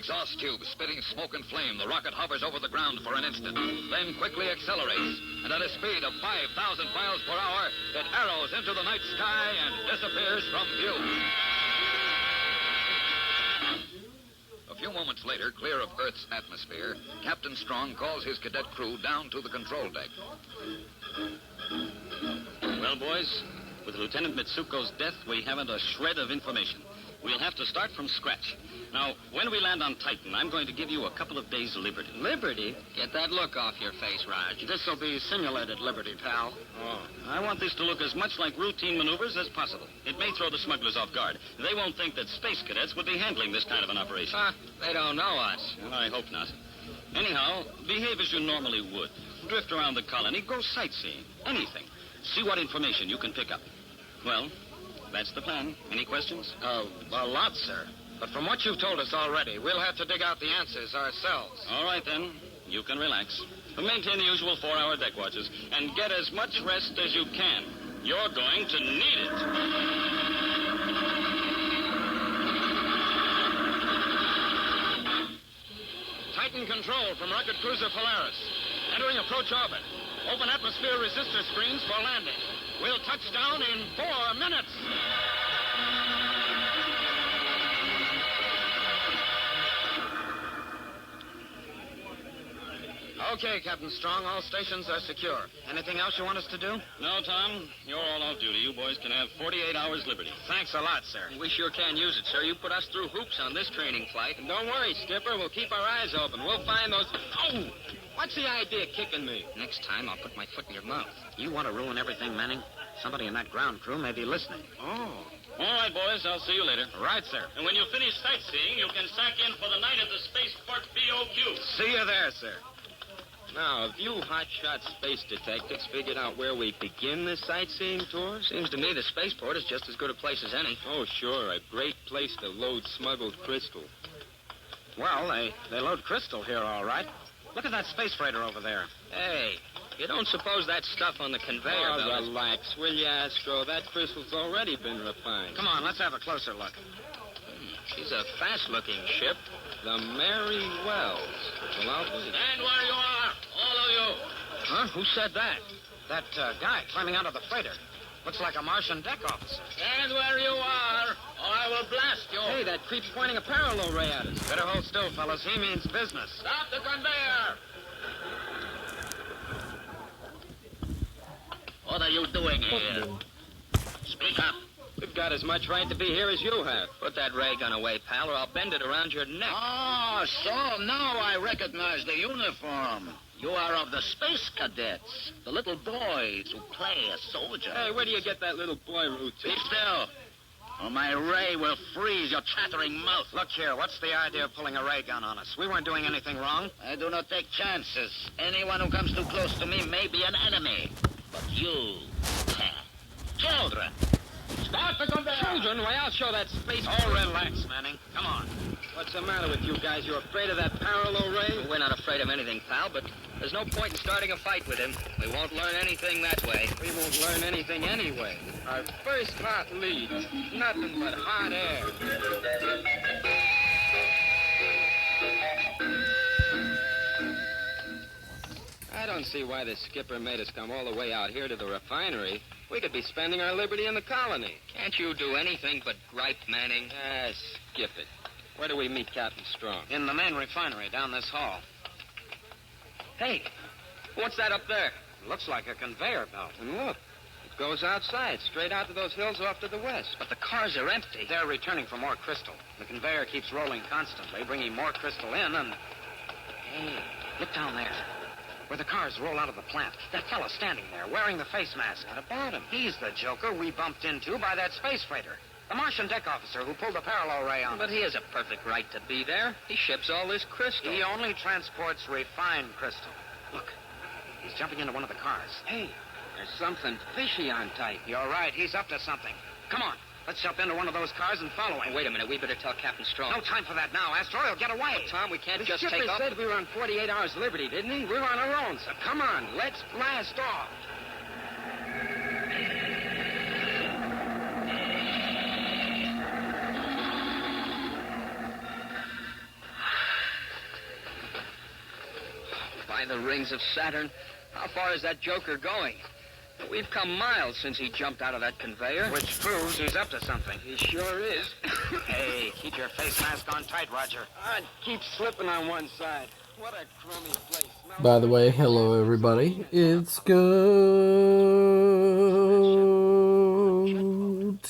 exhaust tube spitting smoke and flame, the rocket hovers over the ground for an instant, then quickly accelerates, and at a speed of 5,000 miles per hour, it arrows into the night sky and disappears from view. A few moments later, clear of Earth's atmosphere, Captain Strong calls his cadet crew down to the control deck. Well, boys, with Lieutenant Mitsuko's death, we haven't a shred of information. We'll have to start from scratch. Now, when we land on Titan, I'm going to give you a couple of days' liberty. Liberty? Get that look off your face, Raj. This'll be simulated liberty, pal. Oh. I want this to look as much like routine maneuvers as possible. It may throw the smugglers off guard. They won't think that space cadets would be handling this kind of an operation. They don't know us. Well, I hope not. Anyhow, behave as you normally would. Drift around the colony, go sightseeing, anything. See what information you can pick up. Well, that's the plan. Any questions? A lot, sir. But from what you've told us already, we'll have to dig out the answers ourselves. All right, then. You can relax. Maintain the usual 4-hour deck watches and get as much rest as you can. You're going to need it. Titan control from rocket cruiser Polaris. Entering approach orbit. Open atmosphere resistor screens for landing. We'll touch down in 4 minutes. Okay, Captain Strong, all stations are secure. Anything else you want us to do? No, Tom. You're all off duty. You boys can have 48 hours liberty. Thanks a lot, sir. We sure can use it, sir. You put us through hoops on this training flight. And don't worry, Skipper. We'll keep our eyes open. We'll find those... Oh! What's the idea of kicking me? Next time, I'll put my foot in your mouth. You want to ruin everything, Manning? Somebody in that ground crew may be listening. Oh. All right, boys. I'll see you later. Right, sir. And when you finish sightseeing, you can sack in for the night at the spaceport BOQ. See you there, sir. Now, have you hotshot space detectives figured out where we begin this sightseeing tour? Seems to me the spaceport is just as good a place as any. Oh, sure. A great place to load smuggled crystal. Well, they load crystal here, all right. Look at that space freighter over there. Hey, you don't suppose that stuff on the conveyor belt is... Relax, will you, Astro? That crystal's already been refined. Come on, let's have a closer look. She's a fast-looking ship. The Mary Wells. Well, I'll be... Stand where you are, all of you. Huh? Who said that? That guy climbing out of the freighter. Looks like a Martian deck officer. Stand where you are, or I will blast you. Hey, that creep's pointing a parallel ray at us. Better hold still, fellas. He means business. Stop the conveyor. What are you doing here? Speak up. We've got as much right to be here as you have. Put that ray gun away, pal, or I'll bend it around your neck. Oh, so now I recognize the uniform. You are of the space cadets, the little boys who play a soldier. Hey, where do you get that little boy routine? Be still, or my ray will freeze your chattering mouth. Look here, what's the idea of pulling a ray gun on us? We weren't doing anything wrong. I do not take chances. Anyone who comes too close to me may be an enemy. But you, children, start the conveyor. Children? Why, I'll show that space... Oh, relax, Manning. Come on. What's the matter with you guys? You afraid of that parallel ray? We're not afraid of anything, pal, but there's no point in starting a fight with him. We won't learn anything that way. We won't learn anything anyway. Our first hot lead. Nothing but hot air. I don't see why the skipper made us come all the way out here to the refinery. We could be spending our liberty in the colony. Can't you do anything but gripe, Manning? Skip it. Where do we meet Captain Strong? In the main refinery, down this hall. Hey, what's that up there? Looks like a conveyor belt. And look, it goes outside, straight out to those hills off to the west. But the cars are empty. They're returning for more crystal. The conveyor keeps rolling constantly, bringing more crystal in, and... Hey, look down there. Where the cars roll out of the plant. That fellow standing there, wearing the face mask. What about him? He's the joker we bumped into by that space freighter. The Martian deck officer who pulled the parallel ray on us. But he has a perfect right to be there. He ships all this crystal. He only transports refined crystal. Look, he's jumping into one of the cars. Hey, there's something fishy on Titan. You're right, he's up to something. Come on, let's jump into one of those cars and follow him. Wait a minute, we better tell Captain Strong. No time for that now, Astro. He'll get away. Tom, we can't The just skipper take off. said we were on 48 hours liberty, didn't he? We're on our own, so come on, let's blast off. By the rings of Saturn, how far is that joker going? We've come miles since he jumped out of that conveyor. Which proves he's up to something. He sure is. Hey, keep your face mask on tight, Roger. I keep slipping on one side. What a crummy place. By the way, hello everybody. It's Goat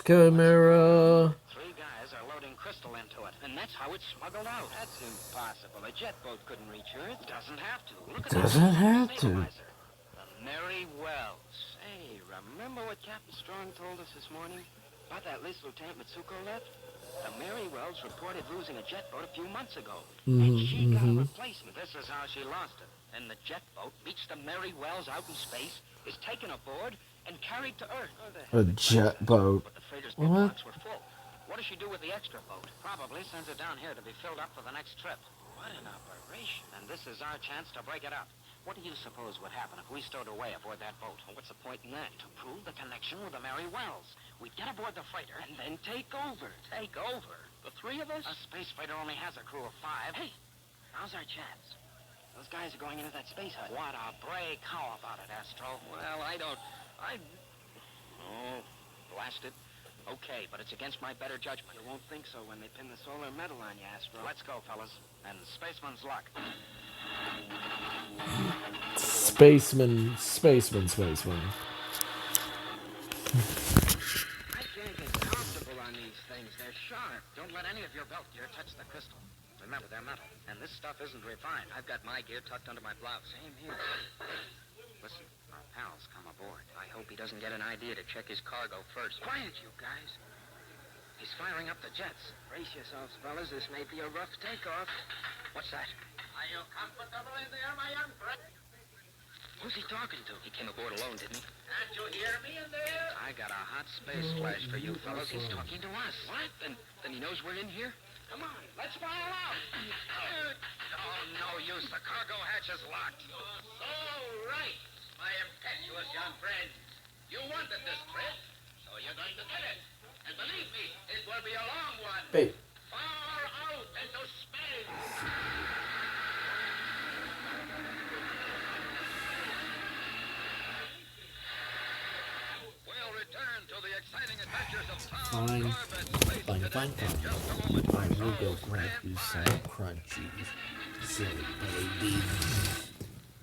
Chimera. 3 guys are loading crystal into it, and that's how it's smuggled out. That's impossible. A jet boat couldn't reach Earth. Doesn't have to. Look at Doesn't that have to. stabilizer. The Mary Wells. Hey, remember what Captain Strong told us this morning? About that list Lieutenant Mitsuko left? The Mary Wells reported losing a jet boat a few months ago. And she got a replacement. This is how she lost it. And the jet boat meets the Mary Wells out in space, is taken aboard, and carried to Earth. A jet boat. But the freighter's What? box were full. What does she do with the extra boat? Probably sends it down here to be filled up for the next trip. What an operation. And this is our chance to break it up. What do you suppose would happen if we stowed away aboard that boat? Well, what's the point in that? To prove the connection with the Mary Wells. We'd get aboard the freighter And then take over. take over. The 3 of us? A space freighter only has a crew of 5. Hey, now's our chance. Those guys are going into that space hut. What a break. How about it, Astro? Well, Oh, blast it. Okay, but it's against my better judgment. You won't think so when they pin the solar medal on you, Astro. Let's go, fellas. And spaceman's luck. Spaceman. I can't get comfortable on these things. They're sharp. Don't let any of your belt gear touch the crystal. Remember, they're metal. And this stuff isn't refined. I've got my gear tucked under my blouse. Same here. Listen, our pal's come aboard. I hope he doesn't get an idea to check his cargo first. Quiet, you guys. He's firing up the jets. Brace yourselves, fellas. This may be a rough takeoff. What's that? Are you comfortable in there, my young friend? Who's he talking to? He came aboard alone, didn't he? Can't you hear me in there? I got a hot space flash for you fellas. He's talking to us. What? Then he knows we're in here? Come on, let's file out. Oh, no use. The cargo hatch is locked. All right, my impetuous young friend. You wanted this trip, so you're going to get it. And believe me, it will be a long one. Hey. Far out into space. We'll return to the exciting adventures of Tom Fine. Corbett, Space Fine. Cadet, in just a moment. I will go So grab stand you by. some crunchies. Silly baby.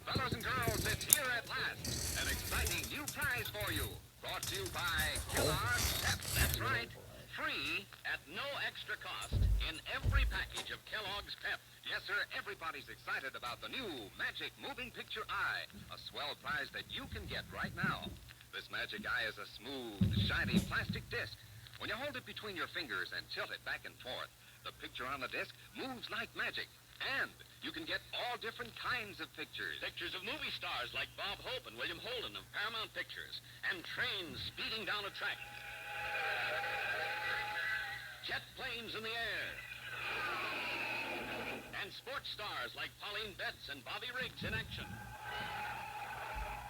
Fellows and girls, it's here at last. An exciting new prize for you. Brought to you by Kellogg's Pep. That's right. Free at no extra cost in every package of Kellogg's Pep. Yes, sir, everybody's excited about the new Magic Moving Picture Eye. A swell prize that you can get right now. This Magic Eye is a smooth, shiny plastic disc. When you hold it between your fingers and tilt it back and forth, the picture on the disc moves like magic. And you can get all different kinds of pictures. Pictures of movie stars like Bob Hope and William Holden of Paramount Pictures. And trains speeding down a track. Jet planes in the air. And sports stars like Pauline Betts and Bobby Riggs in action.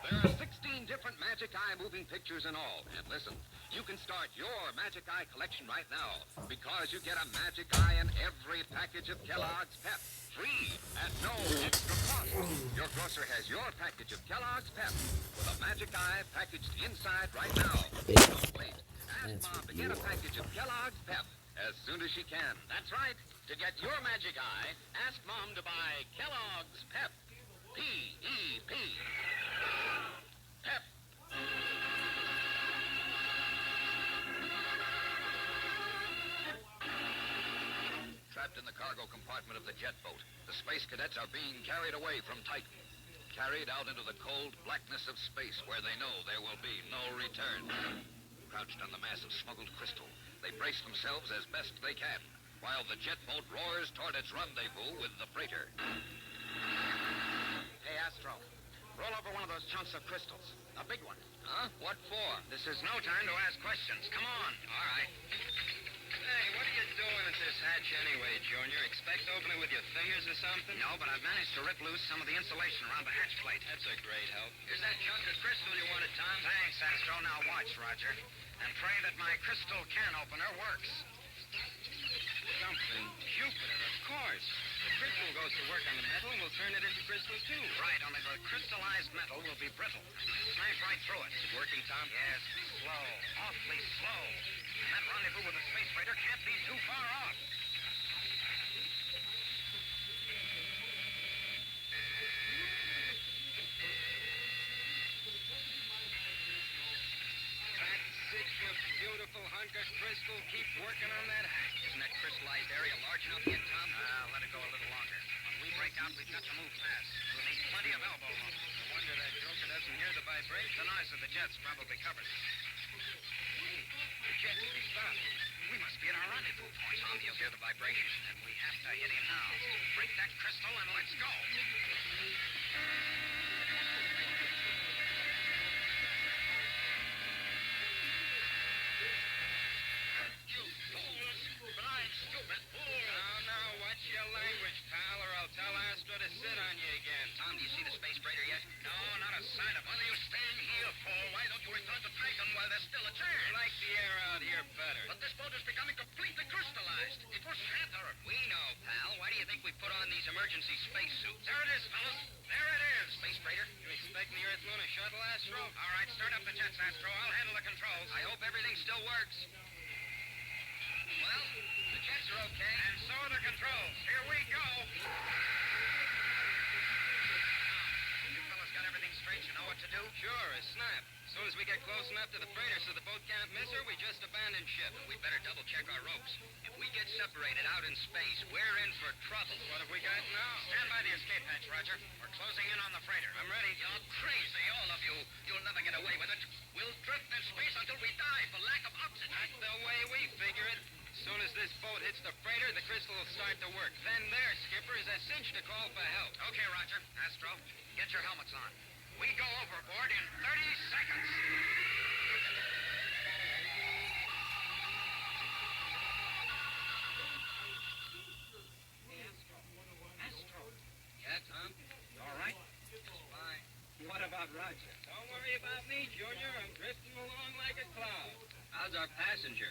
There are 16 different Magic Eye moving pictures in all. And listen, you can start your Magic Eye collection right now because you get a Magic Eye in every package of Kellogg's Pep. Free at no extra cost. Your grocer has your package of Kellogg's Pep with a Magic Eye packaged inside right now. Don't wait. Ask That's Mom what to get a you are. package of Kellogg's Pep as soon as she can. That's right. To get your Magic Eye, ask Mom to buy Kellogg's Pep. P-E-P. Pep. Trapped in the cargo compartment of the jet boat, the space cadets are being carried away from Titan. Carried out into the cold blackness of space where they know there will be no return. Crouched on the mass of smuggled crystal, they brace themselves as best they can, while the jet boat roars toward its rendezvous with the freighter. Hey, Astro. Roll over one of those chunks of crystals. A big one. Huh? What for? This is no time to ask questions. Come on. All right. Hey, what are you doing at this hatch anyway, Junior? Expect to open it with your fingers or something? No, but I've managed to rip loose some of the insulation around the hatch plate. That's a great help. Here's that chunk of crystal you wanted, Tom. Thanks, Astro. Now watch, Roger. And pray that my crystal can opener works. Something. Jupiter, of course. The crystal goes to work on the metal and we'll turn it into crystal, too. Right, on The crystallized metal will be brittle. Smash right through it. Is it working, Tom? Yes, slow. Awfully slow. And that rendezvous with the space freighter can't be too far off. That's it, you beautiful hunk of crystal. Keep working on that hack. Isn't that crystallized area large enough yet, Tom? Let it go a little longer. When we break out, we've got to move fast. We'll need plenty of elbow room. No wonder that joker doesn't hear the vibration. The noise of the jets probably covers it. Hey, the jets, they stopped. We must be at our rendezvous point. Tom, you'll hear the vibration, and we have to hit him now. Break that crystal and let's go. You fools! Blind, stupid fool! Now, watch your language, pal, or I'll tell Astro to sit on you again. Tom, do you see the space freighter yet? No, not a sign of it. What are you staying here for? Why don't you return to Triton while there's still a chance? I like the air out here better. But this boat is becoming completely crystallized. It was shattered. We know, pal. Why do you think we put on these emergency spacesuits? There it is, fellas. There it is. Space freighter? You expecting the Earth Lunar Shuttle, Astro? All right, start up the jets, Astro. I'll handle the controls. I hope everything still works. Well, the jets are okay. And so are the controls. Here we go. You fellas got everything straight? You know what to do? Sure, a snap. As soon as we get close enough to the freighter so the boat can't miss her, we just abandon ship. We better double-check our ropes. If we get separated out in space, we're in for trouble. What have we got now? Stand by the escape hatch, Roger. We're closing in on the freighter. I'm ready. You're crazy, all of you. You'll never get away with it. We'll drift in space until we die for lack of oxygen. That's the way we figure it. As soon as this boat hits the freighter, the crystal will start to work. Then there, Skipper, is a cinch to call for help. Okay, Roger. Astro, get your helmets on. We go overboard in 30 seconds. Astro. Yeah, Tom? All right? Fine. What about Roger? Don't worry about me, Junior. I'm drifting along like a cloud. How's our passenger?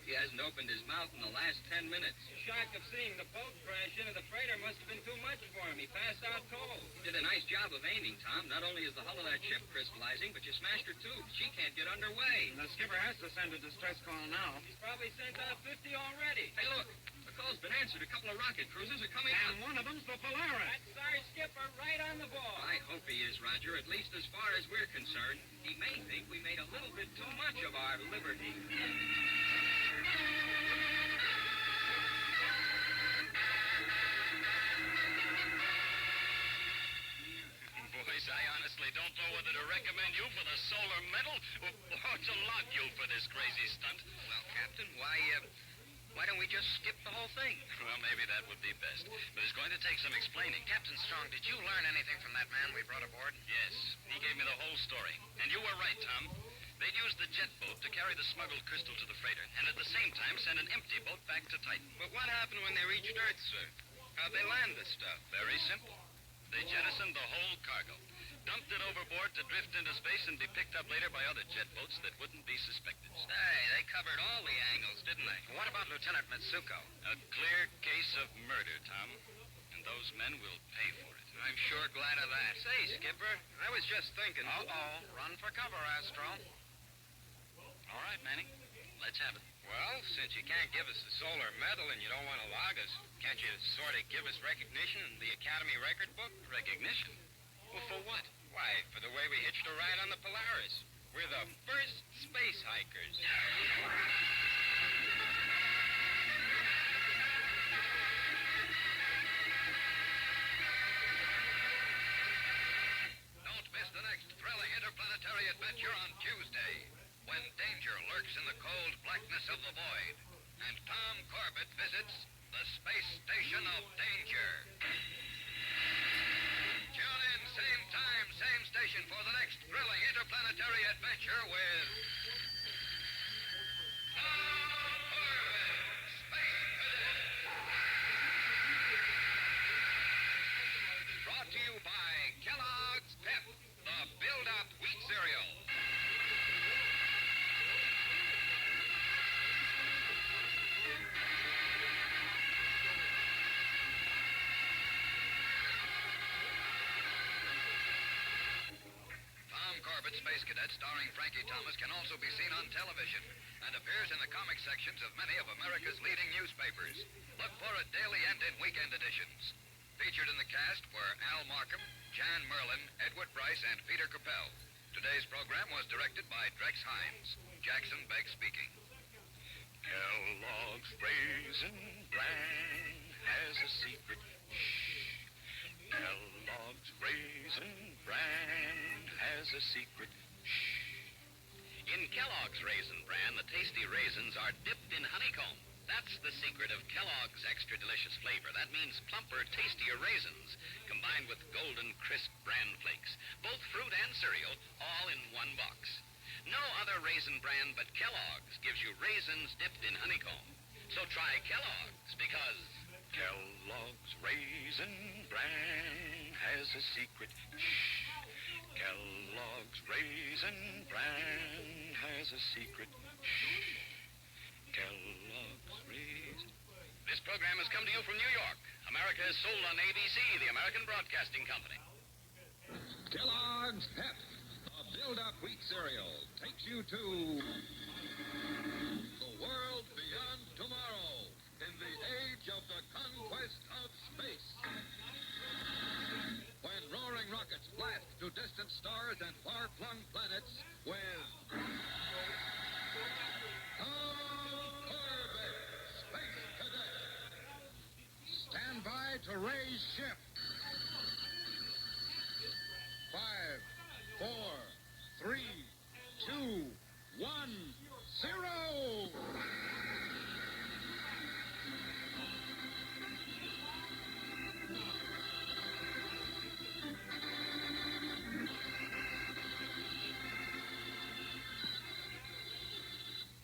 He hasn't opened his mouth in the last 10 minutes. The shock of seeing the boat crash into the freighter must have been too much for him. He passed out cold. You did a nice job of aiming, Tom. Not only is the hull of that ship crystallizing, but you smashed her tube. She can't get underway. The skipper has to send a distress call now. He's probably sent out 50 already. Hey, look. The call's been answered. A couple of rocket cruisers are coming out. And one of them's the Polaris. That's our skipper right on the ball. I hope he is, Roger. At least as far as we're concerned. He may think we made a little bit too much of our liberty. Boys, I honestly don't know whether to recommend you for the solar medal or to lock you for this crazy stunt. Well, Captain, why don't we just skip the whole thing? Well, maybe that would be best. But it's going to take some explaining. Captain Strong, did you learn anything from that man we brought aboard? Yes, he gave me the whole story. And you were right, Tom. They'd used the jet boat to carry the smuggled crystal to the freighter, and at the same time send an empty boat back to Titan. But what happened when they reached Earth, sir? How'd they land the stuff? Very simple. They jettisoned the whole cargo, dumped it overboard to drift into space and be picked up later by other jet boats that wouldn't be suspected. Hey, they covered all the angles, didn't they? What about Lieutenant Mitsuko? A clear case of murder, Tom. And those men will pay for it. I'm sure glad of that. Say, Skipper, I was just thinking. Uh-oh. Run for cover, Astro. All right, Manny. Let's have it. Well, since you can't give us the solar medal and you don't want to log us, can't you sort of give us recognition in the Academy record book? Recognition? Well, for what? Why, for the way we hitched a ride on the Polaris. We're the first space hikers. Don't miss the next thrilling interplanetary adventure on Tuesday, when danger lurks in the cold blackness of the void, and Tom Corbett visits the space station of danger. Tune in, same time, same station for the next thrilling interplanetary adventure with Tom Corbett, Space Cadet. Brought to you by Kellogg's Pep, the build-up wheat cereal. Space Cadet starring Frankie Thomas can also be seen on television and appears in the comic sections of many of America's leading newspapers. Look for it daily and in weekend editions. Featured in the cast were Al Markham, Jan Merlin, Edward Bryce, and Peter Capell. Today's program was directed by Drex Hines. Jackson Begg speaking. Kellogg's Raisin Bran has a secret. Shh. Kellogg's Raisin Bran has a secret. Shh. In Kellogg's Raisin Bran, the tasty raisins are dipped in honeycomb. That's the secret of Kellogg's extra delicious flavor. That means plumper, tastier raisins, combined with golden, crisp bran flakes. Both fruit and cereal, all in one box. No other raisin brand but Kellogg's gives you raisins dipped in honeycomb. So try Kellogg's, because Kellogg's Raisin Bran has a secret. Shh. Kellogg's Raisin Bran has a secret. Shh. Kellogg's Raisin. this program has come to you from New York. America is sold on ABC, the American Broadcasting Company. Kellogg's Pep, a build-up wheat cereal, takes you to the world beyond tomorrow, in the age of the conquest of space. When roaring rockets blast to distant stars and far-flung planets with Tom Corbett, Space Cadet. Stand by to raise ship. 5, 4, 3, 2, 1, 0.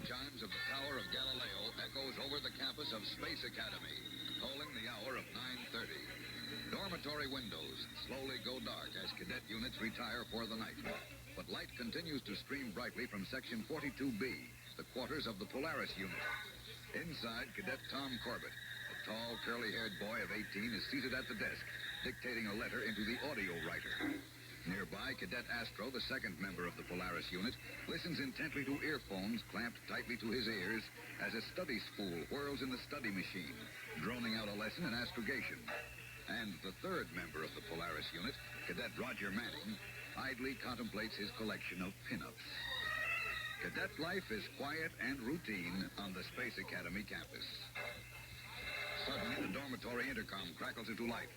Chimes of the Tower of Galileo echoes over the campus of Space Academy, tolling the hour of 9:30. Dormitory windows slowly go dark as cadet units retire for the night. But light continues to stream brightly from Section 42B, the quarters of the Polaris unit. Inside, Cadet Tom Corbett, a tall, curly-haired boy of 18, is seated at the desk, dictating a letter into the audio writer. Nearby, Cadet Astro, the second member of the Polaris unit, listens intently to earphones clamped tightly to his ears as a study spool whirls in the study machine, droning out a lesson in astrogation. And the third member of the Polaris unit, Cadet Roger Manning, idly contemplates his collection of pinups. Cadet life is quiet and routine on the Space Academy campus. Suddenly, the dormitory intercom crackles into life.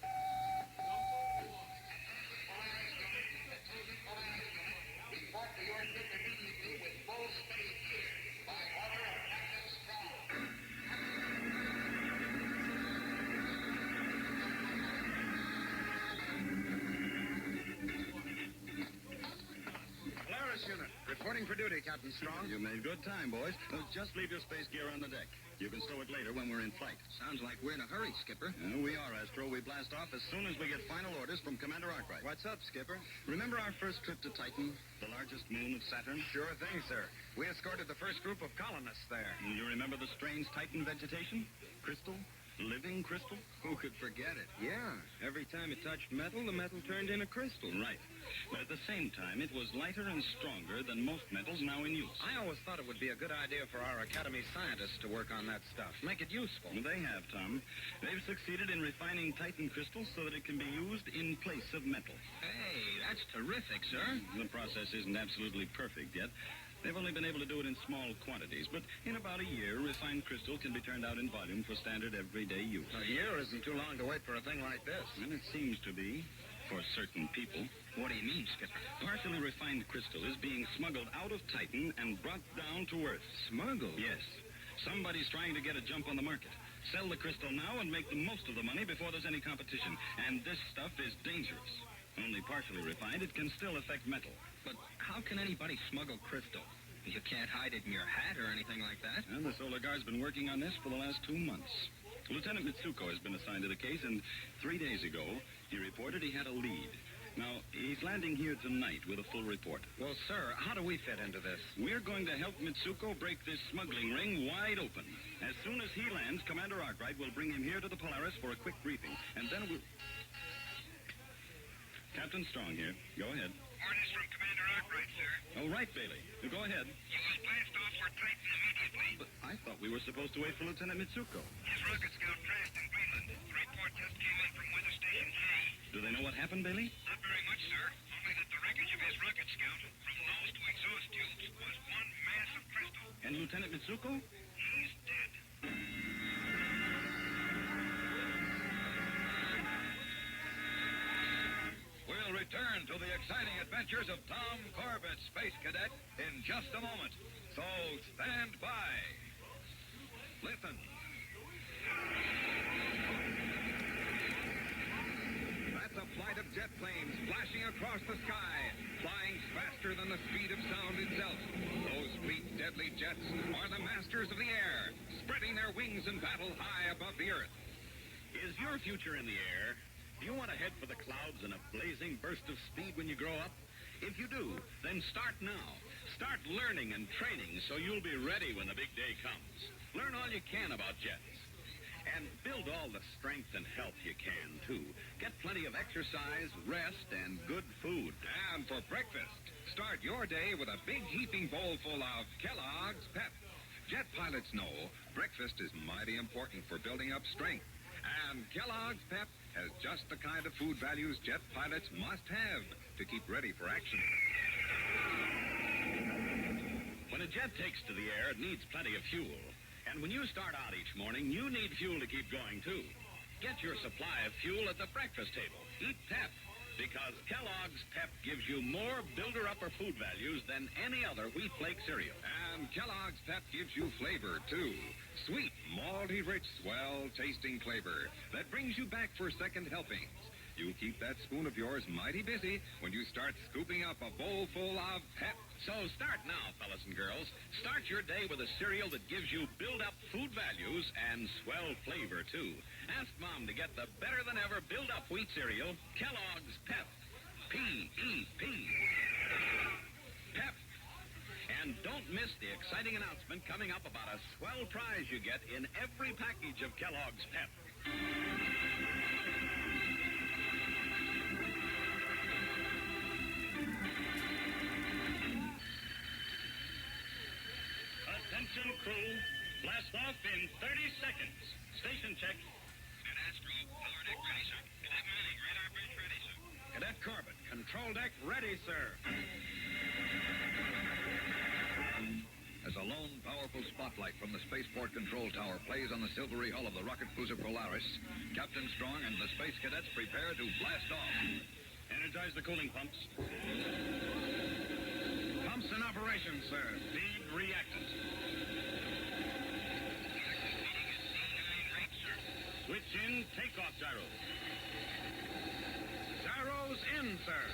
Unit, reporting for duty, Captain Strong. You made good time, boys. Just leave your space gear on the deck. You can stow it later when we're in flight. Sounds like we're in a hurry, Skipper. We are, Astro. We blast off as soon as we get final orders from Commander Arkwright. What's up, Skipper? Remember our first trip to Titan, the largest moon of Saturn? Sure thing, sir. We escorted the first group of colonists there. You remember the strange Titan vegetation? Crystal? Living crystal? Who could forget it? Yeah. Every time it touched metal, the metal turned into crystal. Right. But at the same time, it was lighter and stronger than most metals now in use. I always thought it would be a good idea for our Academy scientists to work on that stuff. Make it useful. They have, Tom. They've succeeded in refining Titan crystal so that it can be used in place of metal. Hey, that's terrific, sir. The process isn't absolutely perfect yet. They've only been able to do it in small quantities, but in about a year, refined crystal can be turned out in volume for standard everyday use. A year isn't too long to wait for a thing like this. And it seems to be, for certain people. What do you mean, Skipper? Partially refined crystal is being smuggled out of Titan and brought down to Earth. Smuggled? Yes. Somebody's trying to get a jump on the market. Sell the crystal now and make the most of the money before there's any competition. And this stuff is dangerous. Only partially refined, it can still affect metal. But how can anybody smuggle crystal? You can't hide it in your hat or anything like that. And the Solar Guard's been working on this for the last 2 months. Lieutenant Mitsuko has been assigned to the case, and 3 days ago, he reported he had a lead. Now, he's landing here tonight with a full report. Well, sir, how do we fit into this? We're going to help Mitsuko break this smuggling ring wide open. As soon as he lands, Commander Arkwright will bring him here to the Polaris for a quick briefing. And then we'll... Captain Strong here. Go ahead. Orders from Commander Arkwright, sir. Oh, right, Bailey. Go ahead. You will blast off for Titan immediately. But I thought we were supposed to wait for Lieutenant Mitsuko. His rocket scout crashed in Greenland. The report just came in from Weather Station J. Do they know what happened, Bailey? Not very much, sir. Only that the wreckage of his rocket scout, from nose to exhaust tubes, was one mass of crystal. And Lieutenant Mitsuko? He's dead. We'll return to the exciting adventures of Tom Corbett, Space Cadet, in just a moment. So stand by. Listen. That's a flight of jet planes flashing across the sky, flying faster than the speed of sound itself. Those fleet, deadly jets are the masters of the air, spreading their wings in battle high above the earth. Is your future in the air? Do you want to head for the clouds in a blazing burst of speed when you grow up? If you do, then start now. Start learning and training so you'll be ready when the big day comes. Learn all you can about jets. And build all the strength and health you can, too. Get plenty of exercise, rest, and good food. And for breakfast, start your day with a big heaping bowl full of Kellogg's Pep. Jet pilots know breakfast is mighty important for building up strength. And Kellogg's Pep has just the kind of food values jet pilots must have to keep ready for action. When a jet takes to the air, it needs plenty of fuel. And when you start out each morning, you need fuel to keep going, too. Get your supply of fuel at the breakfast table. Eat Pep, because Kellogg's Pep gives you more builder-upper food values than any other wheat flake cereal. And Kellogg's Pep gives you flavor, too. Sweet, malty-rich, swell-tasting flavor that brings you back for second helpings. You'll keep that spoon of yours mighty busy when you start scooping up a bowl full of Pep. So start now, fellas and girls. Start your day with a cereal that gives you build-up food values and swell flavor, too. Ask Mom to get the better-than-ever build-up wheat cereal, Kellogg's Pep. P-E-P. Pep. And don't miss the exciting announcement coming up about a swell prize you get in every package of Kellogg's Pep. Attention, crew. Blast off in 30 seconds. Station check. Cadet Astro, power deck ready, sir. Cadet Manning, radar bridge ready, sir. Cadet Corbett, control deck ready, sir. As a lone, powerful spotlight from the spaceport control tower plays on the silvery hull of the rocket cruiser Polaris, Captain Strong and the Space Cadets prepare to blast off. Energize the cooling pumps. Pumps in operation, sir. Feed reactant. Switch in takeoff gyros. Gyros in, sir.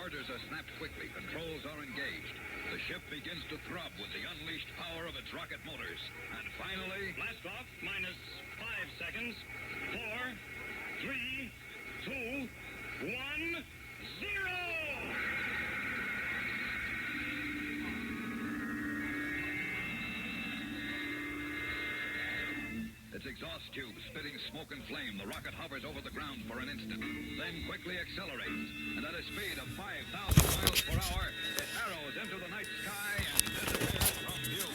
Orders are snapped quickly. Controls are engaged. The ship begins to throb with the unleashed power of its rocket motors. And finally... Blast off minus 5 seconds. 4, 3, 2, 1, 0! Its exhaust tube spitting smoke and flame, the rocket hovers over the ground for an instant, then quickly accelerates. And at a speed of 5,000 miles per hour, it arrows into the night sky and disappears from view.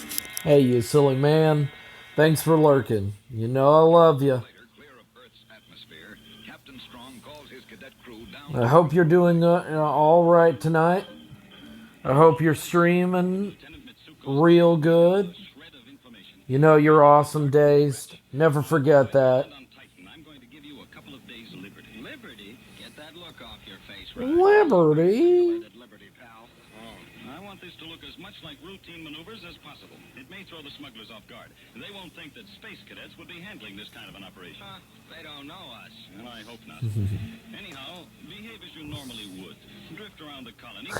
Hey, you silly man. Thanks for lurking. You know I love you. Later, clear of Earth's atmosphere, Captain Strong calls his cadet crew down. I hope you're doing all right tonight. I hope you're streaming real good. You know you're awesome, Dazed. Never forget that. I'm going to give you a couple of days liberty. Liberty? Get that look off your face, Liberty? Liberty, pal. Oh, I want this to look as much like routine maneuvers as possible. It may throw the smugglers off guard. They won't think that space cadets would be handling this kind of an operation. They don't know us. Well, I hope not. Anyhow, behave as you normally would. Drift around the colony.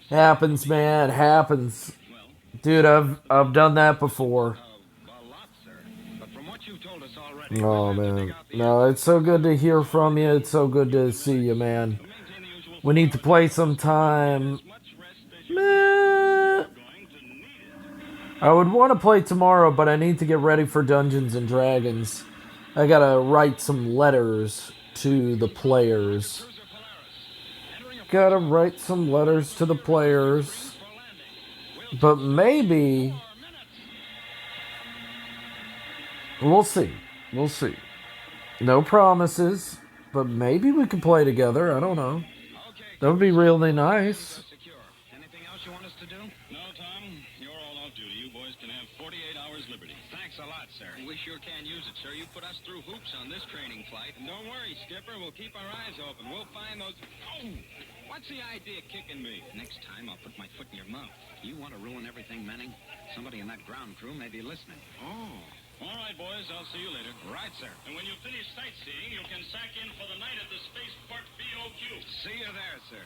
Happens, man. Happens. Dude, I've done that before. A lot, sir. But from what you've told us already... Oh, man. No, it's so good to hear from you. It's so good to see you, man. We need to play sometime. Meh. I would want to play tomorrow, but I need to get ready for Dungeons and Dragons. I gotta write some letters to the players. Gotta write some letters to the players. But maybe... We'll see. We'll see. No promises. But maybe we can play together. I don't know. That would be really nice. Anything else you want us to do? No, Tom. You're all off duty. You boys can have 48 hours liberty. Thanks a lot, sir. We sure can use it, sir. You put us through hoops on this training flight. And don't worry, Skipper. We'll keep our eyes open. We'll find those... Oh! What's the idea of kicking me? Next time, I'll put my foot in your mouth. You want to ruin everything, Manning? Somebody in that ground crew may be listening. Oh. All right, boys. I'll see you later. Right, sir. And when you finish sightseeing, you can sack in for the night at the Spaceport BOQ. See you there, sir.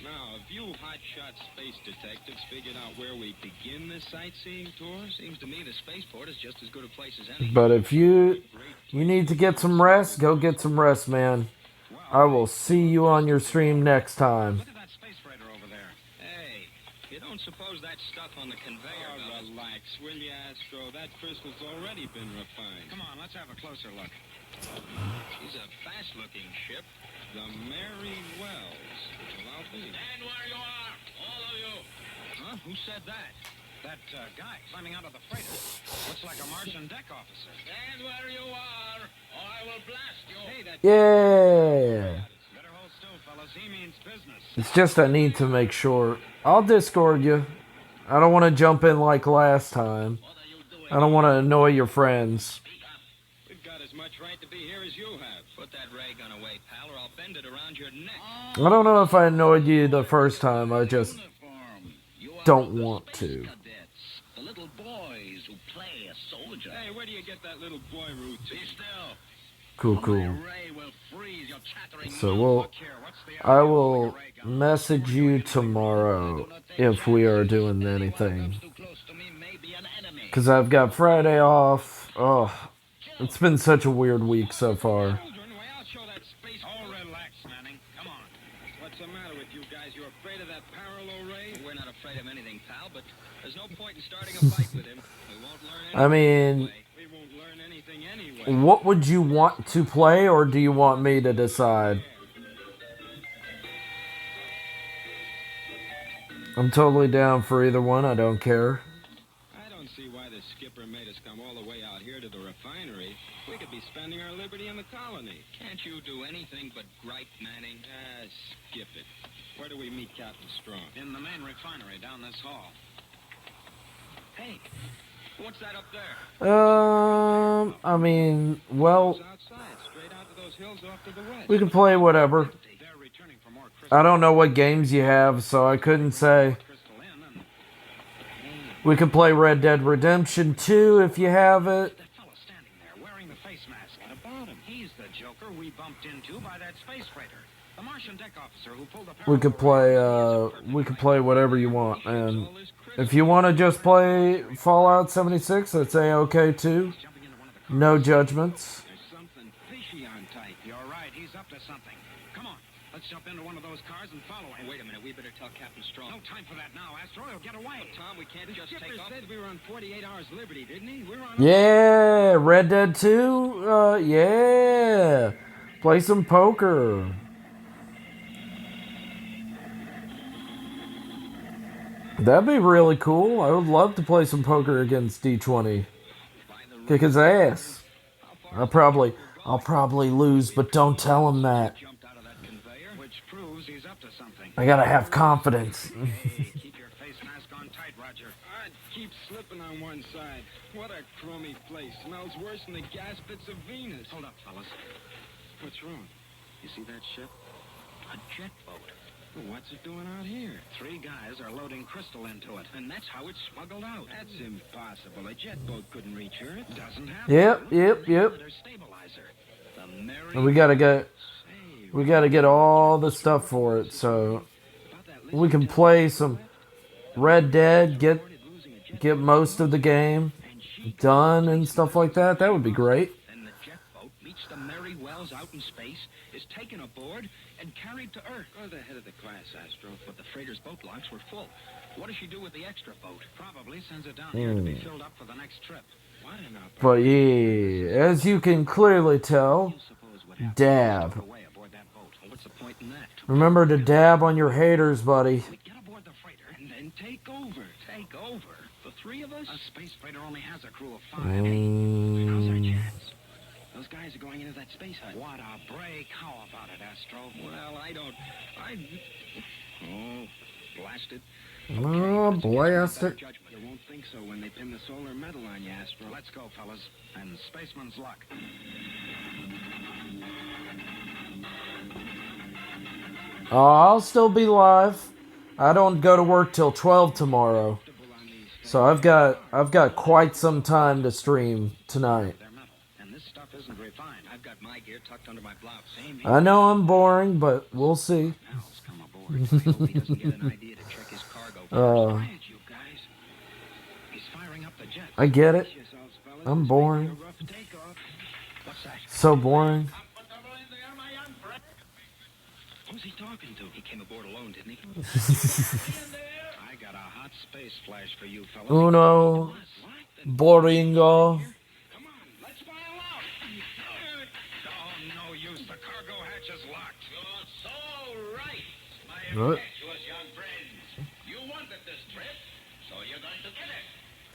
Now, have you hotshot space detectives figured out where we begin this sightseeing tour? Seems to me the spaceport is just as good a place as any. But if you need to get some rest, go get some rest, man. I will see you on your stream next time. Look at that space freighter over there. Hey, you don't suppose that stuff on the conveyor belt... relax, will you, Astro? That crystal's already been refined. Come on, let's have a closer look. She's a fast-looking ship. The Mary Wells. Well, I'll be. Stand where you are, all of you. Huh? Who said that? That guy climbing out of the freighter. Looks like a Martian deck officer. Stand where you are, or I will blast you. Hey, that... Yeah. Better hold still, fellas. He means business. It's just I need to make sure. I'll Discord you. I don't want to jump in like last time. I don't want to annoy your friends. We've got as much right to be here as you have. Put that ray gun away, pal, or I'll bend it around your neck. I don't know if I annoyed you the first time. I just don't want to. The little boys who play a soldier. Hey, where do you get that little boy routine? Be still. Cool, cool. Ray will freeze your chattering So mouth. I will message you tomorrow if we are doing anything. Because I've got Friday off. Oh, it's been such a weird week so far. Oh, relax, Manning. Come on. What's the matter with you guys? You're afraid of that parallel ray? We're not afraid of anything, pal, but there's no point in starting a fight with him. We won't learn anything. I mean, We won't learn anything anyway. what would you want to play, or do you want me to decide? I'm totally down for either one. I don't care. I don't see why the skipper made us come all the way out here to the refinery. We could be spending our liberty in the colony. Can't you do anything but gripe, Manning? Skip it. Where do we meet Captain Strong? In the main refinery down this hall. Hey, what's that up there? I mean, well, It's outside, straight out to those hills off to the west. we can play whatever. They're returning for more crystal I don't know what games you have, so I couldn't say. in and... We could play Red Dead Redemption 2 if you have it. That fellow standing there wearing the face mask. What about him? He's the Joker we bumped into by that space freighter. The Martian deck officer who pulled the We could play whatever you want, and if you want to just play Fallout 76, that's A-okay too. No judgments. There's something fishy on tight. You're right, he's up to something. Come on, let's jump into one of those cars and follow him. Wait a minute, we better tell Captain Strong. No time for that now, Astro. He'll get away. Tom, we can't The just skipper take off. said we were on 48 hours liberty, didn't he? We're on... Yeah, Red Dead 2. Yeah, play some poker. That'd be really cool. I would love to play some poker against D20. Kick his ass. I'll probably lose, but don't tell him that. Jumped out of that conveyor. Which proves he's up to something. I gotta have confidence. Hey, keep your face mask on tight, Roger. I keep slipping on one side. What a crummy place. Smells worse than the gas pits of Venus. Hold up, fellas. What's wrong? You see that ship? A jet boat. Well, what's it doing out here? 3 guys are loading crystal into it, and that's how it's smuggled out. That's impossible. A jet boat couldn't reach Earth. Doesn't have Yep. Their stabilizer. The Mary... And we gotta get all the stuff for it, so we can play some Red Dead, get most of the game done and stuff like that. That would be great. Then the jet boat meets the Mary Wells out in space, is taken aboard, and carried to Earth. Go the head of the class, Astro. But the freighter's boat locks were full. What does she do with the extra boat? Probably sends it down here to be filled up for the next trip. What an But yeah, as you can clearly tell, Dab. Away aboard that boat. Well, what's the point in that? Remember to dab on your haters, buddy. We get aboard the freighter and then take over. Take over? The three of us? A space freighter only has a crew of 5. How's our chance? Those guys are going into that space hut. What a break. How about it, Astro? Well, Oh, blast it. Oh, blast it. Judgment. You won't think so when they pin the solar medal on you, Astro. Let's go, fellas. And spaceman's luck. I'll still be live. I don't go to work till 12 tomorrow. So I've got quite some time to stream tonight. And this stuff isn't refined. I've got my gear tucked under my blouse. Same I know I'm boring, but we'll see. Al's come aboard. I hope he doesn't get an idea to check his cargo. Quiet, you guys. He's firing up the jet. I get it. Yourselves, fellas. I'm boring. Rough takeoff. What's that? So boring. Who's he talking to? He came aboard alone, didn't he? I got a hot space flash for you, fellas. Uno. Boringo. Come on, let's file out. Oh, no use. The cargo hatch is locked. You're so right, my What? impetuous young friends. You wanted this trip, so you're going to get it.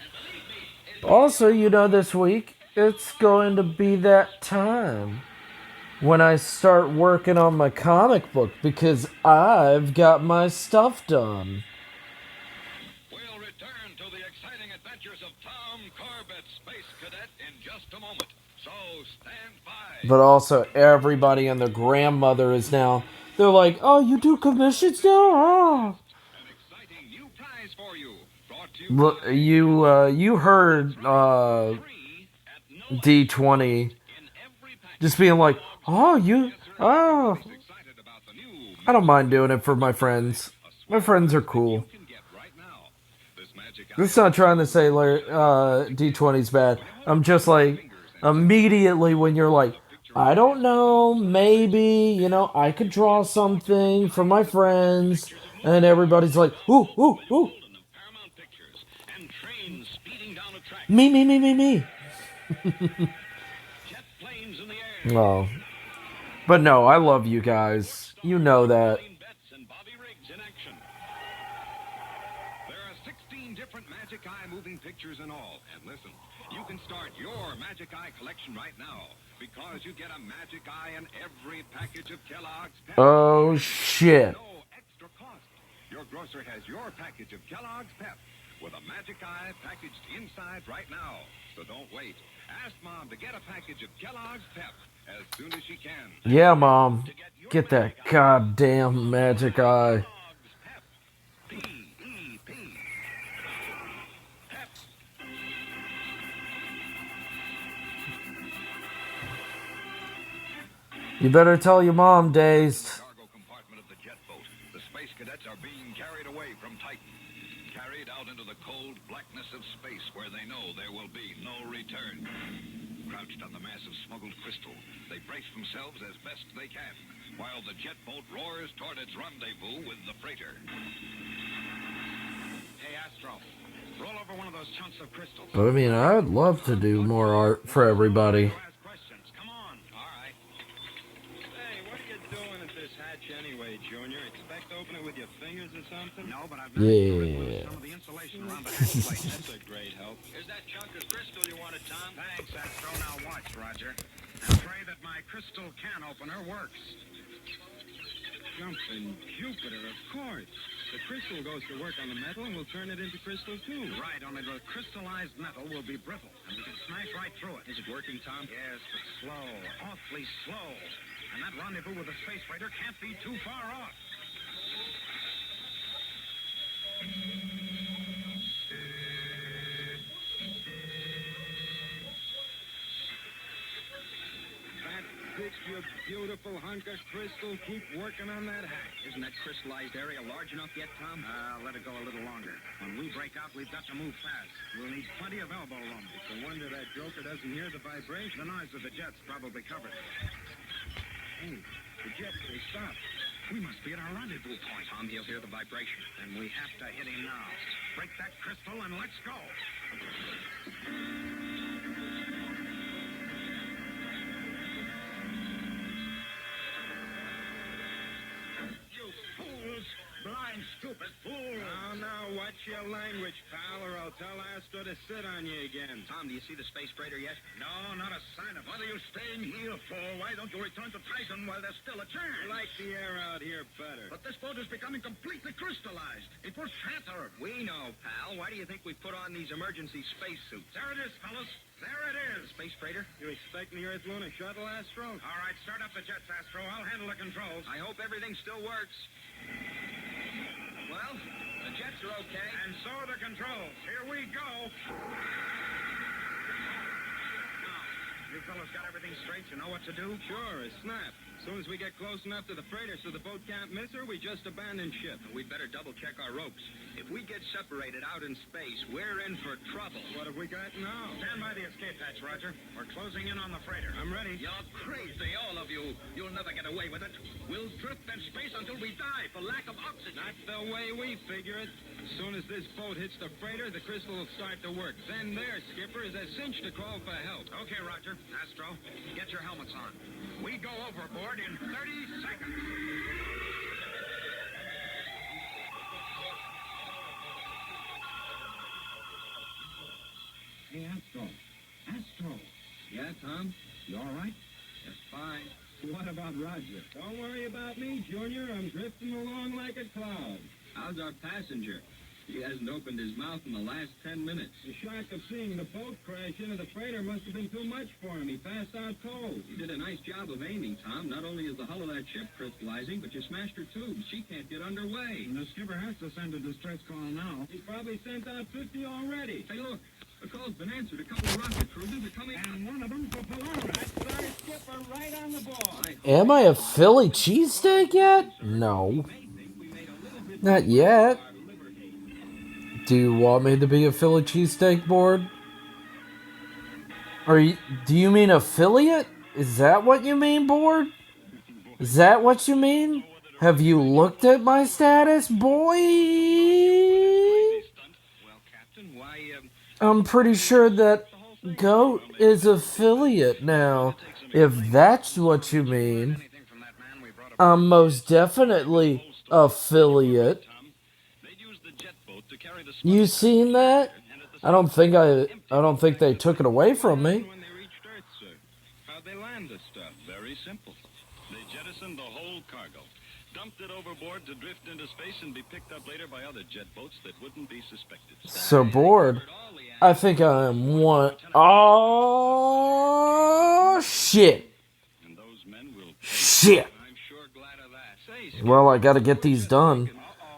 And believe me, it's Also, you know, this week, it's going to be that time when I start working on my comic book because I've got my stuff done. We'll return to the exciting adventures of Tom Corbett, Space Cadet, in just a moment. So stand by. But also, everybody and their grandmother is now, they're like, oh, you do commissions now? Oh. An exciting new prize for you. Brought to you Look, you heard D20 just being like, oh, excited about the new I don't mind doing it for my friends. My friends are cool. can get right now. This magic It's not trying to say D20's bad. I'm just like, immediately when you're like, I don't know, maybe, you know, I could draw something for my friends. And everybody's like, ooh. of Paramount Pictures and trains speeding down a track. Me. Jet planes in the air. Oh. But no, I love you guys. You know that. Pauline Betts and Bobby Riggs in action. There are 16 different Magic Eye moving pictures in all. And listen, you can start your Magic Eye collection right now because you get a Magic Eye in every package of Kellogg's Pep. Oh, shit. No extra cost. Your grocer has your package of Kellogg's Pep with a Magic Eye packaged inside right now. So don't wait. Ask Mom to get a package of Kellogg's Pep as soon as she can. Yeah, Mom. Get that goddamn Magic Eye. Kellogg's Pep. P-E-P. Pep. You better tell your mom, Dazed. Cargo compartment of the jet boat. The space cadets are being carried away from Titan. Carried out into the cold blackness of space where they know there will be no return. Crouched on the mass of smuggled crystal, they brace themselves as best they can, while the jet boat roars toward its rendezvous with the freighter. Hey, Astro, roll over one of those chunks of crystal. But I mean, I'd love to do more art for everybody. Ask questions. Come on. All right. Hey, what are you doing at this hatch anyway, Junior? Expect to open it with your fingers or something? No, but I've Yeah. some of the insulation around the hatch plate. That's a great help. Here's that chunk of crystal you wanted, Tom. Thanks, Astro. Now watch, Roger. And pray that my crystal can opener works. Jumping Jupiter, of course. The crystal goes to work on the metal and we'll turn it into crystal, too. Right, only the crystallized metal will be brittle, and we can smash right through it. Is it working, Tom? Yes, but slow, awfully slow. And that rendezvous with the space freighter can't be too far off. That picture, beautiful hunk of crystal. Keep working on that hatch. Isn't that crystallized area large enough yet, Tom? Let it go a little longer. When we break out, we've got to move fast. We'll need plenty of elbow room. It's a wonder that joker doesn't hear the vibration. The noise of the jet's probably covered. Hey, the jet, they stopped. We must be at our rendezvous point. Tom, he'll hear the vibration. And we have to hit him now. Break that crystal and let's go. time, stupid fool. Now, watch your language, pal, or I'll tell Astro to sit on you again. Tom, do you see the space freighter yet? No, not a sign of it. What are you staying here for? Why don't you return to Titan while there's still a chance? I like the air out here better. But this boat is becoming completely crystallized. It will shatter. We know, pal. Why do you think we put on these emergency spacesuits? There it is, fellas. There it is. Space freighter? You expect the Earth Lunar Shuttle, Astro? All right, start up the jets, Astro. I'll handle the controls. I hope everything still works. Well, the jets are okay. And so are the controls. Here we go. Now, you fellas got everything straight? You know what to do? Sure, a snap. As soon as we get close enough to the freighter so the boat can't miss her, we just abandon ship. We'd better double-check our ropes. If we get separated out in space, we're in for trouble. What have we got now? Stand by the escape hatch, Roger. We're closing in on the freighter. I'm ready. You're crazy, all of you. You'll never get away with it. We'll drift in space until we die for lack of oxygen. Not the way we figure it. As soon as this boat hits the freighter, the crystal will start to work. Then there, Skipper, is a cinch to call for help. Okay, Roger. Astro, get your helmets on. We go overboard in 30 seconds. Hey, Astro. Yeah, Tom? You all right? Just fine. What about Roger? Don't worry about me, Junior. I'm drifting along like a cloud. How's our passenger? He hasn't opened his mouth in the last 10 minutes. The shock of seeing the boat crash into the freighter must have been too much for him. He passed out cold. You did a nice job of aiming, Tom. Not only is the hull of that ship crystallizing, but you smashed her tubes. She can't get underway. And the skipper has to send a distress call now. He probably sent out 50 already. Hey, look. The call's been answered. A couple of rocket cruisers are coming. And one of them for Polaris. That's our skipper right on the ball. Am I a Philly cheesesteak yet? No. Not yet. Do you want me to be a Philly cheesesteak board? Or do you mean affiliate? Is that what you mean, board? Is that what you mean? Have you looked at my status, boy? I'm pretty sure that Goat is affiliate now. If that's what you mean, I'm most definitely affiliate. You seen that? I don't think they took it away from me. When they reached Earth, sir. How'd they land the stuff? Very simple. They jettisoned the whole cargo, dumped it overboard to drift into space and be picked up later by other jet boats that wouldn't be suspected. So bored. I think I'm one. Oh shit! Shit! Well, I gotta get these done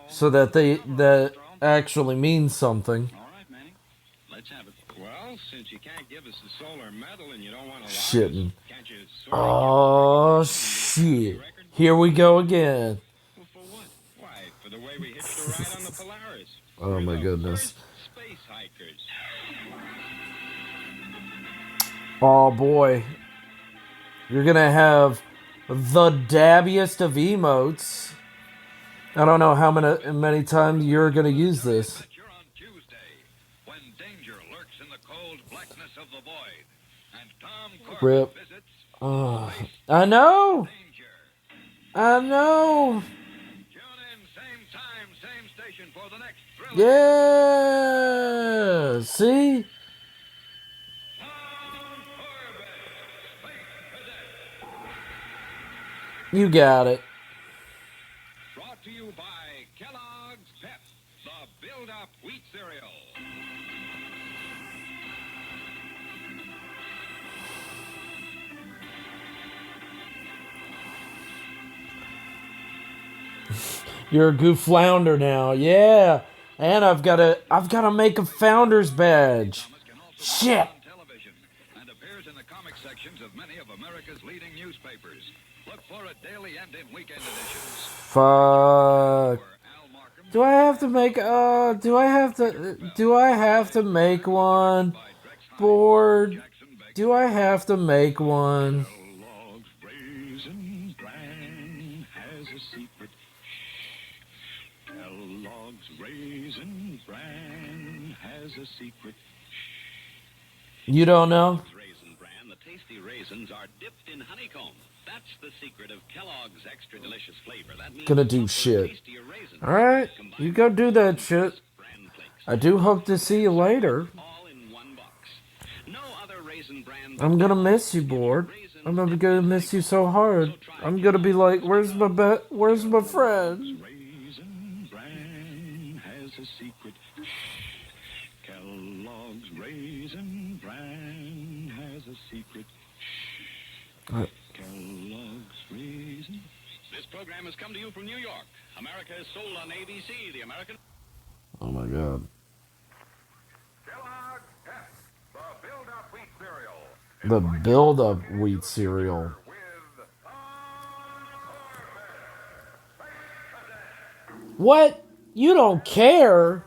so that that actually means something. All right, Manny. Let's have it. Well, since you can't give us the solar medal and you don't want to Shitting. can't you sort of Oh shit! Here we go again. Well, for what? Why, for the way we hitched a ride on the Polaris. Oh my goodness. Space hikers. Oh boy. You're gonna have the dabbiest of emotes. I don't know how many times you're gonna use this. You're on Tuesday, when danger lurks in the cold blackness of the void, and Tom Corbett Rip. visits I know. I know. Tune in, same time, same station for the next thrilling. Yeah. See? You got it. Brought to you by Kellogg's Pep, the build-up wheat cereal. You're a goof flounder now. Yeah. And I've gotta make a founder's badge. Shit. Television and appears in the comic sections of many of America's leading newspapers. Look for it daily and in weekend editions. Fuck. Do I have to make make one? Board. Do I have to make one? Kellogg's Raisin Bran has a secret. Kellogg's Raisin Bran has a secret. You don't know? Raisin Bran, the tasty raisins are dipped in honeycomb. That's the secret of Kellogg's extra delicious flavor. That means Gonna do shit. Alright, you go do that shit. I do hope to see you later. all in one box. No other raisin brand I'm gonna miss you, Board. I'm gonna miss you so hard. I'm gonna be like, where's my friend? Raisin Bran has a secret. Kellogg's Raisin Bran has a secret. Kellogg's Raisin. This program has come to you from New York. America is sold on ABC, the American. Oh my god. Kellogg's Pep, the build-up wheat cereal. The build-up wheat cereal. With What? You don't care?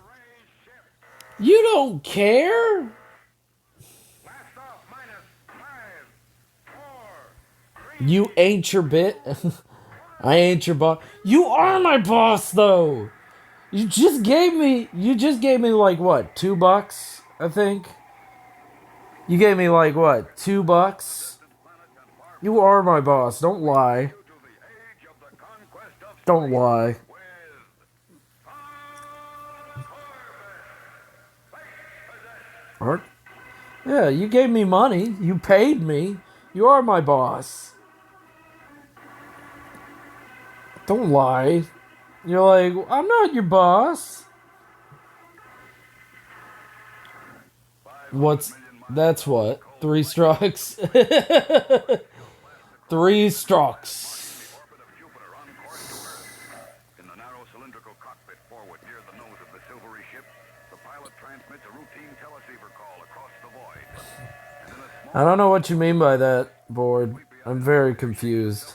You don't care? last off minus 5, 4, You ain't your bit. I ain't your boss. You are my boss, though. You just gave me like what, $2, I think. You gave me like what, $2? You are my boss. Don't lie. Don't lie. Art? Yeah, you gave me money. You paid me. You are my boss. Don't lie. You're like, I'm not your boss. That's what? 3 strokes? 3 strokes. in the narrow cylindrical cockpit forward near the nose of the silvery ship, the pilot transmits a routine teleceiver call across the void. I don't know what you mean by that, Board. I'm very confused.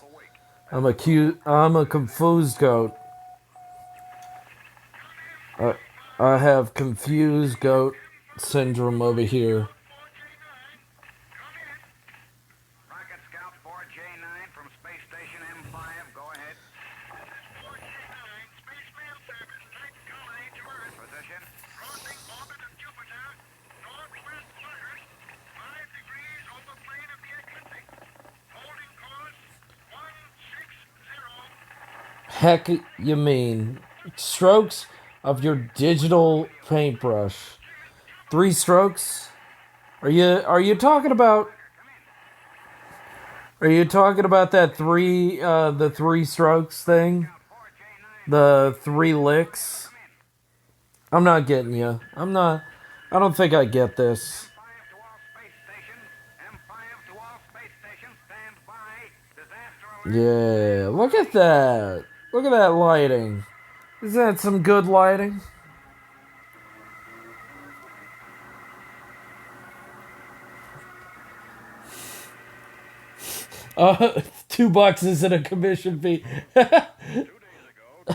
I'm a confused goat. I have confused goat syndrome over here. Rocket Scout 4J9 from Space Station M5, go ahead. 4J9, Spaceman Service, type colony to Earth. Position. Crossing orbit of Jupiter, northwest quarters, 5 degrees over plane of the ecliptic. Holding course 160. Heck, you mean strokes of your digital paintbrush? 3 strokes? Are you talking about? Are you talking about that the 3 strokes thing? The 3 licks? I'm not getting you. I don't think I get this. M5 to all space stations. M5 to all space stations. Stand by. Disaster alert. Yeah, look at that. Look at that lighting. Is that some good lighting? $2 isn't a commission fee. 2 days ago,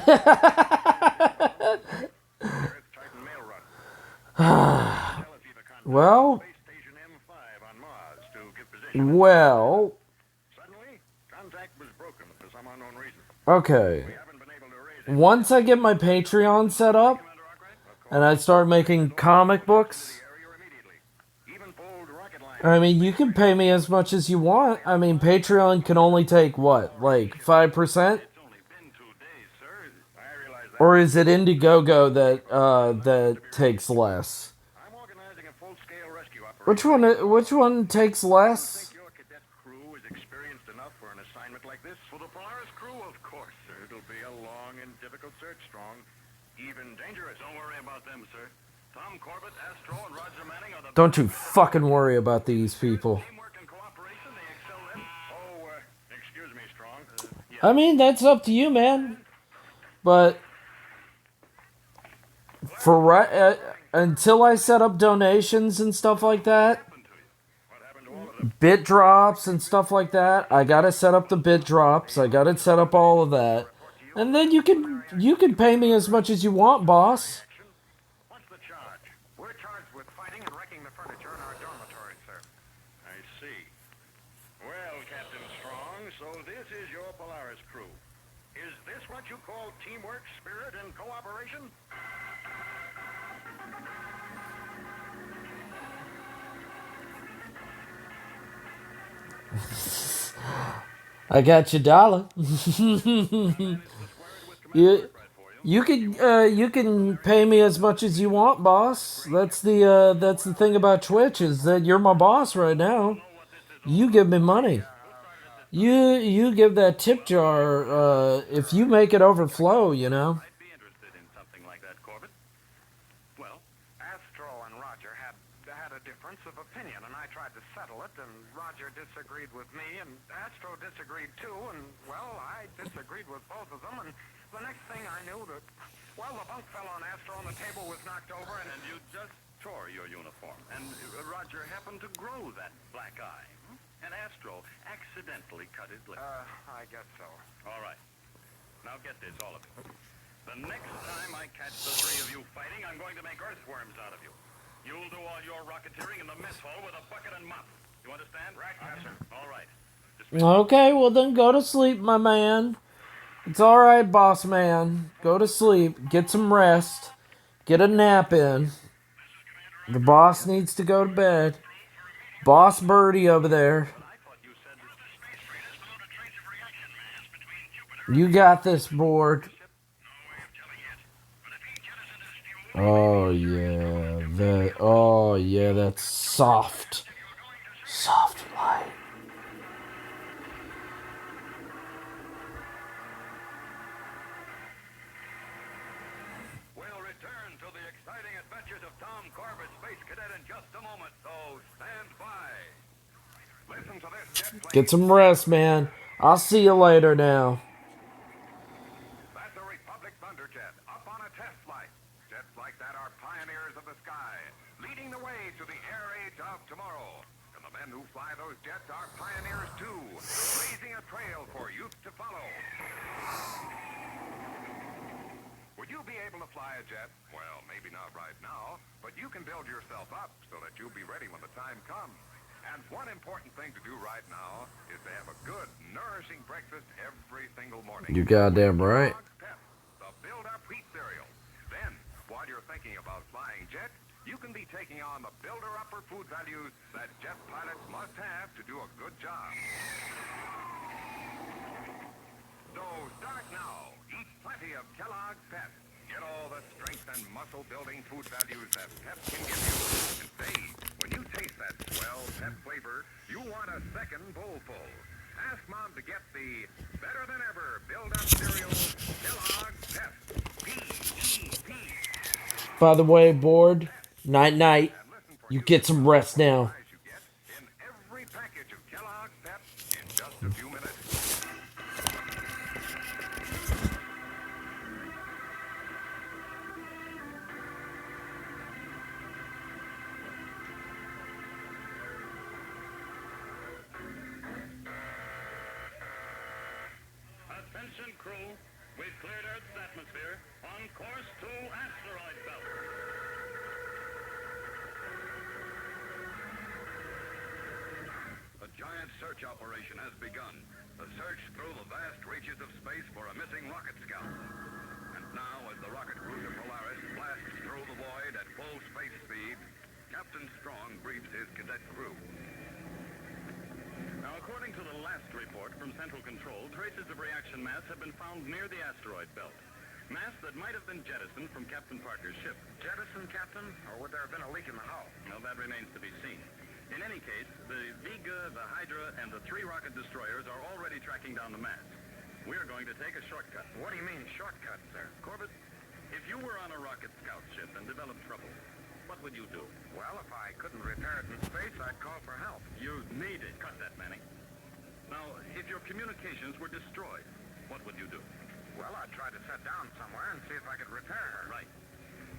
Well, Station M5 on Mars to get position. well, Suddenly, contact was broken for some unknown reason. okay. We haven't been able to raise it. Once I get my Patreon set up and I start making comic books, Area immediately. Even pulled rocket line. I mean, you can pay me as much as you want. I mean, Patreon can only take what, like 5%? It's only been 2 days, sir. I realize that. Or is it Indiegogo that takes less? I'm organizing a full-scale rescue operation. Which one takes less? Your cadet crew is experienced enough for an assignment like this? For the Polaris crew, of course, sir. It'll be a long and difficult search, Strong. Even dangerous. Don't worry about them, sir. Tom Corbett, Astro, and Roger Manning are the Don't you fucking worry about these people. teamwork and cooperation. They excel in. Oh, excuse me, Strong. I mean, that's up to you, man. But until I set up donations and stuff like that, bit drops and stuff like that, I gotta set up the bit drops. I gotta set up all of that, and then you can pay me as much as you want, boss. What's the charge? We're charged with fighting and wrecking the furniture in our dormitory, sir. I see. Well, Captain Strong, so this is your Polaris crew. Is this what you call teamwork, spirit, and cooperation? I got your dollar. You can pay me as much as you want, boss. That's the thing about Twitch is that you're my boss right now. You give me money. You give that tip jar if you make it overflow, you know. I'd be interested in something like that, Corbett. Well, Astro and Roger had a difference of opinion, and I tried to settle it, and Roger disagreed with me, and Astro disagreed too, and, well, I disagreed with both of them, and the next thing I knew that, well, the bunk fell on Astro and the table was knocked over, and you just tore your uniform, and Roger happened to grow that black eye. And Astro accidentally cut his lip. I guess so. All right. Now get this, all of you. The next time I catch the three of you fighting, I'm going to make earthworms out of you. You'll do all your rocketeering in the mess hall with a bucket and mop. You understand? Right, yes, sir. All right. Okay, well then go to sleep, my man. It's all right, boss man. Go to sleep. Get some rest. Get a nap in. The boss needs to go to bed. Boss Birdie over there. You got this, Board. Oh yeah, that's soft. Soft light. We'll return to the exciting adventures of Tom Corbett, Space Cadet, in just a moment, so stand by. Listen to this jet plane. Get some rest, man. I'll see you later now. That's a Republic Thunderjet up on a test flight. Jets like that are pioneers of the sky, leading the way to the air age of tomorrow. And the men who fly those jets are pioneers too, blazing a trail for youth to follow. Would you be able to fly a jet? Well, maybe not right now, but you can build yourself up so that you'll be ready when the time comes. And one important thing to do right now is to have a good, nourishing breakfast every single morning. You goddamn right. The Build-Up Wheat Cereal. Then, while you're thinking about flying jets, you can be taking on the builder-upper food values that jet pilots must have to do a good job. So start now. Eat plenty of Kellogg's Pep. Get all the strength and muscle-building food values that Pep can give you. And say, when you taste that swell Pep flavor, you want a second bowlful. Ask Mom to get the better-than-ever Build-Up cereal, Kellogg's Pep. P-E-P. By the way, Board, night-night. You get some rest now. In every package of Kellogg's Pep in just a few minutes. Attention, crew. We've cleared Earth's atmosphere on course to asteroid belt. A giant search operation has begun. The search through the vast reaches of space for a missing rocket scout. And now, as the rocket cruiser Polaris blasts through the void at full space speed, Captain Strong briefs his cadet crew. Now, according to the last report from Central Control, traces of reaction mass have been found near the asteroid belt. Mass that might have been jettisoned from Captain Parker's ship. Jettison, Captain? Or would there have been a leak in the hull? Well, that remains to be seen. In any case, the Vega, the Hydra, and the 3 rocket destroyers are already tracking down the mass. We're going to take a shortcut. What do you mean, shortcut, sir? Corbett, if you were on a rocket scout ship and developed trouble, what would you do? Well, if I couldn't repair it in space, I'd call for help. You need it. Cut that, Manning. Now, if your communications were destroyed, what would you do? Well, I'd try to set down somewhere and see if I could repair her. Right.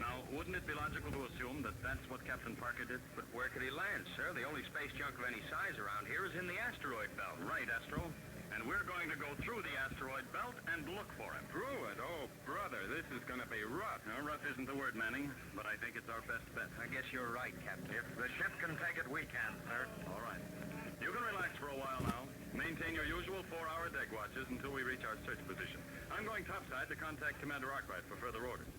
Now, wouldn't it be logical to assume that that's what Captain Parker did? But where could he land, sir? The only space junk of any size around here is in the asteroid belt. Right, Astro. And we're going to go through the asteroid belt and look for him. Through it? Oh, brother, this is going to be rough. No, rough isn't the word, Manning, but I think it's our best bet. I guess you're right, Captain. If the ship can take it, we can, sir. All right. You can relax for a while now. Maintain your usual 4-hour deck watches until we reach our search position. I'm going topside to contact Commander Arkwright for further orders.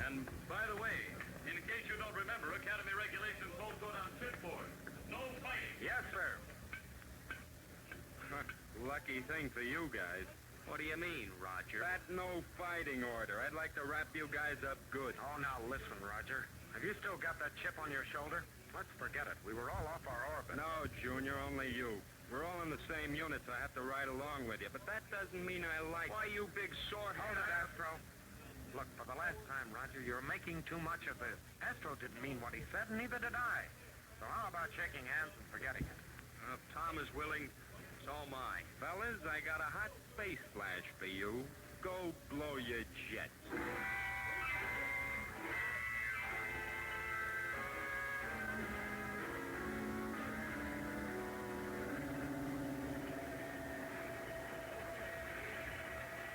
And, by the way, in case you don't remember, Academy regulations won't go down shipboard. No fighting. Yes, sir. Lucky thing for you guys. What do you mean, Roger? That no fighting order. I'd like to wrap you guys up good. Oh, now listen, Roger. Have you still got that chip on your shoulder? Let's forget it. We were all off our orbit. No, Junior, only you. We're all in the same unit, so I have to ride along with you. But that doesn't mean I like... Why, you big sore... Hold it, Astro. Look, for the last time, Roger, you're making too much of this. Astro didn't mean what he said, and neither did I. So how about shaking hands and forgetting it? If Tom is willing, so am I. Fellas, I got a hot space flash for you. Go blow your jets.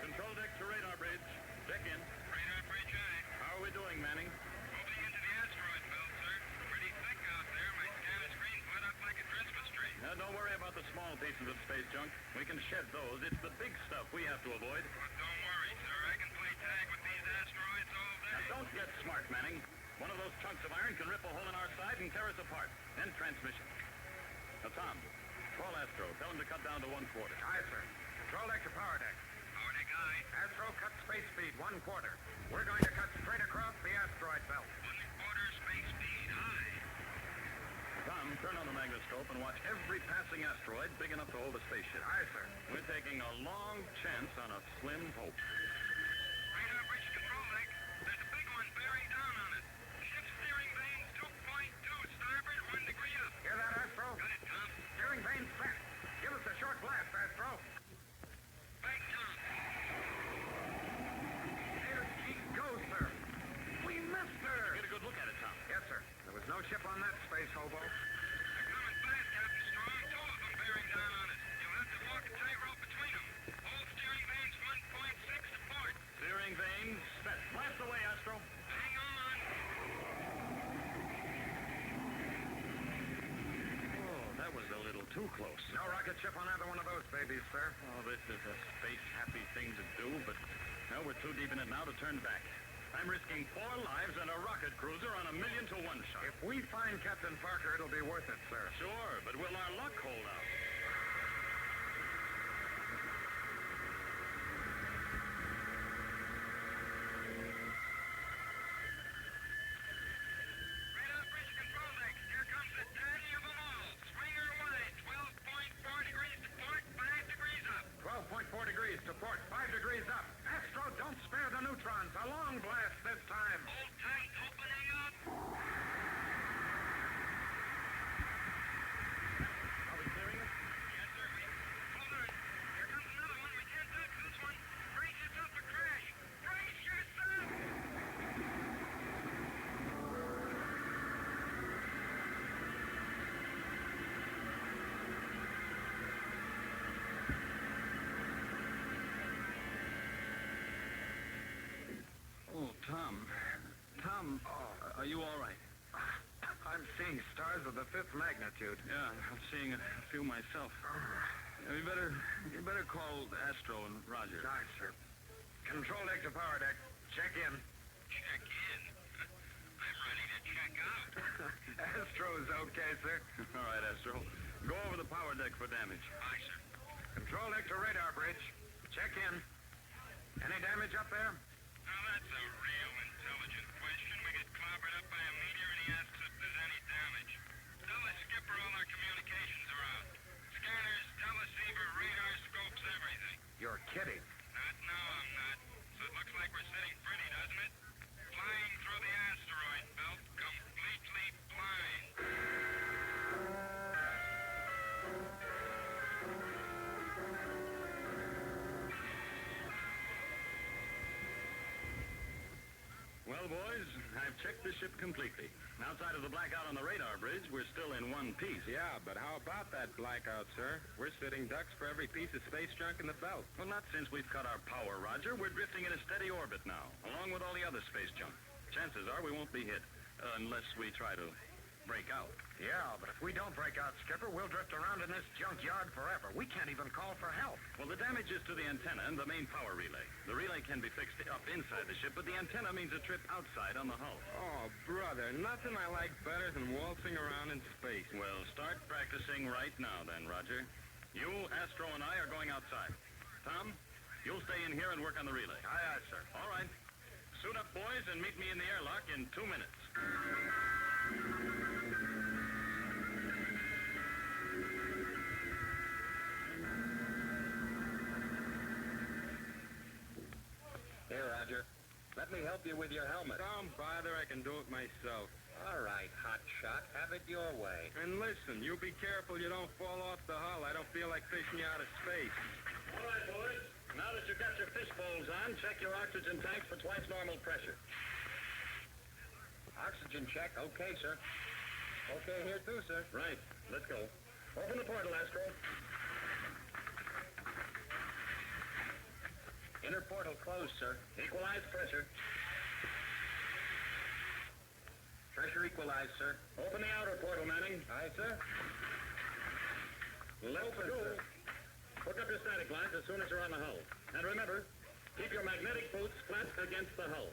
Control deck to radar bridge. Check in. Radar bridge eye. How are we doing, Manning? Moving into the asteroid belt, sir. Pretty thick out there. My scanner screen's lit up like a Christmas tree. Don't worry about the small pieces of space junk. We can shed those. It's the big stuff we have to avoid. But don't worry, sir. I can play tag with these asteroids all day. Now, don't get smart, Manning. One of those chunks of iron can rip a hole in our side and tear us apart. End transmission. Now, Tom, call Astro. Tell him to cut down to 1/4. Aye, sir. Control deck to power deck. Power deck eye. Astro, cut space speed 1/4. We're going to cut straight across the asteroid belt. 1/4 space speed high. Tom, turn on the magnetoscope and watch every passing asteroid big enough to hold a spaceship. Aye, sir. We're taking a long chance on a slim hope. Radar bridge control deck. There's a big one bearing down on it. Ship steering vanes 2.2. Starboard 1 degree up. Hear that, Astro? Got it, Tom. Steering vane set. Give us a short blast, Astro. Back, Tom. There she goes, sir. We missed her. Get a good look at it, Tom. Yes, sir. There was no ship on that space hobo. They're coming fast, Captain Strong. 2 of them bearing down on it. You'll have to walk a tightrope between them. All steering vanes 1.6 to port. Steering vanes set. Blast away, Astro. Hang on. Oh, that was a little too close. No rocket ship on either one of those babies, sir. Oh, this is a space-happy thing to do, but well, we're too deep in it now to turn back. I'm risking 4 lives and a rocket cruiser on a 1,000,000 to 1 shot. If we find Captain Parker, it'll be worth it, sir. Sure, but will our luck hold out? Radar bridge control deck. Here comes the daddy of them all. Swinger wide. 12.4 degrees to port. 5 degrees up. 12.4 degrees to port, 5 degrees up. Astro, don't spare the neutrons. A long blast this time. Hold tight. Opening up. Are we clearing it? Yes, sir. Hold on. Here comes another one. We can't touch this one. Brace yourself for crash. Brace yourself. Oh, Tom. Tom, are you all right? I'm seeing stars of the 5th magnitude. Yeah, I'm seeing a few myself. You better call Astro and Roger. Aye, sir. Control deck to power deck. Check in. Check in. I'm ready to check out. Astro's okay, sir. All right, Astro. Go over the power deck for damage. Aye, sir. Control deck to radar bridge. Check in. Any damage up there? Now, that's a real intelligent question. We get clobbered up by a meteor and he asks if there's any damage. Tell the skipper all our communications are out. Scanners, teleceiver, radar, scopes, everything. You're kidding. Not now, I'm not. So it looks like we're sitting pretty, doesn't it? Flying through the asteroid belt, completely blind. Well, boys, I've checked the ship completely. Outside of the blackout on the radar bridge, we're still in one piece. Yeah, but how about that blackout, sir? We're sitting ducks for every piece of space junk in the belt. Well, not since we've cut our power, Roger. We're drifting in a steady orbit now, along with all the other space junk. Chances are we won't be hit, unless we try to break out. Yeah, but if we don't break out, Skipper, we'll drift around in this junkyard forever. We can't even call for help. Well, the damage is to the antenna and the main power relay. The relay can be fixed up inside the ship, but the antenna means a trip outside on the hull. Oh, brother, nothing I like better than waltzing around in space. Well, start practicing right now then, Roger. You, Astro, and I are going outside. Tom, you'll stay in here and work on the relay. Aye, aye, sir. All right. Suit up, boys, and meet me in the airlock in 2 minutes. Here, Roger. Let me help you with your helmet. Don't bother, I can do it myself. All right, hotshot. Have it your way. And listen, you be careful you don't fall off the hull. I don't feel like fishing you out of space. All right, boys. Now that you've got your fish bowls on, check your oxygen tanks for twice normal pressure. Oxygen check. Okay, sir. Okay here, too, sir. Right. Let's go. Open the portal, Astro. Inner portal closed, sir. Equalize pressure. Pressure equalized, sir. Open the outer portal, Manning. Aye, sir. Let's go. Hook up your static lines as soon as you're on the hull. And remember, keep your magnetic boots flat against the hull.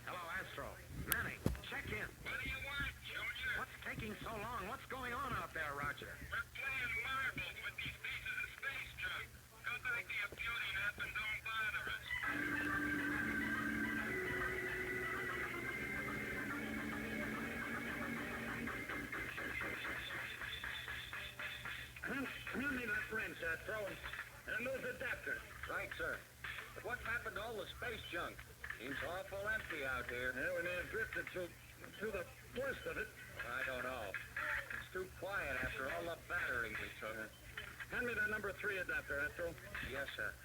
Hello, Astro. Manny, check in. What do you want, Junior? What's taking so long? What's going on out there, Roger? We're playing marbles with these pieces of space junk. Go back to your beauty nap and don't bother us. Hand me that wrench, Astro, and those adapters. Right, sir. But what happened to all the space junk? Seems awful empty out here. Yeah, we may have drifted to the worst of it. I don't know. It's too quiet after all the battering we took. Hand me that number 3 adapter, Astro. Yes, sir.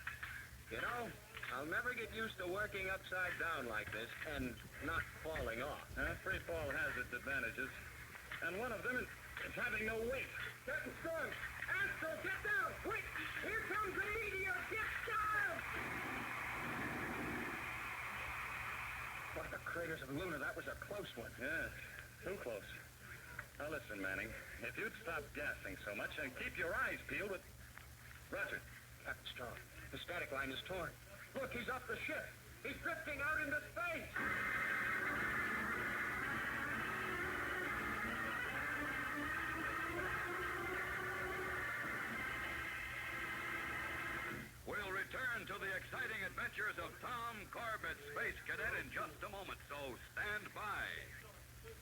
You know, I'll never get used to working upside down like this and not falling off. Free fall has its advantages. And one of them is having no weight. Captain Strong! Astro, get down! Quick! Here comes the meteor! Get down! What the craters of Luna, that was a close one. Yeah, too close. Now listen, Manning, if you'd stop gassing so much and keep your eyes peeled with... Roger. Captain Strong, the static line is torn. Look, he's off the ship. He's drifting out into space. We'll return to the exciting adventures of Tom Corbett, Space Cadet, in just a moment, so stand by.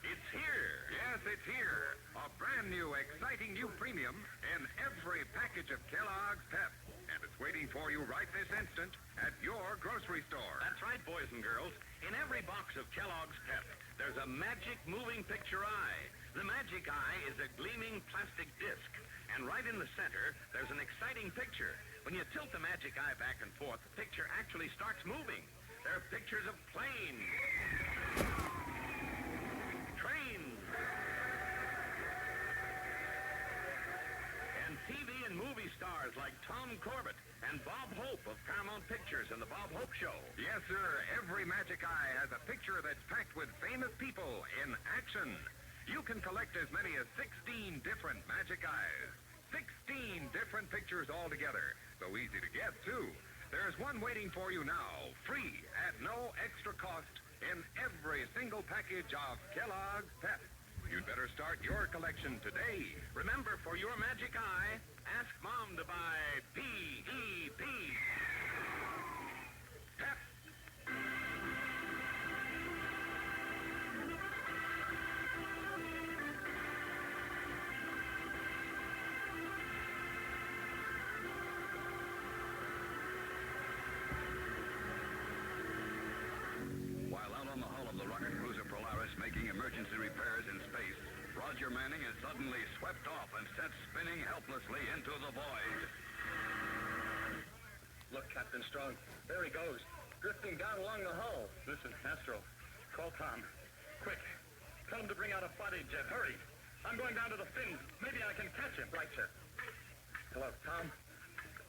It's here. Yes, it's here. A brand new, exciting new premium in every package of Kellogg's Pep. And it's waiting for you right this instant at your grocery store. That's right, boys and girls. In every box of Kellogg's Pep, there's a magic moving picture eye. The magic eye is a gleaming plastic disc. And right in the center, there's an exciting picture. When you tilt the magic eye back and forth, the picture actually starts moving. There are pictures of planes, trains, and TV and movie stars like Tom Corbett and Bob Hope of Paramount Pictures and The Bob Hope Show. Yes, sir. Every magic eye has a picture that's packed with famous people in action. You can collect as many as 16 different magic eyes. 16 different pictures altogether. So easy to get, too. There's one waiting for you now, free, at no extra cost, in every single package of Kellogg's Pep. You'd better start your collection today. Remember, for your magic eye, ask Mom to buy P-E-P. Pep. While out on the hull of the rocket cruiser Polaris making emergency repairs in space, Roger Manning is suddenly swept off and sent spinning helplessly into the void. Look, Captain Strong. There he goes. Drifting down along the hull. Listen, Astro, call Tom. Quick. Tell him to bring out a body jet. Hurry. I'm going down to the fins. Maybe I can catch him. Right, sir. Hello, Tom.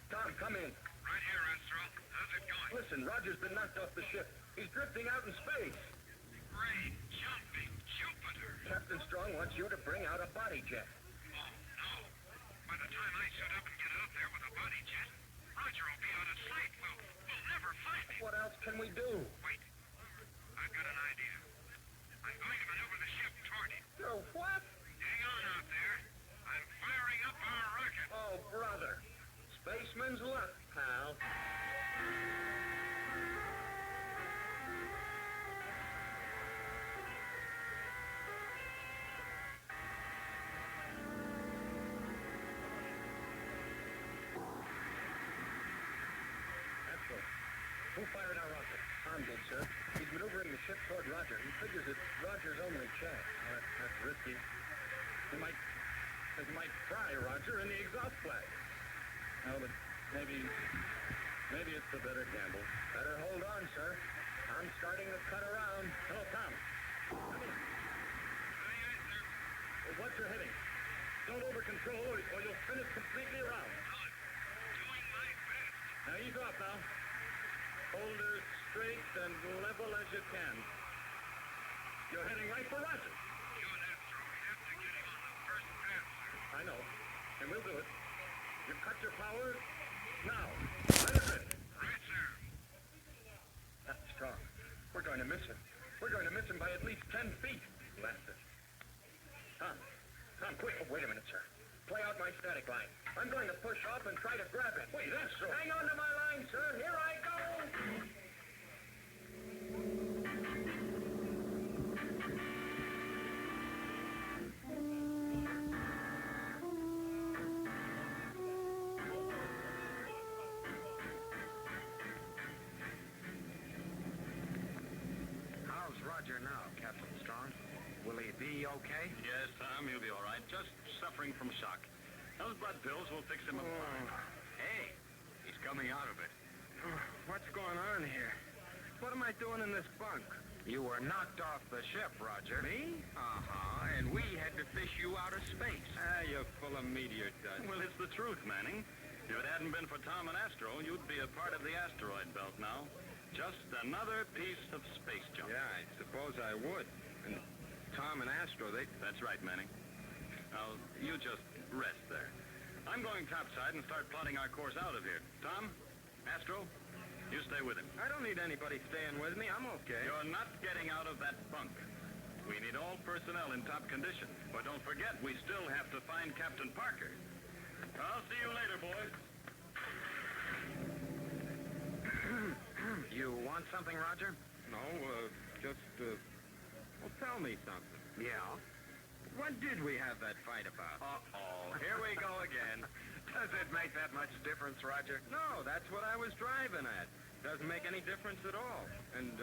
Tom, come in. Right here, Astro. How's it going? Listen, Roger's been knocked off the ship. He's drifting out in space. Great. Jumping Jupiter. Captain Strong wants you to bring out a body jet. Oh, no. By the time I suit up and get out there with a body jet, Roger will be out of sight. never find him. What else can we do? Wait. I've got an idea. I'm going to maneuver the ship toward him. Oh, what? Hang on out there. I'm firing up our rocket. Oh, brother. Spaceman's luck, pal. Who fired our rocket? Tom did, sir. He's maneuvering the ship toward Roger. He figures it's Roger's only chance. That's risky. He might fry Roger in the exhaust flag. No, but maybe it's the better gamble. Better hold on, sir. I'm starting to cut around. Hello, Tom. Come in. Aye, aye, sir. What's your heading? Don't over-control or you'll spin it completely around. Doing my best. Now ease off now. Hold her straight and level as you can. You're heading right for Roger. You and Astro have to get him on the first pass, sir. I know, and we'll do it. You cut your power now. Let us ready. Right, sir. That's strong. We're going to miss him. We're going to miss him by at least 10 feet. Blast it. Tom, quick. Oh, wait a minute, sir. Play out my static line. I'm going to push up and try to grab it. Wait, that's so. Hang on to my line, sir. Here I go. How's Roger now, Captain Strong? Will he be okay? Yes, Tom, he'll be all right. Just suffering from shock. Those blood pills will fix him up fine. Hey, he's coming out of it. What's going on here? What am I doing in this bunk? You were knocked off the ship, Roger. Me? Uh-huh, and we had to fish you out of space. You're full of meteor dust. Well, it's the truth, Manning. If it hadn't been for Tom and Astro, you'd be a part of the asteroid belt now. Just another piece of space junk. Yeah, I suppose I would. And Tom and Astro, That's right, Manning. Now, you just rest there. I'm going topside and start plotting our course out of here. Tom, Astro, you stay with him. I don't need anybody staying with me. I'm okay. You're not getting out of that bunk. We need all personnel in top condition. But don't forget, we still have to find Captain Parker. I'll see you later, boys. You want something, Roger? No, well, tell me something. Yeah. What did we have that fight about? Uh-oh, here we go again. Does it make that much difference, Roger? No, that's what I was driving at. Doesn't make any difference at all. And,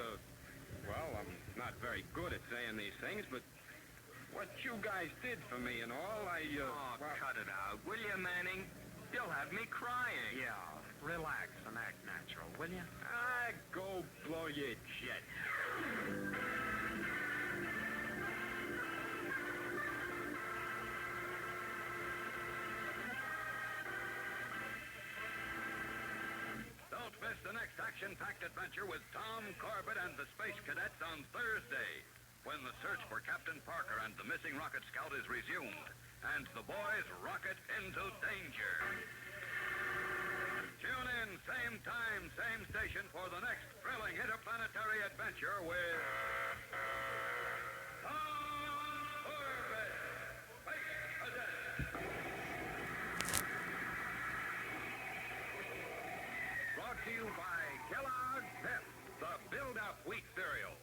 well, I'm not very good at saying these things, but what you guys did for me and all, Cut it out, will you, Manning? You'll have me crying. Yeah, relax and act natural, will you? Go blow your jet. Don't miss the next action-packed adventure with Tom Corbett and the Space Cadets on Thursday, when the search for Captain Parker and the missing rocket scout is resumed, and the boys rocket into danger. Tune in, same time, same station for the next thrilling interplanetary adventure with Tom Corbett, Space Cadet. Brought to you by Kellogg's Pep, the build-up wheat cereal.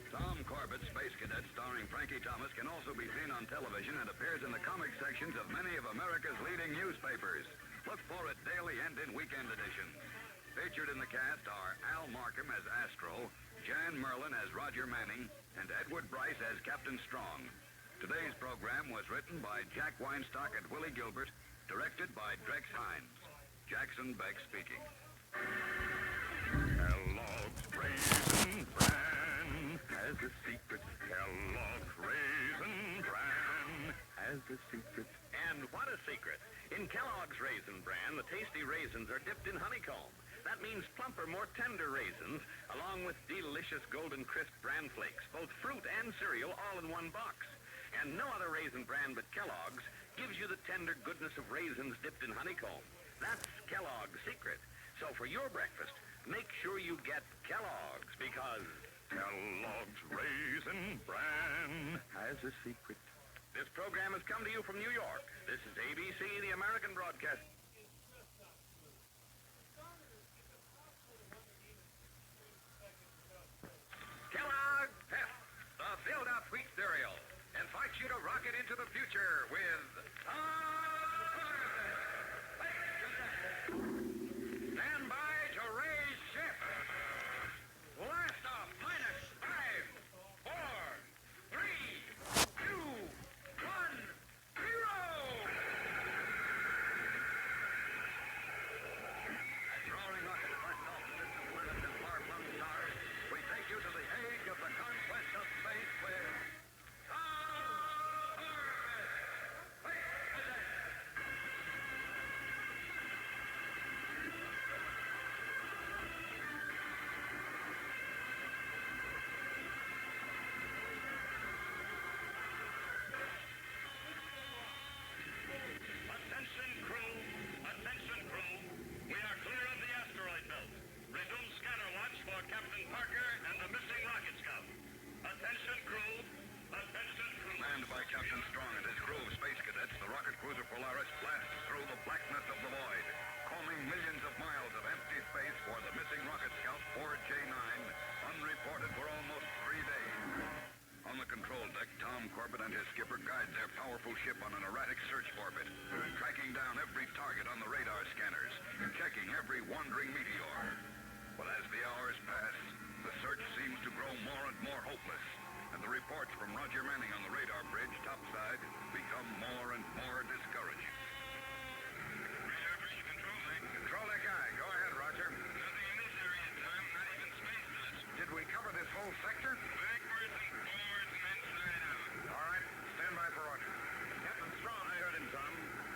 Tom Corbett, Space Cadet, starring Frankie Thomas, can also be seen on television and appears in the comic sections of many of America's leading newspapers. Look for it daily and in weekend editions. Featured in the cast are Al Markham as Astro, Jan Merlin as Roger Manning, and Edward Bryce as Captain Strong. Today's program was written by Jack Weinstock and Willie Gilbert, directed by Drex Hines. Jackson Beck speaking. Kellogg's Raisin Bran has a secret. Kellogg's Raisin Bran has a secret. And what a secret. In Kellogg's Raisin Bran, the tasty raisins are dipped in honeycomb. That means plumper, more tender raisins, along with delicious Golden Crisp bran flakes, both fruit and cereal, all in one box. And no other raisin brand but Kellogg's gives you the tender goodness of raisins dipped in honeycomb. That's Kellogg's secret. So for your breakfast, make sure you get Kellogg's, because Kellogg's Raisin Bran has a secret. This program has come to you from New York. This is ABC, the American Broadcast. Kellogg's Pep, the build-up wheat cereal, invites you to rocket into the future with stand by to raise ship. Blast off minus 5, 4, 3, 2, 1, 0. As roaring rockets blast off the distant planets and far-flung stars, we take you to the age of the conquest of space with Attention crew, we are clear of the asteroid belt. Resume scanner watch for Captain Parker and the missing rocket scout. Attention crew. Manned by Captain Strong and his crew of space cadets, the rocket cruiser Polaris blasts through the blackness of the void, combing millions of miles of empty space for the missing rocket scout 4J9, unreported for almost 3 days. On the control deck, Tom Corbett and his skipper guide their powerful ship on an erratic search orbit, tracking down every target on the radar scanners, checking every wandering meteor. But as the hours pass, the search seems to grow more and more hopeless, and the reports from Roger Manning on the radar bridge topside become more and more discouraging. Radar bridge control deck. Control deck guy, go ahead, Roger. Nothing in this area, Tom, not even space dust. Did we cover this whole sector? Backwards and forwards and inside out. All right, stand by for Roger. Captain Strong, I heard him, Tom.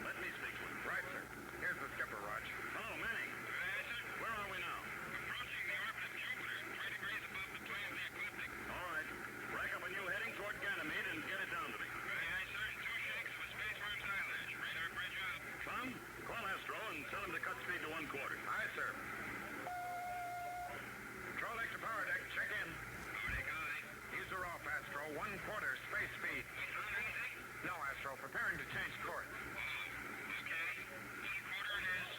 Let me speak to him. Right, sir. Here's the skipper, Roger. Hello, Manning. Yes, sir. Where are we now? Approaching the orbit of Jupiter, 3 degrees above the plane of the ecliptic. All right. Rack up a new heading toward Ganymede and get it down to me. Aye, sir. 2 shakes of a spaceworm's eyelash. Radar bridge up. Tom, call Astro and tell him to cut speed to 1/4. Aye, sir. Control deck to power deck. Check in. Power deck, aye. Ease her off, Astro. 1/4 space speed. We found anything? No, Astro. Preparing to change course. Okay. 1/4 it is.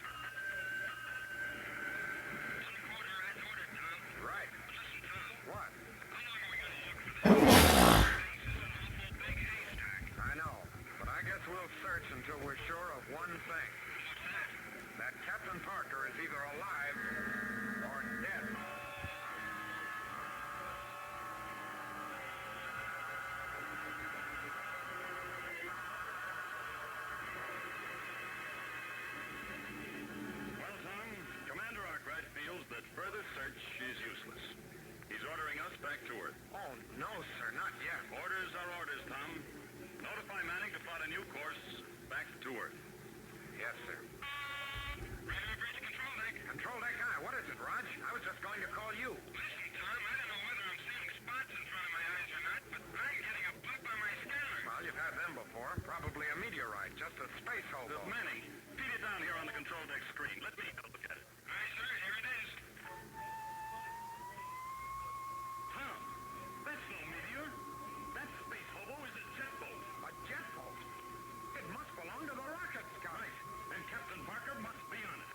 1/4 as ordered, Tom. Right. But listen, Tom. What? How long are we going to look for this? This is an awful big haystack. I know. But I guess we'll search until we're sure of one thing. What's that? That Captain Parker is either alive or dead. Well, Tom, Commander Arkwright feels that further search is useless. He's ordering us back to Earth. Oh, no, sir, not yet. Orders are orders, Tom. Notify Manning to plot a new course back to Earth. Yes, sir. Radar bridge control deck. Control deck guy, what is it, Raj? I was just going to call you. Listen, Tom, I don't know whether I'm seeing spots in front of my eyes or not, but I'm getting a blip on my scanner. Well, you've had them before. Probably a meteorite, just a space hobo. Manning, feed it down here on the control deck screen. Let me look at it. Aye, sir, here it is. Tom, that's no meteor. That space hobo is a jet boat. A jet boat? It must belong to the rocket scout. Right. And Captain Parker must be on it.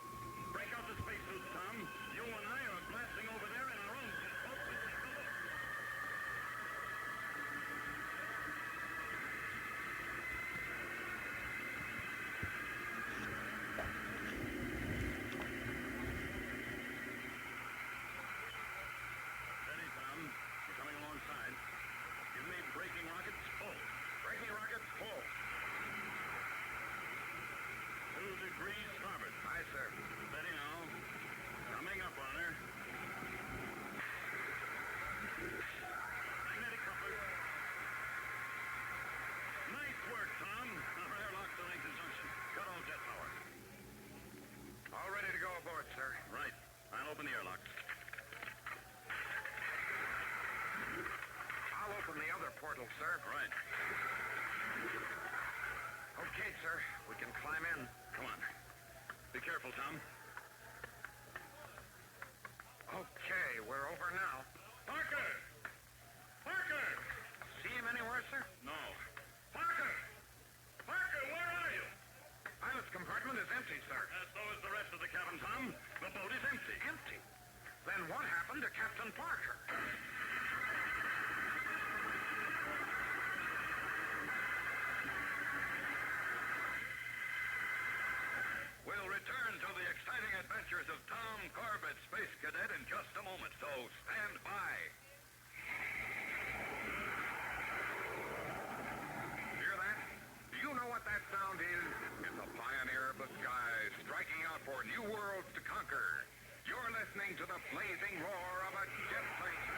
Break out the spacesuits, Tom. You and I are blasting over there in our own jet boat to take a look. sir. Right. Okay, sir. We can climb in. Come on. Be careful, Tom. Okay, we're over now. Parker! Parker! See him anywhere, sir? No. Parker! Parker, where are you? Pilot's compartment is empty, sir. So is the rest of the cabin, Tom. The boat is empty. Empty? Then what happened to Captain Parker? We'll return to the exciting adventures of Tom Corbett, Space Cadet, in just a moment, so stand by. Hear that? Do you know what that sound is? It's a pioneer of the skies striking out for new worlds to conquer. You're listening to the blazing roar of a jet plane.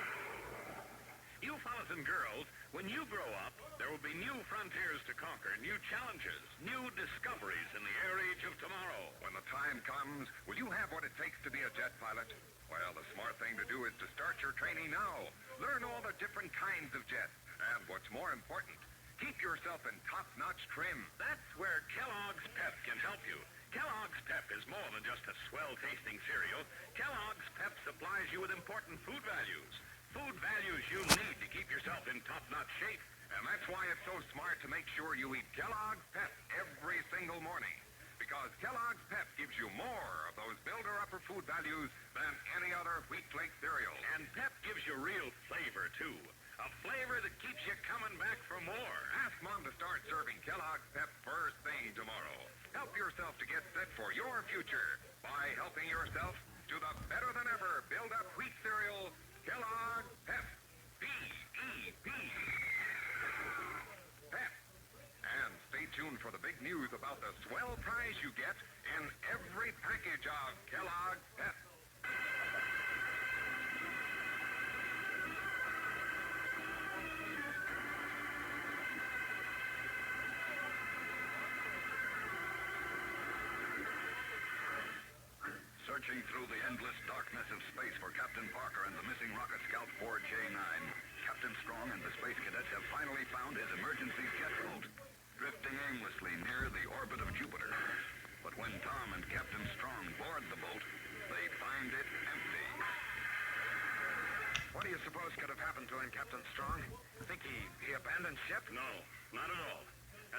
You fellas and girls, when you grow up, there will be new frontiers to conquer, new challenges, new discoveries in the air age of tomorrow. When the time comes, will you have what it takes to be a jet pilot? Well, the smart thing to do is to start your training now. Learn all the different kinds of jets. And what's more important, keep yourself in top-notch trim. That's where Kellogg's Pep can help you. Kellogg's Pep is more than just a swell-tasting cereal. Kellogg's Pep supplies you with important food values. Food values you need to keep yourself in top-notch shape. And that's why it's so smart to make sure you eat Kellogg's Pep every single morning. Because Kellogg's Pep gives you more of those builder-upper food values than any other wheat flake cereal. And Pep gives you real flavor, too. A flavor that keeps you coming back for more. Ask Mom to start serving Kellogg's Pep first thing tomorrow. Help yourself to get set for your future by helping yourself to the better-than-ever build-up wheat cereal, Kellogg's Pep. P-E-P. Pep. And stay tuned for the big news about the swell prize you get in every package of Kellogg's Pep. Searching through the endless darkness of space for Captain Parker and the missing rocket scout 4J9, Captain Strong and the Space Cadets have finally found his emergency jet boat, drifting aimlessly near the orbit of Jupiter. But when Tom and Captain Strong board the boat, they find it empty. What do you suppose could have happened to him, Captain Strong? Think he abandoned ship? No, not at all.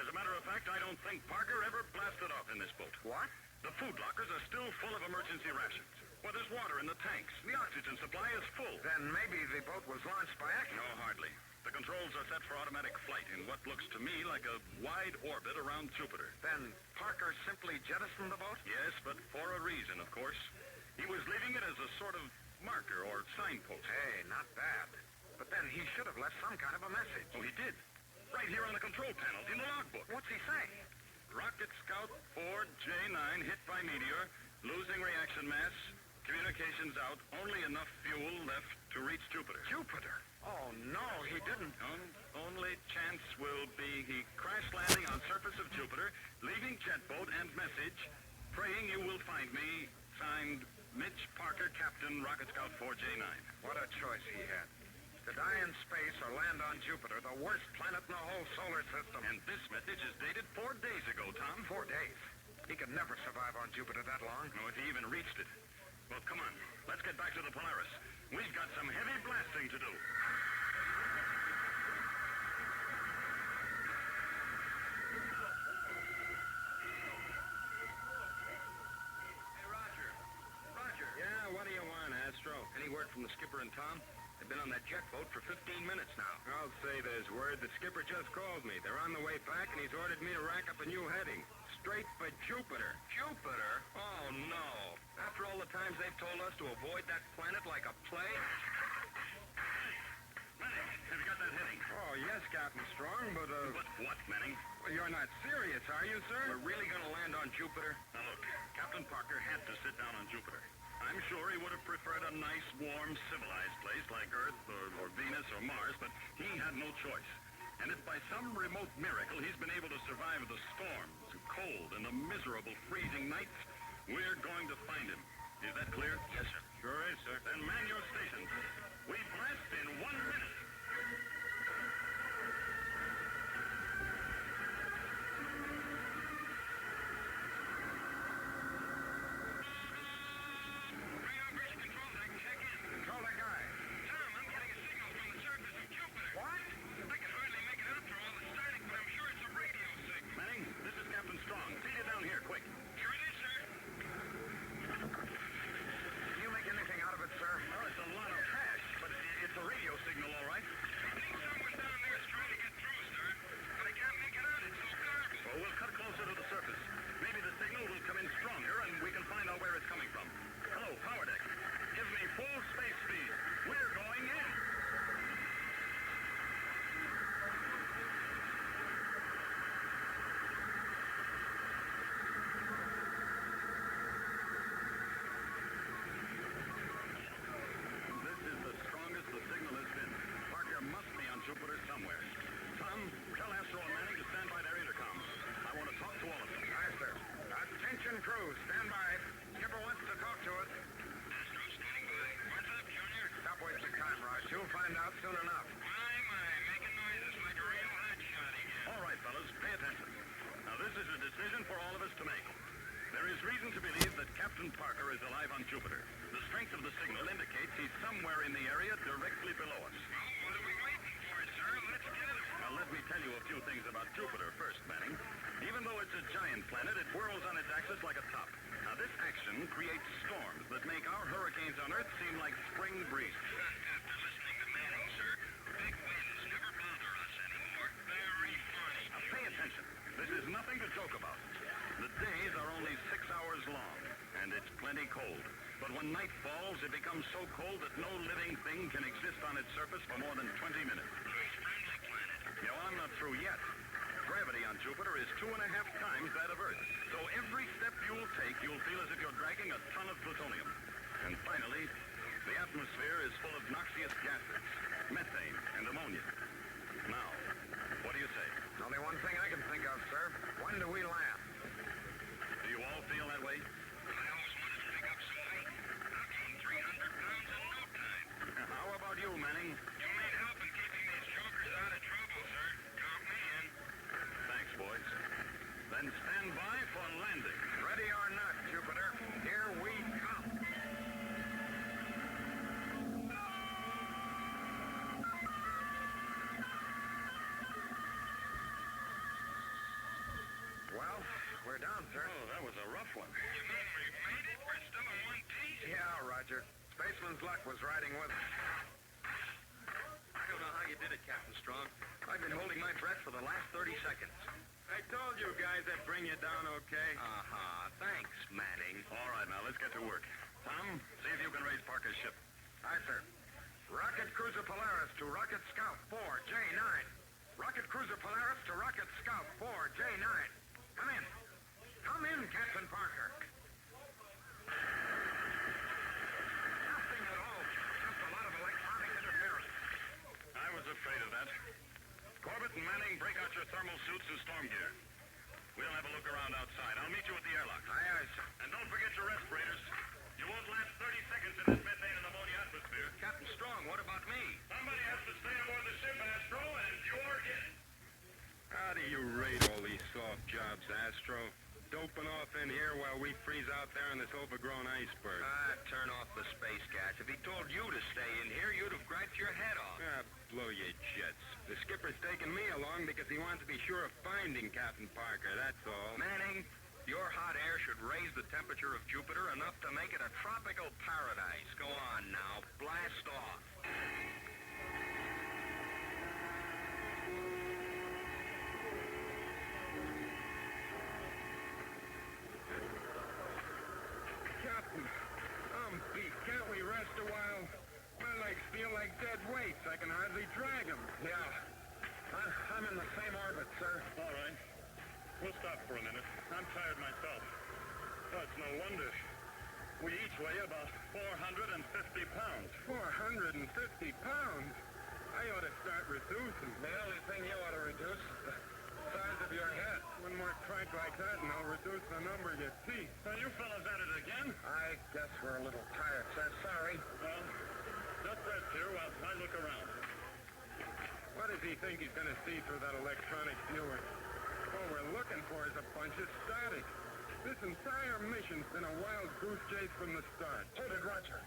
As a matter of fact, I don't think Parker ever blasted off in this boat. What? The food lockers are still full of emergency rations. Well, there's water in the tanks. The oxygen supply is full. Then maybe the boat was launched by accident. No, hardly. The controls are set for automatic flight in what looks to me like a wide orbit around Jupiter. Then Parker simply jettisoned the boat? Yes, but for a reason, of course. He was leaving it as a sort of marker or signpost. Hey, not bad. But then he should have left some kind of a message. Oh, he did. Right here on the control panels in the logbook. What's he say? Rocket Scout 4J9 hit by meteor, losing reaction mass, communications out, only enough fuel left to reach Jupiter. Jupiter? Oh, no, he didn't. Only chance will be he crash landing on surface of Jupiter, leaving jet boat and message, praying you will find me, signed Mitch Parker, Captain, Rocket Scout 4J9. What a choice he had. To die in space or land on Jupiter, the worst planet in the whole solar system. And this message is dated 4 days ago, Tom. 4 days? He could never survive on Jupiter that long. No, if he even reached it. Well, come on. Let's get back to the Polaris. We've got some heavy blasting to do. Hey, Roger. Roger. Yeah, what do you want, Astro? Any word from the skipper and Tom? They've been on that jet boat for 15 minutes now. I'll say there's word. The skipper just called me. They're on the way back, and he's ordered me to rack up a new heading. Straight for Jupiter. Jupiter? Oh, no. After all the times they've told us to avoid that planet like a plague? Manning, have you got that heading? Oh, yes, Captain Strong, but, But what, Manning? well, you're not serious, are you, sir? We're really going to land on Jupiter? Now, look, Captain Parker had to sit down on Jupiter. I'm sure he would have preferred a nice, warm, civilized place like Earth or Venus or Mars, but he had no choice. And if by some remote miracle he's been able to survive the storms, the cold, and the miserable freezing nights, we're going to find him. Is that clear? Yes, sir. Sure is, sir. Then man your stations. We blast in 1 minute. a decision for all of us to make. There is reason to believe that Captain Parker is alive on Jupiter. The strength of the signal indicates he's somewhere in the area directly below us. Well, what are we waiting for, sir? Let's get him. Now, let me tell you a few things about Jupiter first, Manning. Even though it's a giant planet, it whirls on its axis like a top. Now, this action creates storms that make our hurricanes on Earth seem like spring breezes. After listening to Manning, sir, big winds never bother us anymore. Very funny. Now, pay attention. This is nothing to joke about. The days are only 6 hours long, and it's plenty cold. But when night falls, it becomes so cold that no living thing can exist on its surface for more than 20 minutes. Nice friendly planet. Now, I'm not through yet. Gravity on Jupiter is 2.5 times that of Earth. So every step you'll take, you'll feel as if you're dragging a ton of plutonium. And finally, the atmosphere is full of noxious gases, methane and ammonia. Now, what do you say? Only one thing I can think of, sir. When do we land? Do you all feel that way? I always wanted to pick up some weight. I gained 300 pounds in no time. How about you, Manning? You need help in keeping these jokers out of trouble, sir. Count me in. Thanks, boys. Then stand by for landing. Ready or not, Jupiter, here we come. Well, we're down, sir. Oh, that was a rough one. You mean we made it? We're still in one piece? Yeah, Roger. Spaceman's luck was riding with us. I don't know how you did it, Captain Strong. I've been holding my breath for the last 30 seconds. I told you guys I'd bring you down okay. Thanks, Manning. All right, now let's get to work. Tom, see if you can raise Parker's ship. Aye, sir. Rocket Cruiser Polaris to Rocket Scout 4J9. Rocket Cruiser Polaris to Rocket Scout 4J9. Come in. Come in, Captain Parker. Nothing at all. Just a lot of electronic interference. I was afraid of that. Corbett and Manning, break out your thermal suits and storm gear. We'll have a look around outside. I'll meet you at the airlock. Aye, aye, sir. And don't forget your respirators. You won't last 30 seconds in this methane and ammonia atmosphere. Captain Strong, what about me? Somebody has to stay aboard the ship, Astro, and you're it. How do you rate all these soft jobs, Astro? Doping off in here while we freeze out there on this overgrown iceberg. Turn off the space gas. If he told you to stay in here, you'd have griped your head off. Blow your jets. The skipper's taking me along because he wants to be sure of finding Captain Parker, that's all. Manning, your hot air should raise the temperature of Jupiter enough to make it a tropical paradise. Go on now, blast off. Captain, I'm beat. Can't we rest a while? My legs feel like dead weights. I can hardly drag them. Yeah. I'm in the same orbit, sir. All right. We'll stop for a minute. I'm tired myself. Oh, it's no wonder. We each weigh about 450 pounds. 450 pounds? I ought to start reducing. The only thing you ought to reduce is the size of your head. One more crank like that and I'll reduce the number you see. Now, you fellas at it again? I guess we're a little tired, sir. Sorry. Well, just rest here while I look around. What does he think he's going to see through that electronic viewer? All we're looking for is a bunch of static. This entire mission's been a wild goose chase from the start. So did Roger.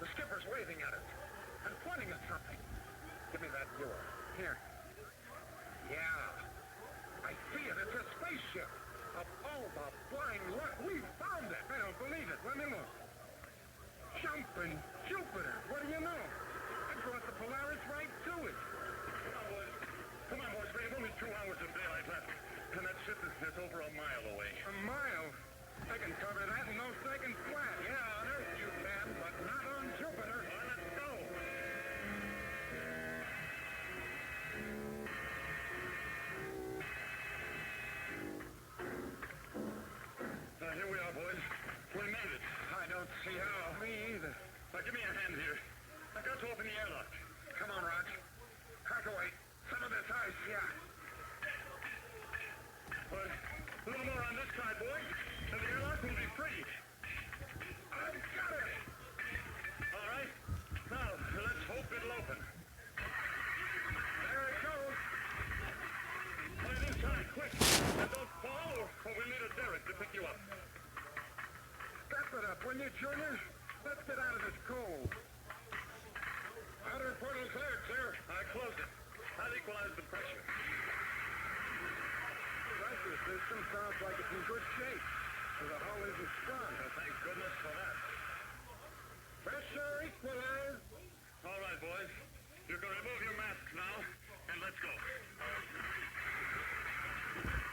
The skipper's waving at us and pointing at something. Give me that viewer. Here. Yeah. I see it. It's a spaceship. Of all the flying luck, we found it. I don't believe it. Let me look. Jumping Jupiter. What do you know? I brought the Polaris right to it. Come on, boys. We have only 2 hours of daylight left. And that ship is just over a mile away. A mile? I can cover that in no second flat. Yeah, on Earth you can, but not on Jupiter. Let's go. Here we are, boys. We made it. I don't see how. Me either. Now, give me a hand here. I got to open the airlock. Come on, Rog. Crack away. Some of this ice. Yeah. But a little more on this side, boys, and the airlock will be free. I've got it. All right. Now, let's hope it'll open. There it goes. Play this side, quick. And don't fall or on you, Junior. Let's get out of this cold. Outer portal cleared, sir. I closed it. I've equalized the pressure. Pressure system sounds like it's in good shape. So the hull isn't sprung. Thank goodness for that. Pressure equalized. All right, boys. You can remove your masks now, and let's go.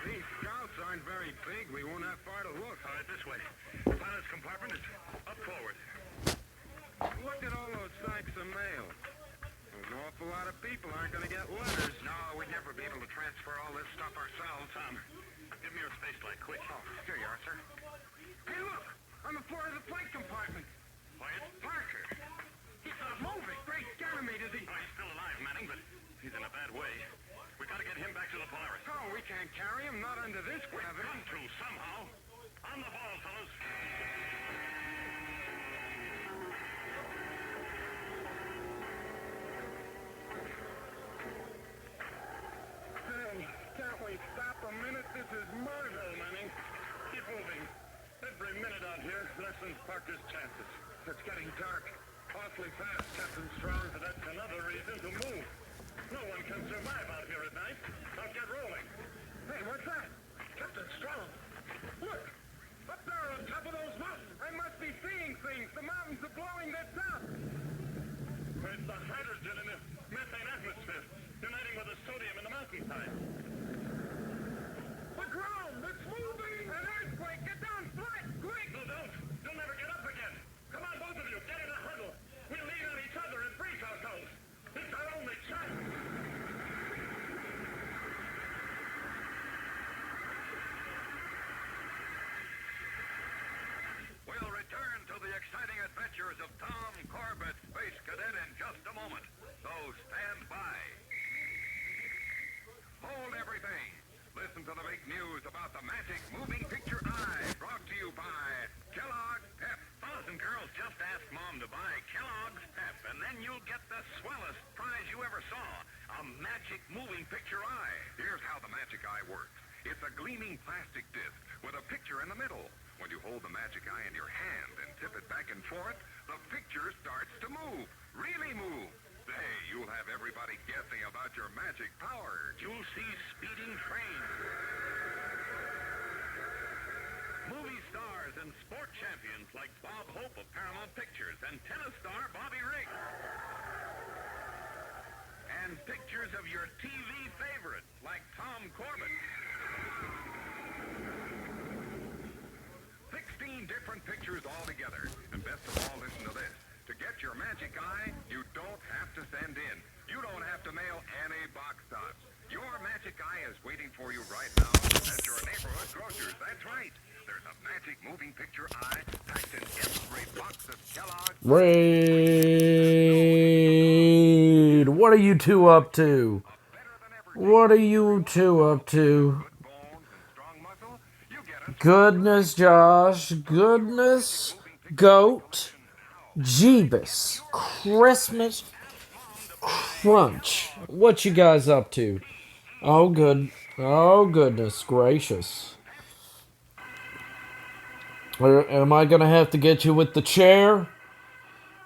These scouts aren't very big. We won't have far to look. All right, this way. The pilot's compartment is up forward. Look at all those sacks of mail. An awful lot of people aren't going to get letters. No, we'd never be able to transfer all this stuff ourselves. Tom, give me your space light, quick. Oh, here you are, sir. Hey, look! On the floor of the flight compartment. Why, it's Parker. He's not moving. Great Ganymede, is he? Oh, he's still alive, Manning, but he's in a bad way. We gotta get him back to the Polaris. Oh, we can't carry him. Not under this gravity. Come to, somehow. On the ball, fellas. Hey, can't we stop a minute? This is murder. No, Manning. Keep moving. Every minute out here lessens Parker's chances. It's getting dark. Awfully fast, Captain Strong. That's another reason to move. No one can survive out here at night. Now get rolling. Hey, what's that? Captain Strong. Look! Up there on top of those mountains. I must be seeing things. The mountains are blowing this up. It's the hydrogen in the methane atmosphere, uniting with the sodium in the mountainside. The ground! It's moving! An earthquake! Get down flat! Quick! No, don't. You'll never get up again. Come on, both of you. Get in a huddle. We'll lean on each other and brace ourselves. It's our only chance. We'll return to the exciting adventures of Tom Corbett, Space Cadet, in just a moment. So stand by. Hold everything. Listen to the big news about the magic moving picture eye, brought to you by Kellogg's Pep. Fellas and girls, just ask Mom to buy Kellogg's Pep, and then you'll get the swellest prize you ever saw, a magic moving picture eye. Here's how the magic eye works. It's a gleaming plastic disc with a picture in the middle. When you hold the magic eye in your hand and tip it back and forth, the picture starts to move. Really move. Say, you'll have everybody guessing about your magic power. You'll see speeding trains, movie stars and sport champions like Bob Hope of Paramount Pictures and tennis star Bobby Riggs. And pictures of your TV favorites like Tom Corbett. 16 different pictures all together. And best of all, listen to this. To get your magic eye, you don't have to send in. You don't have to mail any box tops. Your magic eye is waiting for you right now at your neighborhood grocers. That's right. There's a magic moving picture eye packed in every box of Kellogg's. Raid! What are you two up to? What are you two up to? Goodness, Josh. Goodness, Goat. Jeebus. Christmas Crunch. What you guys up to? Oh, good. Oh, goodness gracious. Am I gonna have to get you with the chair?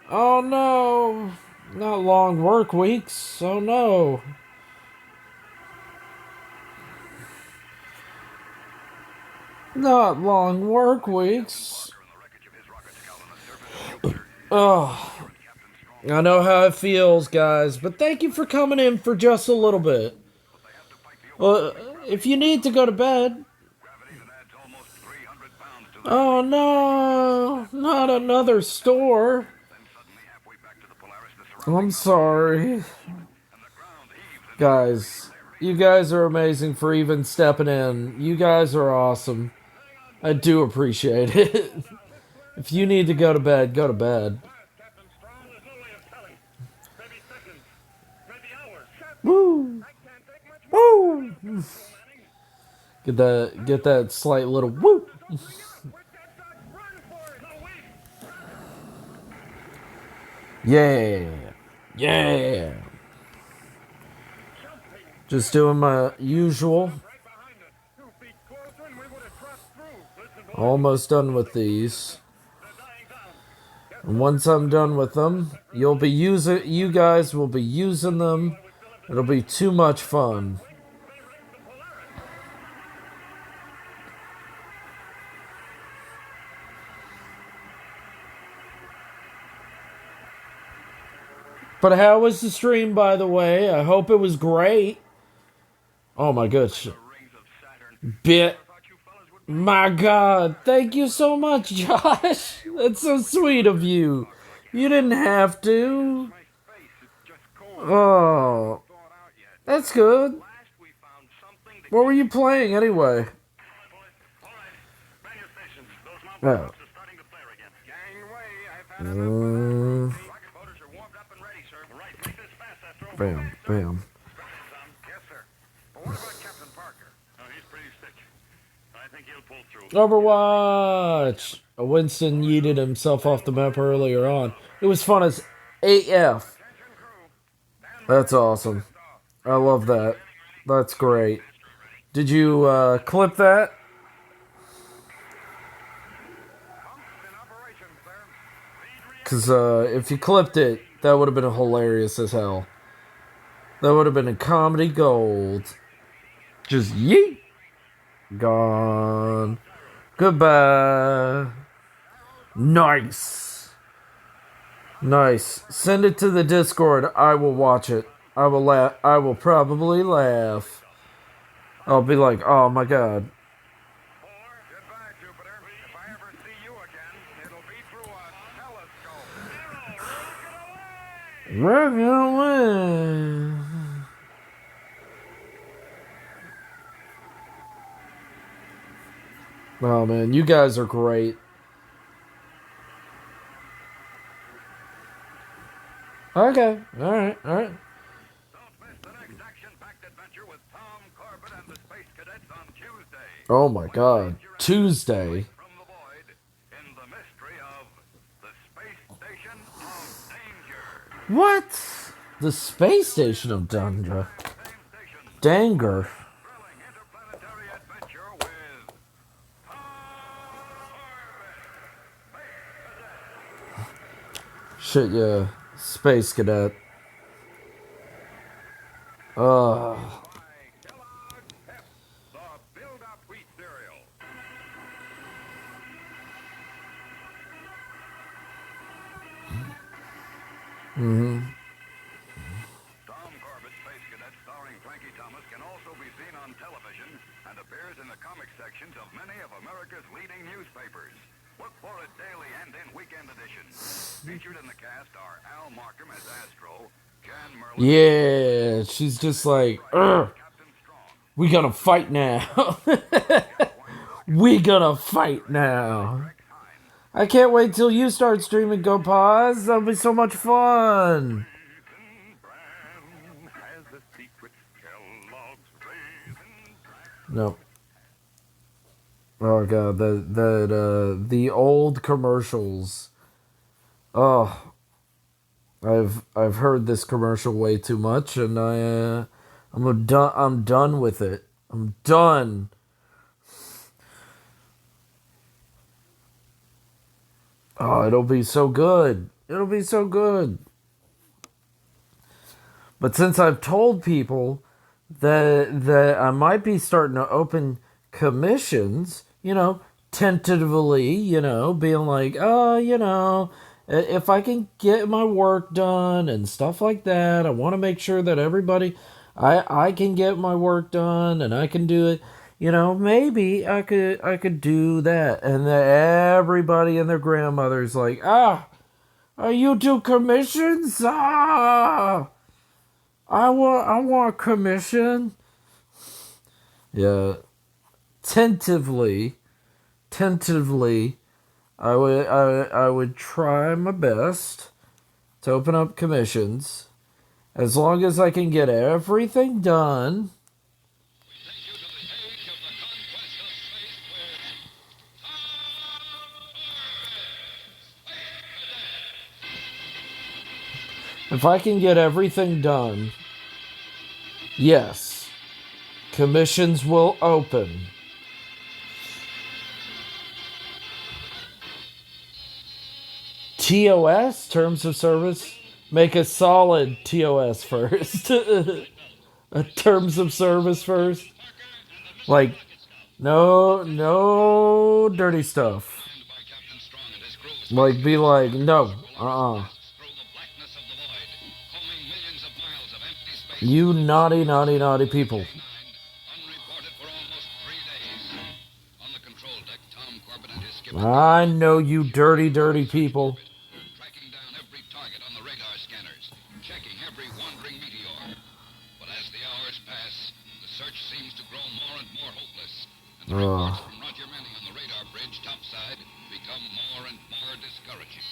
Oh, no. Not long work weeks. Oh, no. Not long work weeks. Oh, I know how it feels, guys, but thank you for coming in for just a little bit. Well, if you need to go to bed. Oh no, not another store. I'm sorry. Guys, you guys are amazing for even stepping in. You guys are awesome. I do appreciate it. If you need to go to bed, go to bed. Woo! Woo! Get that slight little whoop. Yeah. Yeah. Just doing my usual. Almost done with these. And once I'm done with them, you guys will be using them. It'll be too much fun. But how was the stream, by the way? I hope it was great. Oh my gosh. My God. Thank you so much, Josh. That's so sweet of you. You didn't have to. Oh. That's good. What were you playing anyway? Oh. Bam, bam. Overwatch! Winston yeeted himself off the map earlier on. It was fun as AF. That's awesome. I love that. That's great. Did you clip that? Because if you clipped it, that would have been hilarious as hell. That would have been a comedy gold. Just yeet. Gone. Goodbye. Nice. Nice. Send it to the Discord. I will watch it. I will laugh. I will probably laugh. I'll be like, oh my God. Rock away. Oh man, you guys are great. Okay, alright. Don't miss the next action-packed adventure with Tom Corbett and the Space Cadets on Tuesday. Oh my God, Tuesday. From the void in the mystery of the Space Station of Danger. What? The Space Station of Danger. Danger. Thrilling interplanetary adventure with Tom Corbett. Shit, yeah. Space Cadet. Kellogg's Pep, the build-up wheat cereal. Tom Corbett, Space Cadet, starring Frankie Thomas, can also be seen on television and appears in the comic sections of many of America's leading newspapers. Look for it daily and in weekend editions. Featured in the cast are Al Markham as Astro, Jan Merlin, Yeah, she's just like, ugh, Captain Strong, we gonna fight now. We gonna fight now. I can't wait till you start streaming Go Pause. That'll be so much fun. Bran has the secret Kellogg's Raisin Bran. No. Oh God, the old commercials. Oh, I've heard this commercial way too much, and I'm done with it. I'm done. Oh, it'll be so good. It'll be so good. But since I've told people that I might be starting to open commissions, tentatively, being like, oh, if I can get my work done and stuff like that, I want to make sure that everybody, I can get my work done and I can do it. Maybe I could do that. And then everybody and their grandmother's like, you do commissions? I want a commission. Yeah. Tentatively, I would try my best to open up commissions. As long as I can get everything done. If I can get everything done, yes, commissions will open. TOS, terms of service. Make a solid TOS first. A terms of service first. Like, no dirty stuff. Like, be like, no, You naughty people. I know you dirty people. Tracking down every target on the radar scanners, checking every wandering meteor. But as the hours pass, the search seems to grow more and more hopeless. And the reports from Roger Manning on the radar bridge topside become more and more discouraging.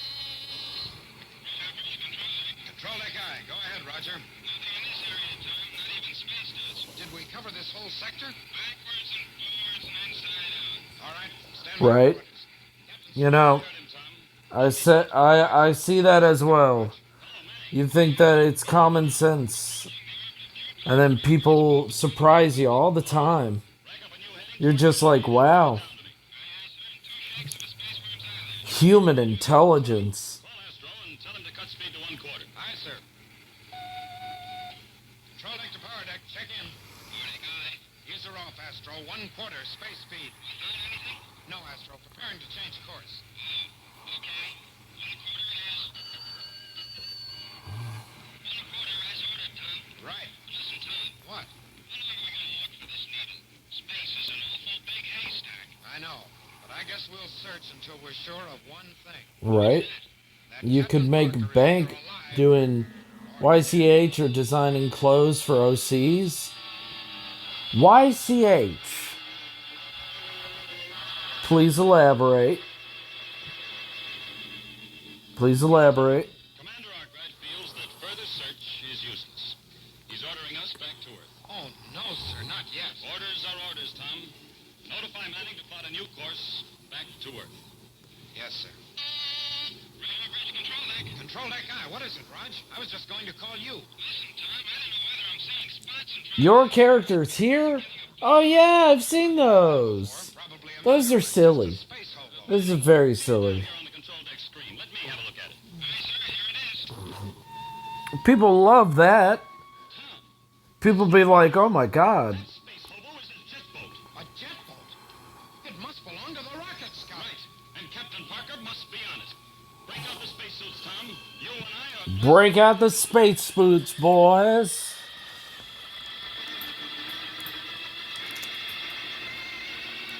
Control deck eye. Go ahead, Roger. Nothing in this area, Tom. Not even space does. Did we cover this whole sector? Backwards and forwards and inside out. All right. Stand by. Right. You know, I see that as well. You think that it's common sense. And then people surprise you all the time. You're just like, wow. Human intelligence. Aye, sir. Control deck to power deck. Check in. Gears are off, Astro. 1/4 space speed. No, Astro. Preparing to change course. Okay. 1/4 it is. 1/4 as ordered, Tom. Right. Listen, Tom. What? How long are we going to look for this needle? Space is an awful big haystack. I know. But I guess we'll search until we're sure of one thing. Right? You could make bank doing YCH or designing clothes for OCs. YCH. Please elaborate. Please elaborate. Commander Arkwright feels that further search is useless. He's ordering us back to Earth. Oh, no, sir. Not yet. Orders are orders, Tom. Notify Manning to plot a new course back to Earth. Yes, sir. Radar bridge control deck. Control deck eye. What is it, Raj? I was just going to call you. Listen, Tom. I don't know whether I'm seeing spots in front Your characters here? Oh yeah, I've seen those. Those are silly. Those are very silly. on the control deck screen. Let me have a look at it. Aye, sir. Here it is. People love that. People be like, oh my god. Space hobo is a jet boat. A jet boat? It must belong to the rocket scout. Right. And Captain Parker must be on it. Break out the spacesuits, Tom. You and I are... Break out the space boots, boys.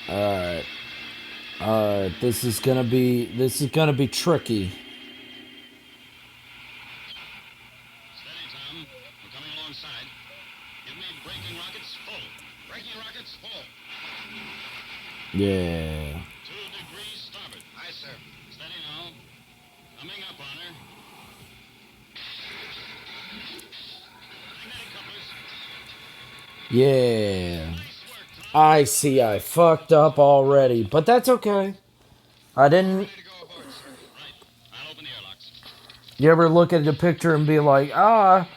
Alright. Alright, this is gonna be tricky. Steady, Tom. We're coming alongside. Give me braking rockets full. Braking rockets full. Yeah. 2 degrees starboard. Aye, sir. Steady now. Coming up on her. Magnetic couplers. Yeah. I see I fucked up already, but that's okay. I didn't... Ready to go aboard, sir. Right. I'll open the airlocks. You ever look at the picture and be like, Portal,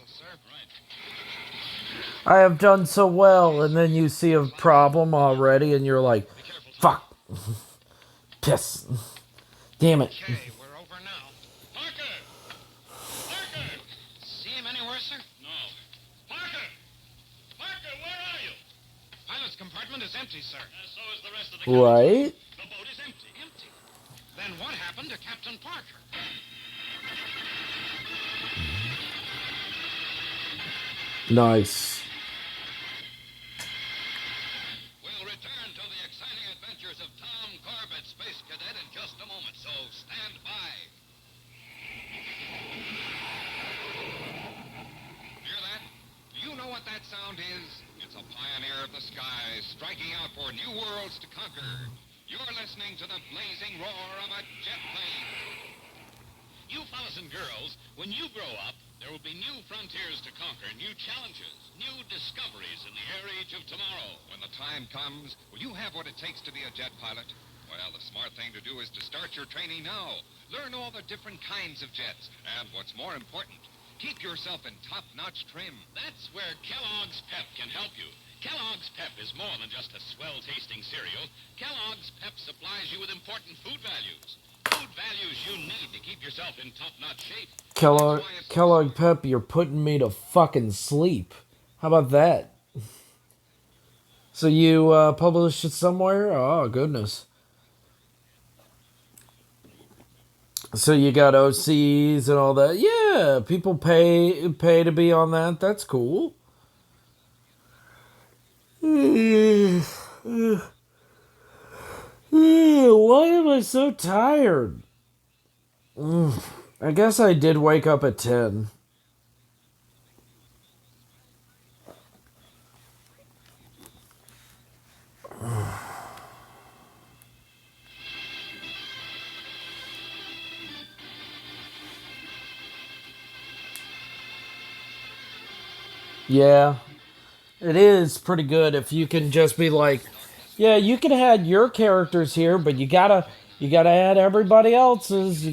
sir. I have done so well, and then you see a problem already, and you're like, fuck. Piss. Damn it. Okay, we're over now. Parker! Parker! See him anywhere, sir? No. Parker! Parker, where are you? Pilot's compartment is empty, sir. So is the rest of the cabin. Right? The boat is empty. Empty. Then what happened to Captain Parker? Nice. We'll return to the exciting adventures of Tom Corbett, Space Cadet, in just a moment, so stand by. Hear that? Do you know what that sound is? It's a pioneer of the skies, striking out for new worlds to conquer. You're listening to the blazing roar of a jet plane. You fellas and girls, when you grow up, there will be new frontiers to conquer, new challenges, new discoveries in the air age of tomorrow. When the time comes, will you have what it takes to be a jet pilot? Well, the smart thing to do is to start your training now. Learn all the different kinds of jets. And what's more important, keep yourself in top-notch trim. That's where Kellogg's Pep can help you. Kellogg's Pep is more than just a swell-tasting cereal. Kellogg's Pep supplies you with important food values. food values you need to keep yourself in top-notch shape. Kellogg Pep, you're putting me to fucking sleep. How about that? So you published it somewhere? Oh, goodness. So you got OCs and all that. Yeah, people pay to be on that. That's cool. Why am I so tired? I guess I did wake up at 10. Yeah, it is pretty good if you can just be like, yeah, you can add your characters here, but you gotta add everybody else's.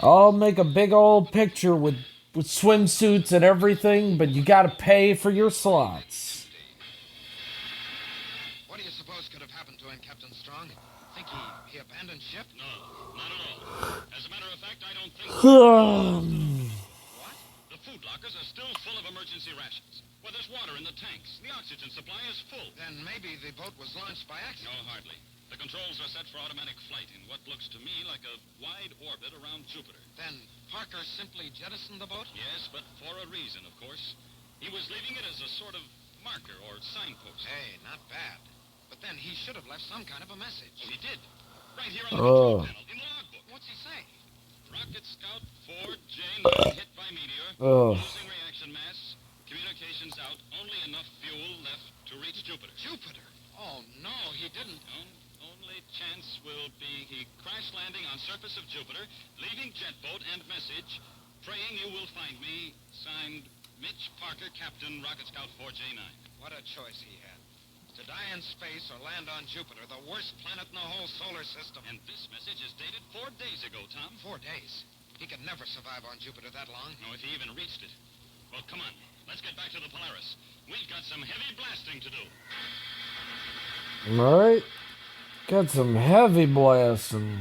I'll make a big old picture with swimsuits and everything, but you gotta pay for your slots. What do you suppose could have happened to him, Captain Strong? Think he abandoned ship? No, not at all. As a matter of fact, I don't think... What? The food lockers are still full of emergency rations. Well, there's water in the tanks. The oxygen supply is full. Then maybe the boat was launched by accident. No, hardly. The controls are set for automatic flight in what looks to me like a wide orbit around Jupiter. Then Parker simply jettisoned the boat? Yes, but for a reason, of course. He was leaving it as a sort of marker or signpost. Hey, not bad. But then he should have left some kind of a message. Oh, he did. Right here on the control panel, in the logbook. What's he say? Rocket Scout 4J9 hit by meteor. Losing reaction mass. Communications out. Only enough fuel left to reach Jupiter. Jupiter? Oh, no, he didn't. Only chance will be he crash landing on surface of Jupiter, leaving jet boat and message, praying you will find me, signed Mitch Parker, Captain, Rocket Scout 4J9. What a choice he had. To die in space or land on Jupiter, the worst planet in the whole solar system. And this message is dated 4 days ago, Tom. 4 days? He could never survive on Jupiter that long. No, if he even reached it. Well, come on. Let's get back to the Polaris. We've got some heavy blasting to do. All right. Got some heavy blasting.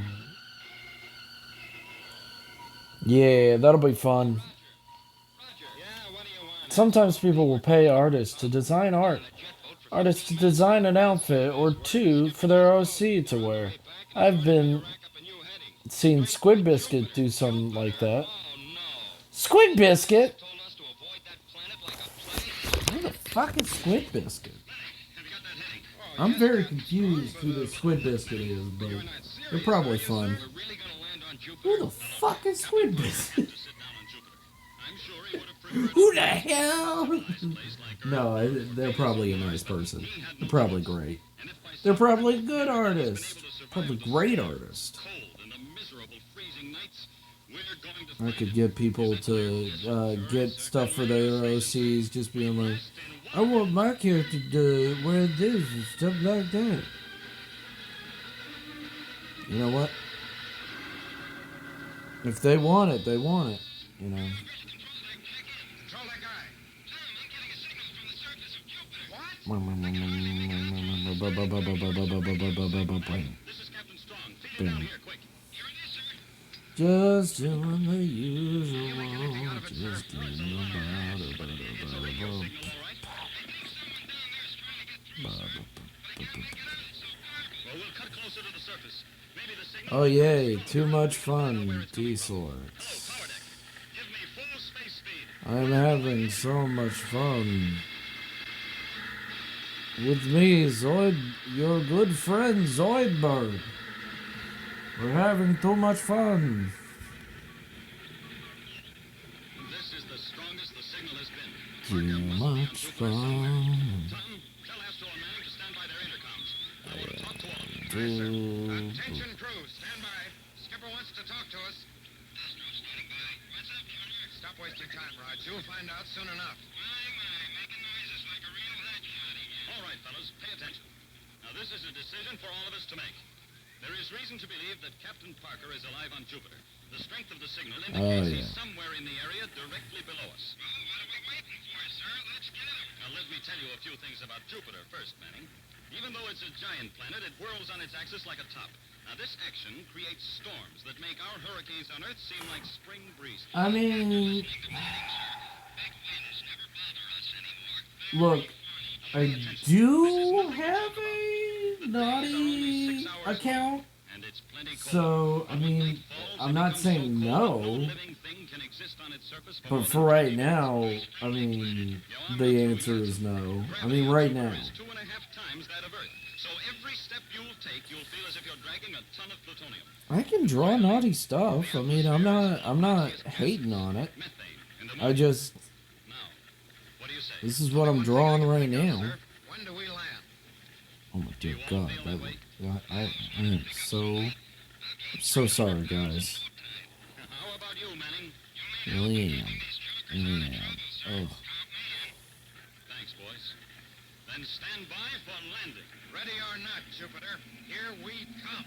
Yeah, that'll be fun. Sometimes people will pay artists to design art. Artists to design an outfit or two for their OC to wear. I've seen Squid Biscuit do something like that. Squid Biscuit? Who the fuck is Squid Biscuit? I'm very confused who the Squid Biscuit is, but they're probably fun. Who the fuck is Squid Biscuit? Who the hell? No, they're probably a nice person. They're probably great. They're probably a good artist. Probably great artist. I could get people to get stuff for their OCs, just being like, I want my character to wear this and stuff like that. You know what? If they want it, they want it. You know. Control that guy. This is Captain Strong. Feed it down here, quick. Just doing the usual. Just doing Oh yay, too much fun, D-Sorts. I'm having so much fun. With me, Zoid, your good friend, Zoidberg. We're having too much fun. This is the strongest the signal has been. Too much fun. Tell Astro and Manning to stand by their intercoms. I want to talk to all of them. Attention crew, stand by. Skipper wants to talk to us. Astro standing by. What's up, Jordan? Stop wasting time, Rod. You'll find out soon enough. Making noises like a real headshot again. All right, fellas, pay attention. Now, this is a decision for all of us to make. There is reason to believe that Captain Parker is alive on Jupiter. The strength of the signal indicates he's somewhere in the area directly below us. Well, what are we waiting for, sir? Let's get him. Now, let me tell you a few things about Jupiter first, Manning. Even though it's a giant planet, it whirls on its axis like a top. Now, this action creates storms that make our hurricanes on Earth seem like spring breezes. I mean, look, I do have a naughty account, so, I mean, I'm not saying no, but for right now, I mean, the answer is no. I mean, right now. I can draw naughty stuff. I mean, I'm not hating on it. I just, this is what I'm drawing right now. Oh my dear God, I am so sorry, guys. Really am. Really am. Oh. Thanks, boys. Then stand by for landing. Ready or not, Jupiter, here we come.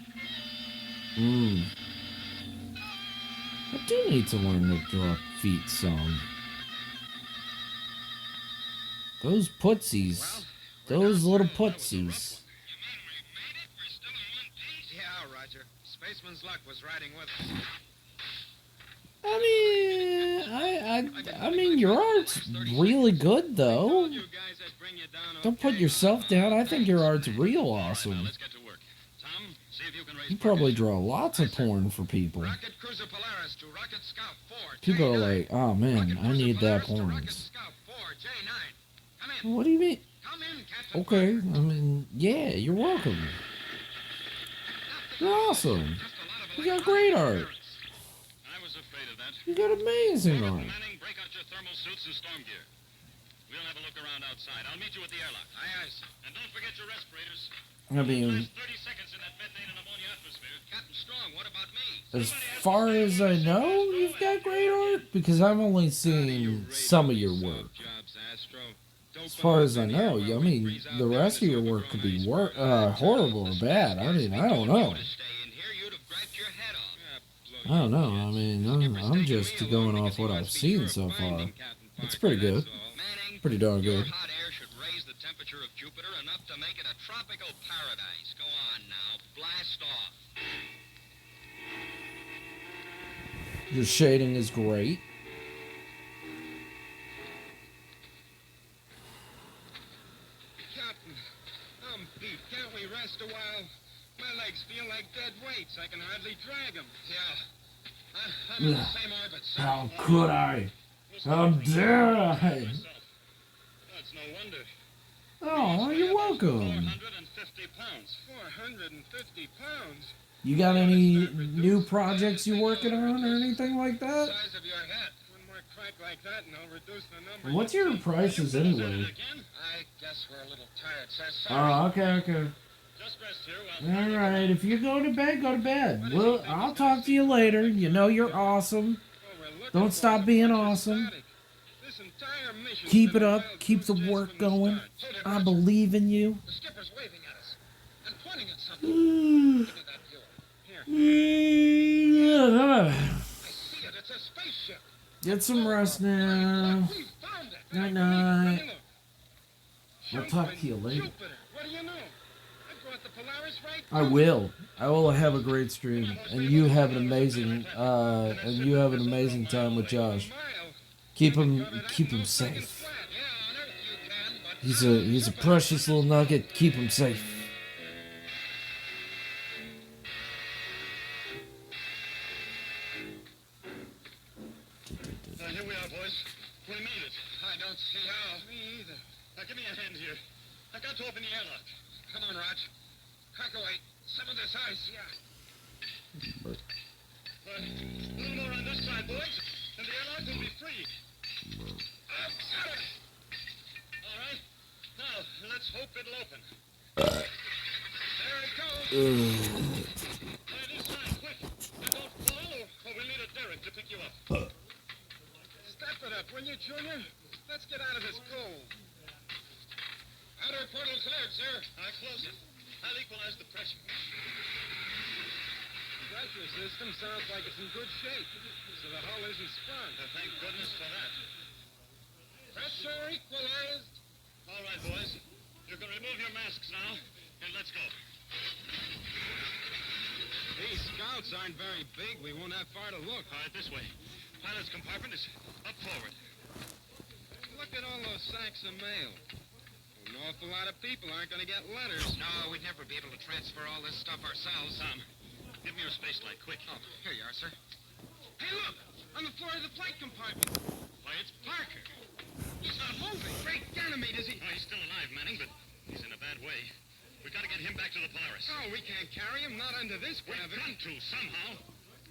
I do need to learn the drop feet song. Those putsies. Those little putsies. Yeah, Roger. Spaceman's luck was riding with us. I mean, your art's really good, though. Don't put yourself down. I think your art's real awesome. You probably draw lots of porn for people. People are like, oh man, I need that porn. What do you mean? Okay, I mean, yeah, you're welcome. You're awesome. You got great art. You got amazing art. Break out your thermal suits and storm gear. We'll have a look around outside. I'll meet you at the airlock. Aye, aye. And don't forget your respirators. I mean, 30 seconds in that methane and ammonia atmosphere. Captain Strong, what about me? as far as I know, you've got great art because I've only seen some of your work. As far as I know, I mean, the rest of your work could be horrible or bad. I mean, I don't know. I don't know. I mean, I'm just going off what I've seen so far. It's pretty good. Pretty darn good. Hot air should raise the temperature of Jupiter enough to make it a tropical paradise. Go on now, blast off. Your shading is great. Captain, I'm beat. Can't we rest a while? My legs feel like dead weights. I can hardly drag them. Yeah. I'm in the same orbit, sir. How could I? How dare I? That's no wonder. Oh, you're welcome. 450 pounds. 450 pounds? You got any new projects you're working on or anything like that? Size of your head. One more crack like that and I'll reduce the number. What's your prices anyway? I guess we're a little tired, sir. Sorry. Oh, okay. Just rest here. All right, if you go to bed, go to bed. Well, I'll talk to you later. You know you're awesome. Don't stop being awesome. Keep it up. Keep the work going. I believe in you. The skipper's waving at us and pointing at something. Give me that fuel. Here. I see it. It's a spaceship. Get some rest now. We found it. Night night. I'll talk to you later. Jupiter. What do you know? I brought the Polaris right. I will. I will have a great stream, and you have an amazing time with Josh. Keep him safe. He's a precious little nugget. Keep him safe. Here we are, boys. We made it. I don't see how. Me either. Now, give me a hand here. I got to open the airlock. Come on, Raj. Crack away. Some of this ice. Yeah. A little more on this side, boys, and the airlock will be free. I've got it. All right. Now, let's hope it'll open. There it goes. Try this side, quick. And don't fall, or we'll need a derrick to pick you up. Step it up, will you, Junior? Let's get out of this cold. Outer portal cleared, sir. I'll close it. I'll equalize the pressure. Pressure system sounds like it's in good shape, so the hull isn't sprung. Thank goodness for that. Pressure equalized. All right, boys. You can remove your masks now, and let's go. These scouts aren't very big. We won't have far to look. All right, this way. Pilot's compartment is up forward. Look at all those sacks of mail. An awful lot of people aren't going to get letters. No, we'd never be able to transfer all this stuff ourselves. Tom, give me your space light, quick. Oh, here you are, sir. Hey, look! On the floor of the flight compartment. Why, it's Parker. He's not moving. Great Ganymede, is he? Oh, he's still alive, Manning, but he's in a bad way. We've got to get him back to the Polaris. Oh, we can't carry him. Not under this We've gravity. got to, somehow.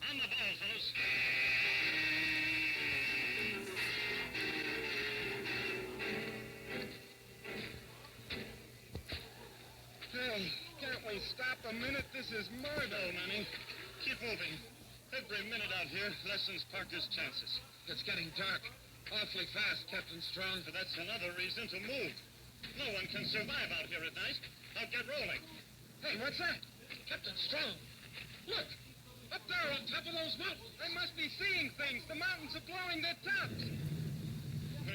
On the ball, fellows. Hey, can't we stop a minute? This is murder. No, Manning. Keep moving. Every minute out here lessens Parker's chances. It's getting dark. Awfully fast, Captain Strong. But that's another reason to move. No one can survive out here at night. Now get rolling. Hey, what's that? Captain Strong. Look! Up there on top of those mountains. They must be seeing things. The mountains are blowing their tops.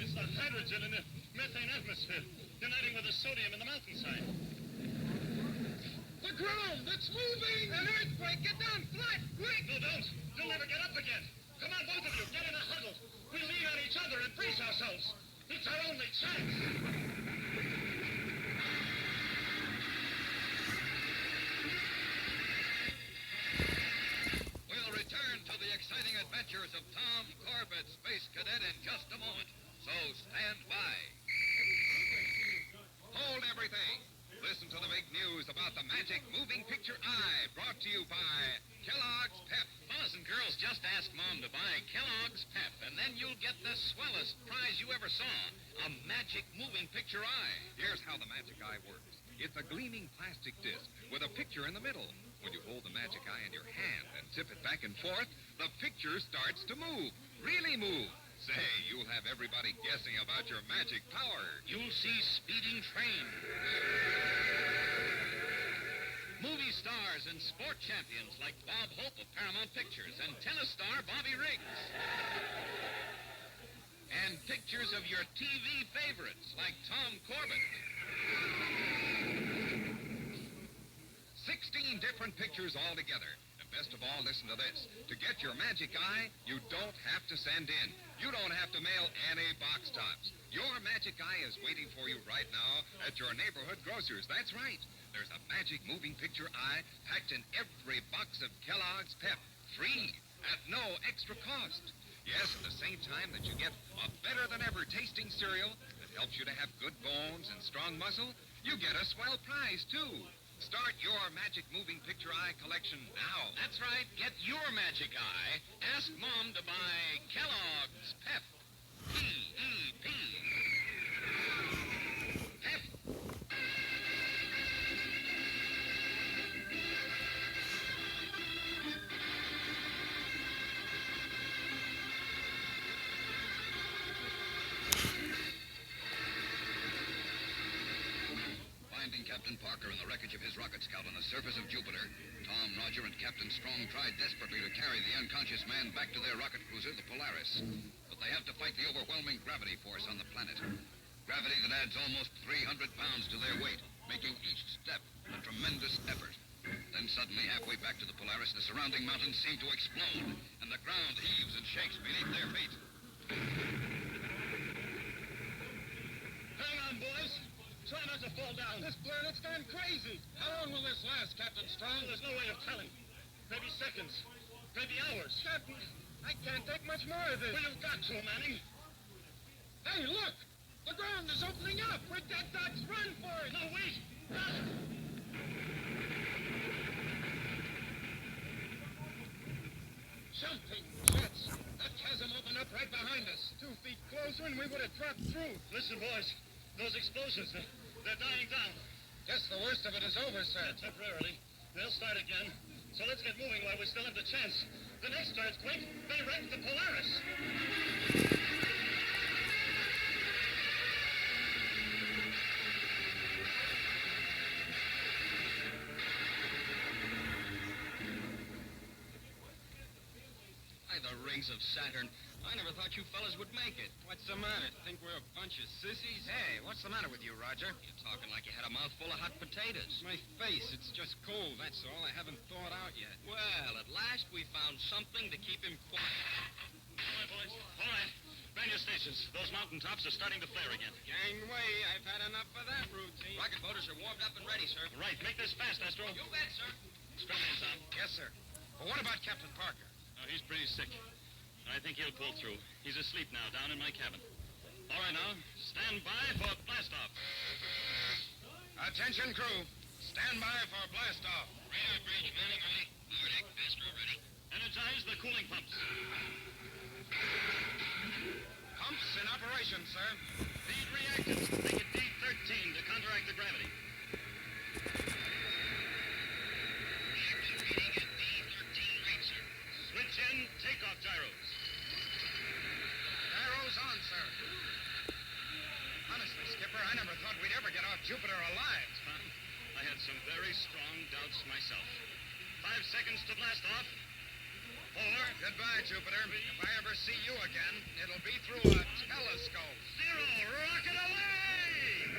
It's the hydrogen in the methane atmosphere, uniting with the sodium in the mountainside. The ground! It's moving! An earthquake! Get down flat! Quick! No, don't! You'll never get up again. Come on, both of you. Get in a huddle. We'll lean on each other and brace ourselves. It's our only chance. We'll return to the exciting adventures of Tom Corbett, Space Cadet, in just a moment. So stand by. Hold everything. Listen to the big news about the magic moving picture eye, brought to you by Kellogg's Pep. Fellas and girls, just ask Mom to buy Kellogg's Pep, and then you'll get the swellest prize you ever saw, a magic moving picture eye. Here's how the magic eye works. It's a gleaming plastic disc with a picture in the middle. When you hold the magic eye in your hand and tip it back and forth, the picture starts to move. Really move. Say, you'll have everybody guessing about your magic power. You'll see speeding trains, movie stars and sport champions like Bob Hope of Paramount Pictures and tennis star Bobby Riggs. And pictures of your TV favorites like Tom Corbett. 16 different pictures altogether. And best of all, listen to this. To get your magic eye, you don't have to send in. You don't have to mail any box tops. Your magic eye is waiting for you right now at your neighborhood grocer's. That's right. There's a magic moving picture eye packed in every box of Kellogg's Pep, free, at no extra cost. Yes, at the same time that you get a better-than-ever tasting cereal that helps you to have good bones and strong muscle, you get a swell prize, too. Start your magic moving picture eye collection now. That's right. Get your magic eye. Ask Mom to buy Kellogg's Pep. P-E-P. Pep. Finding Captain Parker in the wreckage of his rocket scout on the surface of Jupiter, Tom, Roger, and Captain Strong tried desperately to carry the unconscious man back to their rocket cruiser, the Polaris. But they have to fight the overwhelming gravity force on the planet. Gravity that adds almost 300 pounds to their weight, making each step a tremendous effort. Then suddenly, halfway back to the Polaris, the surrounding mountains seem to explode, and the ground heaves and shakes beneath their feet. Hang on, boys. Try not to fall down. This planet's gone crazy. How long will this last, Captain Strong? There's no way of telling. Maybe seconds. Maybe hours. Captain, I can't take much more of this. Well, you've got to, Manning. Hey, look! The ground is opening up. We're dead ducks. Run for it. No, wait. Jumping jets. That chasm opened up right behind us. 2 feet closer and we would have dropped through. Listen, boys. Those explosions, they're dying down. Guess the worst of it is over, sir. Temporarily. They'll start again. So let's get moving while we still have the chance. The next earthquake may wreck the Polaris. By the rings of Saturn, I never thought you fellas would make it. What's the matter? Think we're a bunch of sissies? Hey, what's the matter with you, Roger? You're talking like you had a mouthful of hot potatoes. My face, it's just cold, that's all. I haven't thawed out yet. Well, at last we found something to keep him quiet. All right, boys. All right. Man your stations. Those mountain tops are starting to flare again. Gangway, I've had enough of that routine. Rocket motors are warmed up and ready, sir. Right. Make this fast, Astro. You bet, sir. Strap in, Tom. Yes, sir. But what about Captain Parker? Oh, he's pretty sick. I think he'll pull through. He's asleep now down in my cabin. All right, now. Stand by for blast-off. Attention, crew. Stand by for blast-off. Radar bridge manning ready. Power deck, Astro ready. Energize the cooling pumps. Pumps in operation, sir. Feed reactants. Make it D13 to counteract the gravity. Reactant reading at D13 rate, sir. Switch in takeoff gyros. Arrows on, sir. Honestly, Skipper, I never thought we'd ever get off Jupiter alive. Tom, I had some very strong doubts myself. 5 seconds to blast off. 4. Goodbye, Jupiter. If I ever see you again, it'll be through a telescope. 0. Rocket away!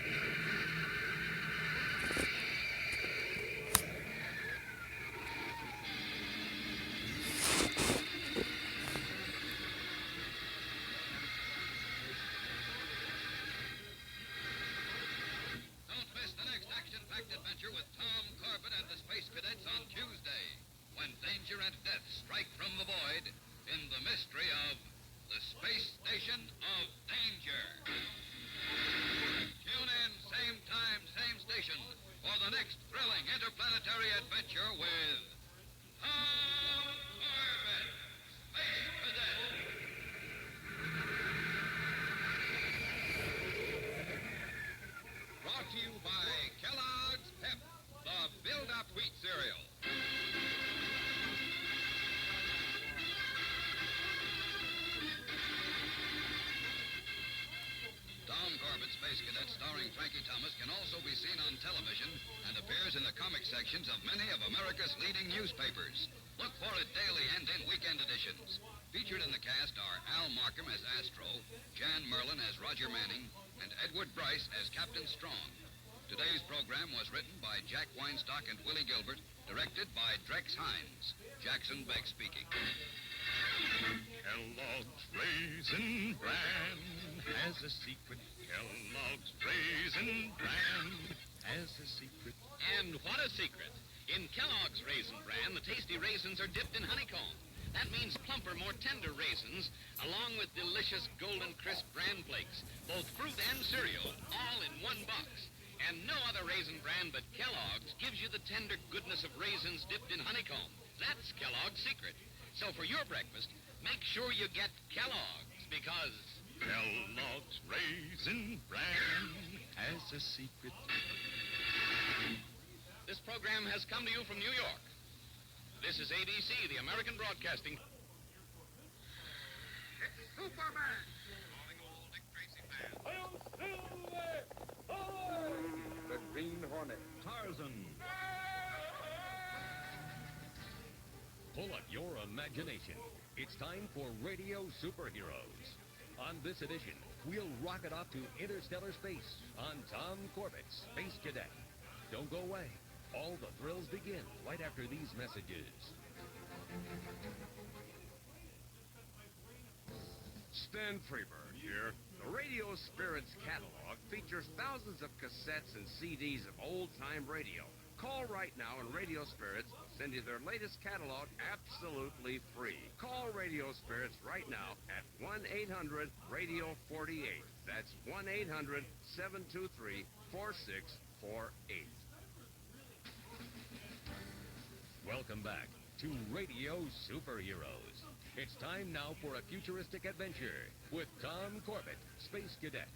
Don't miss the next action-packed adventure with Tom Corbett and the Space Cadets on Tuesday, when danger and death strike from the void in the mystery of the Space Station of Danger. Tune in, same time, same station, for the next thrilling interplanetary adventure with Tom Corbett, Space Cadet. Brought to you by Kellogg's Pep, the build-up wheat cereal. Tom Corbett, Space Cadet, starring Frankie Thomas, can also be seen on television and appears in the comic sections of many of America's leading newspapers. Look for it daily and in weekend editions. Featured in the cast are Al Markham as Astro, Jan Merlin as Roger Manning, and Edward Bryce as Captain Strong. Today's program was written by Jack Weinstock and Willie Gilbert, directed by Drex Hines. Jackson Beck speaking. Kellogg's Raisin Bran has a secret. Kellogg's Raisin Bran has a secret. And what a secret. In Kellogg's Raisin Bran, the tasty raisins are dipped in honeycomb. That means plumper, more tender raisins, along with delicious golden crisp bran flakes, both fruit and cereal, all in one box. And no other raisin brand but Kellogg's gives you the tender goodness of raisins dipped in honeycomb. That's Kellogg's secret. So for your breakfast, make sure you get Kellogg's, because Kellogg's Raisin Bran has a secret. this program has come to you from New York. This is ABC, the American Broadcasting. Superman! The Green Hornet. Tarzan. Pull up your imagination. It's time for Radio Superheroes. On this edition, we'll rocket off to interstellar space on Tom Corbett, Space Cadet. Don't go away. All the thrills begin right after these messages. Stan Freeberg here. The Radio Spirits catalog features thousands of cassettes and CDs of old-time radio. Call right now and Radio Spirits will send you their latest catalog absolutely free. Call Radio Spirits right now at 1-800-RADIO-48. That's 1-800-723-4648. Welcome back to Radio Superheroes. It's time now for a futuristic adventure with Tom Corbett, Space Cadet.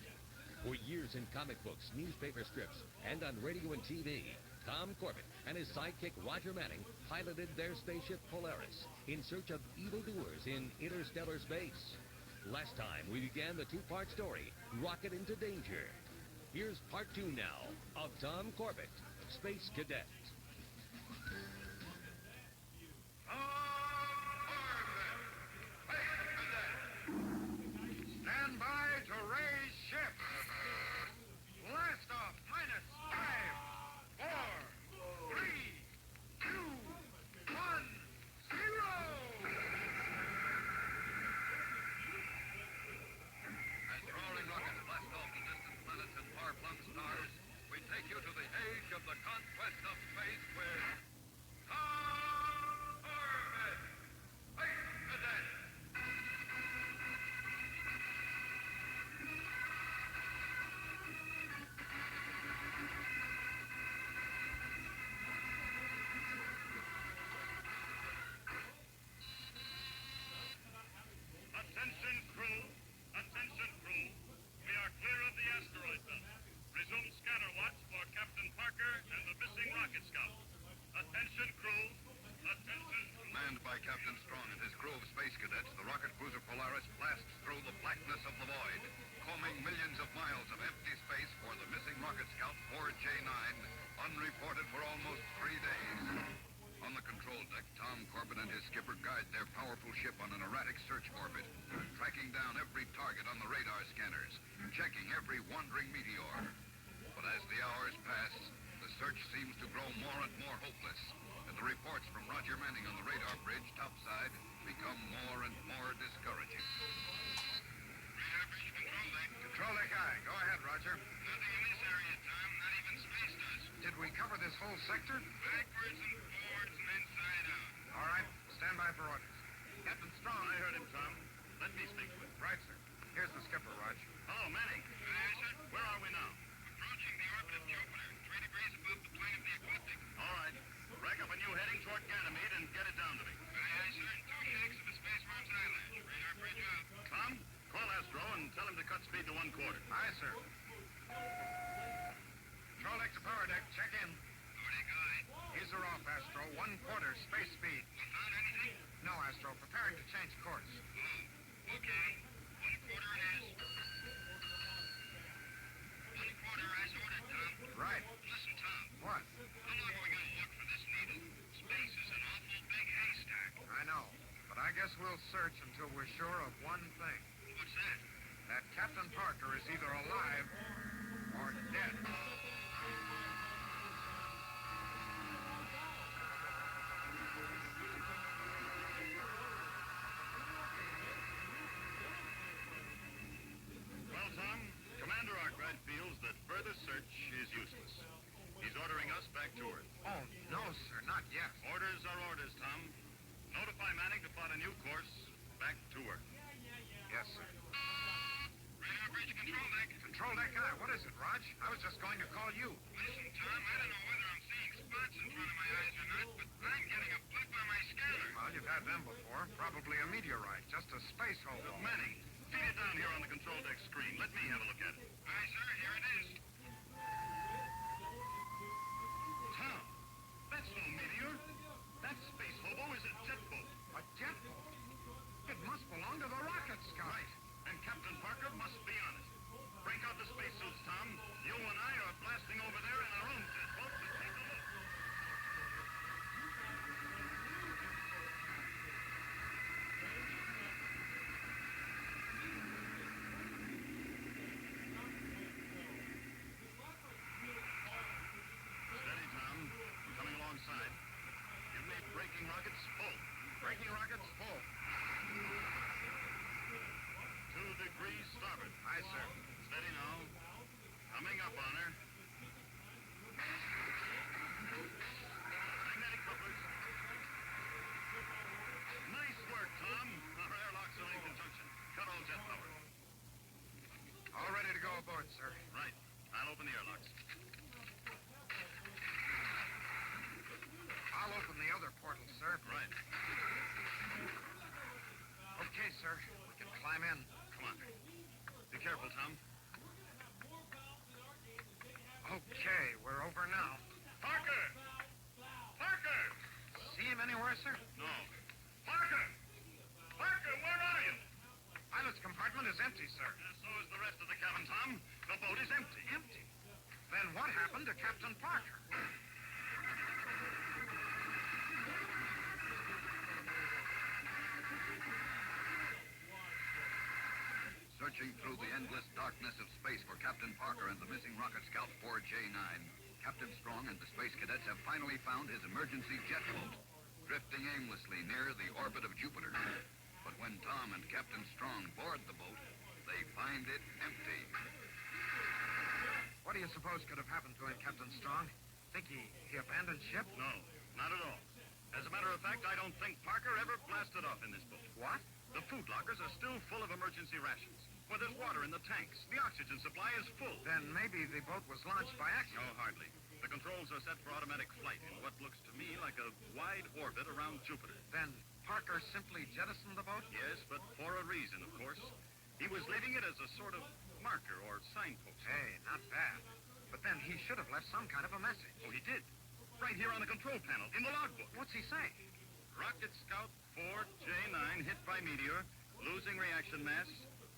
For years in comic books, newspaper strips, and on radio and TV, Tom Corbett and his sidekick Roger Manning piloted their spaceship Polaris in search of evildoers in interstellar space. Last time, we began the two-part story, Rocket into Danger. Here's part 2 now of Tom Corbett, Space Cadet. Tom Corbett, Space Cadet. unreported for almost 3 days. On the control deck, Tom Corbett and his skipper guide their powerful ship on an erratic search orbit, tracking down every target on the radar scanners, checking every wandering meteor. But as the hours pass, the search seems to grow more and more hopeless, and the reports from Roger Manning on the radar bridge topside become more and more discouraging. Radar bridge control deck. Control deck aye. Go ahead, Roger. Nothing in this area, Tom. Not even space does. Did we cover this whole sector? Backwards and forwards and inside out. All right. Stand by for orders. Captain Strong, I heard him, Tom. Let me speak to him. Right, sir. Here's the skipper, Roger. Hello, Manning. Aye, sir. Where are we now? Approaching the orbit of Jupiter, 3 degrees above the plane of the ecliptic. All right. Rack up a new heading toward Ganymede and get it down to me. Aye, sir. 2 shakes of a spaceworm's eyelash. Radar bridge out. Tom, call Astro and tell him to cut speed to 1/4. Aye, sir. Control deck to power deck. Check in. Power deck aye. Ease her off, Astro. 1/4 space speed. Found anything? No, Astro. Preparing to change course. Oh, okay. 1/4 it is. 1/4 as ordered, Tom. Right. Listen, Tom. What? How long are we going to look for this needle? Space is an awful big haystack. I know. But I guess we'll search until we're sure of one thing. What's that? That Captain Parker is either alive or dead. Well, Tom, Commander Arkwright feels that further search is useless. He's ordering us back to Earth. Oh, no, sir. Not yet. Orders are orders, Tom. Notify Manning to plot a new course back to Earth. Yes, sir. Radar bridge control deck. Control deck aye. What is it, Raj? I was just going to call you. Listen, Tom, I don't know whether I'm seeing spots in front of my eyes or not, but I'm getting a blip on my scanner. Well, you've had them before. Probably a meteorite. Just a space hole. Manning, feed it down here on the control deck screen. Let me have a look at it. Aye, sir. Here it is. Tom, that's no meteor. That space hobo is a jet boat. A jet boat? It must belong to the rocket scout. Right. And Captain Parker must be on it. Break out the spacesuits, Tom. You and I are blasting over there in our own jet boat to take a look. Steady, Tom. I'm coming alongside. Give me braking rockets full. Braking rockets full. 2 degrees starboard. Aye, sir. Steady now. Coming up on her. Magnetic couplers. Nice work, Tom. Our airlocks are in conjunction. Cut all jet power. All ready to go aboard, sir. Right. I'll open the airlocks. I'll open the other portal, sir. Right. Okay, sir. We can climb in. Come on. Be careful, Tom. Okay, we're over now. Parker! Parker! See him anywhere, sir? No. Parker! Parker, where are you? Pilot's compartment is empty, sir. So is the rest of the cabin, Tom. The boat is empty. Empty? Then what happened to Captain Parker? Searching through the endless darkness of space for Captain Parker and the missing rocket scout 4J9, Captain Strong and the space cadets have finally found his emergency jet boat, drifting aimlessly near the orbit of Jupiter. But when Tom and Captain Strong board the boat, they find it empty. What do you suppose could have happened to him, Captain Strong? Think he abandoned ship? No, not at all. As a matter of fact, I don't think Parker ever blasted off in this boat. What? The food lockers are still full of emergency rations. Well, there's water in the tanks. The oxygen supply is full. Then maybe the boat was launched by accident. No, hardly. The controls are set for automatic flight in what looks to me like a wide orbit around Jupiter. Then Parker simply jettisoned the boat? Yes, but for a reason, of course. He was leaving it as a sort of marker or signpost. Hey, not bad. But then he should have left some kind of a message. Oh, he did. Right here on the control panel, in the logbook. What's he saying? Rocket Scout 4J9 hit by meteor, losing reaction mass,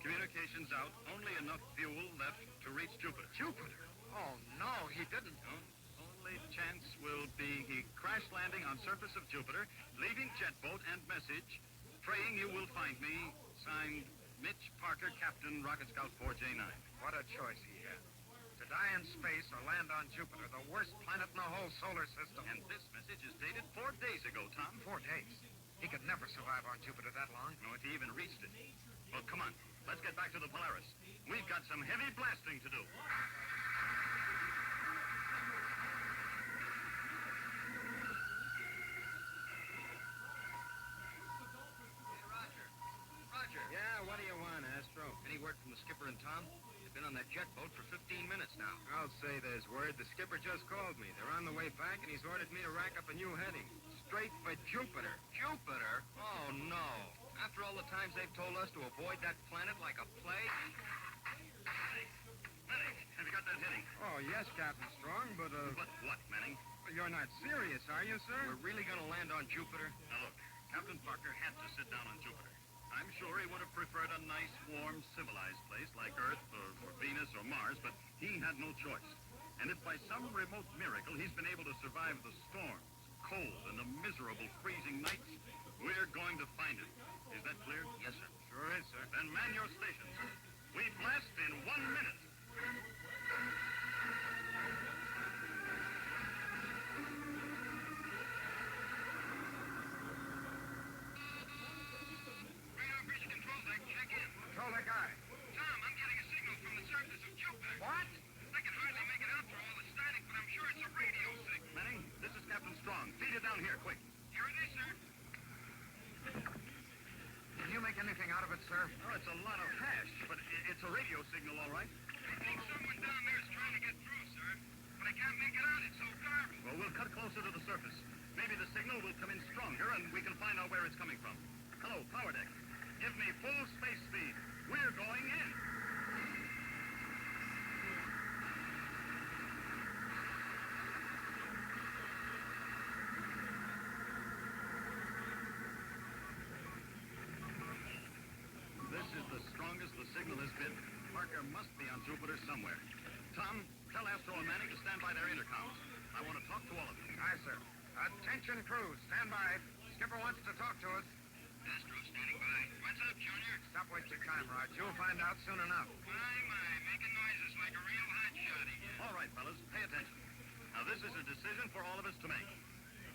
communications out, only enough fuel left to reach Jupiter. Jupiter? Oh, no, he didn't. No, only only chance will be he crash landing on surface of Jupiter, leaving jet boat and message, praying you will find me, signed Mitch Parker, Captain, Rocket Scout 4J9. What a choice he had. To die in space or land on Jupiter, the worst planet in the whole solar system. And this message is dated 4 days ago, Tom. 4 days? He could never survive on Jupiter that long. No, if he even reached it. Well, come on. Let's get back to the Polaris. We've got some heavy blasting to do. Roger. Yeah, what do you want, Astro? Any word from the skipper and Tom? They've been on that jet boat for 15 minutes now. I'll say there's word. The skipper just called me. They're on the way back, and he's ordered me to rack up a new heading. Straight for Jupiter. Jupiter? Oh, no. After all the times they've told us to avoid that planet like a plague? Manning, have you got that heading? Oh, yes, Captain Strong, but, But what, Manning? You're not serious, are you, sir? We're really going to land on Jupiter? Now, look, Captain Parker had to sit down on Jupiter. I'm sure he would have preferred a nice, warm, civilized place like Earth or Venus or Mars, but he had no choice. And if by some remote miracle he's been able to survive the storms, cold, and the miserable freezing nights, we're going to find him. Is that clear? Yes, sir. Sure is, sir. Then man your stations. We blast in 1 minute. Radar bridge control deck, check in. Control deck, aye. Tom, I'm getting a signal from the surface of Jupiter. What? I can hardly make it out through all the static, but I'm sure it's a radio signal. Manning, this is Captain Strong. Feed it down here, quick. Here it is, sir. Can you make anything out of it, sir? Oh, it's a lot of hash, but it's a radio signal, all right. I think someone down there is trying to get through, sir. But I can't make it out. It's so garbled. Well, we'll cut closer to the surface. Maybe the signal will come in stronger, and we can find out where it's coming from. Hello, power deck. Give me full space speed. We're going in. This is the strongest the signal has been. Parker must be on Jupiter somewhere. Tom, tell Astro and Manning to stand by their intercoms. I want to talk to all of you. Aye, sir. Attention, crew. Stand by. Skipper wants to talk to us. Astro standing by. What's up, Junior? Stop wasting time, Rod. You'll find out soon enough. My, making noises like a real hotshot again. All right, fellas, pay attention. Now, this is a decision for all of us to make.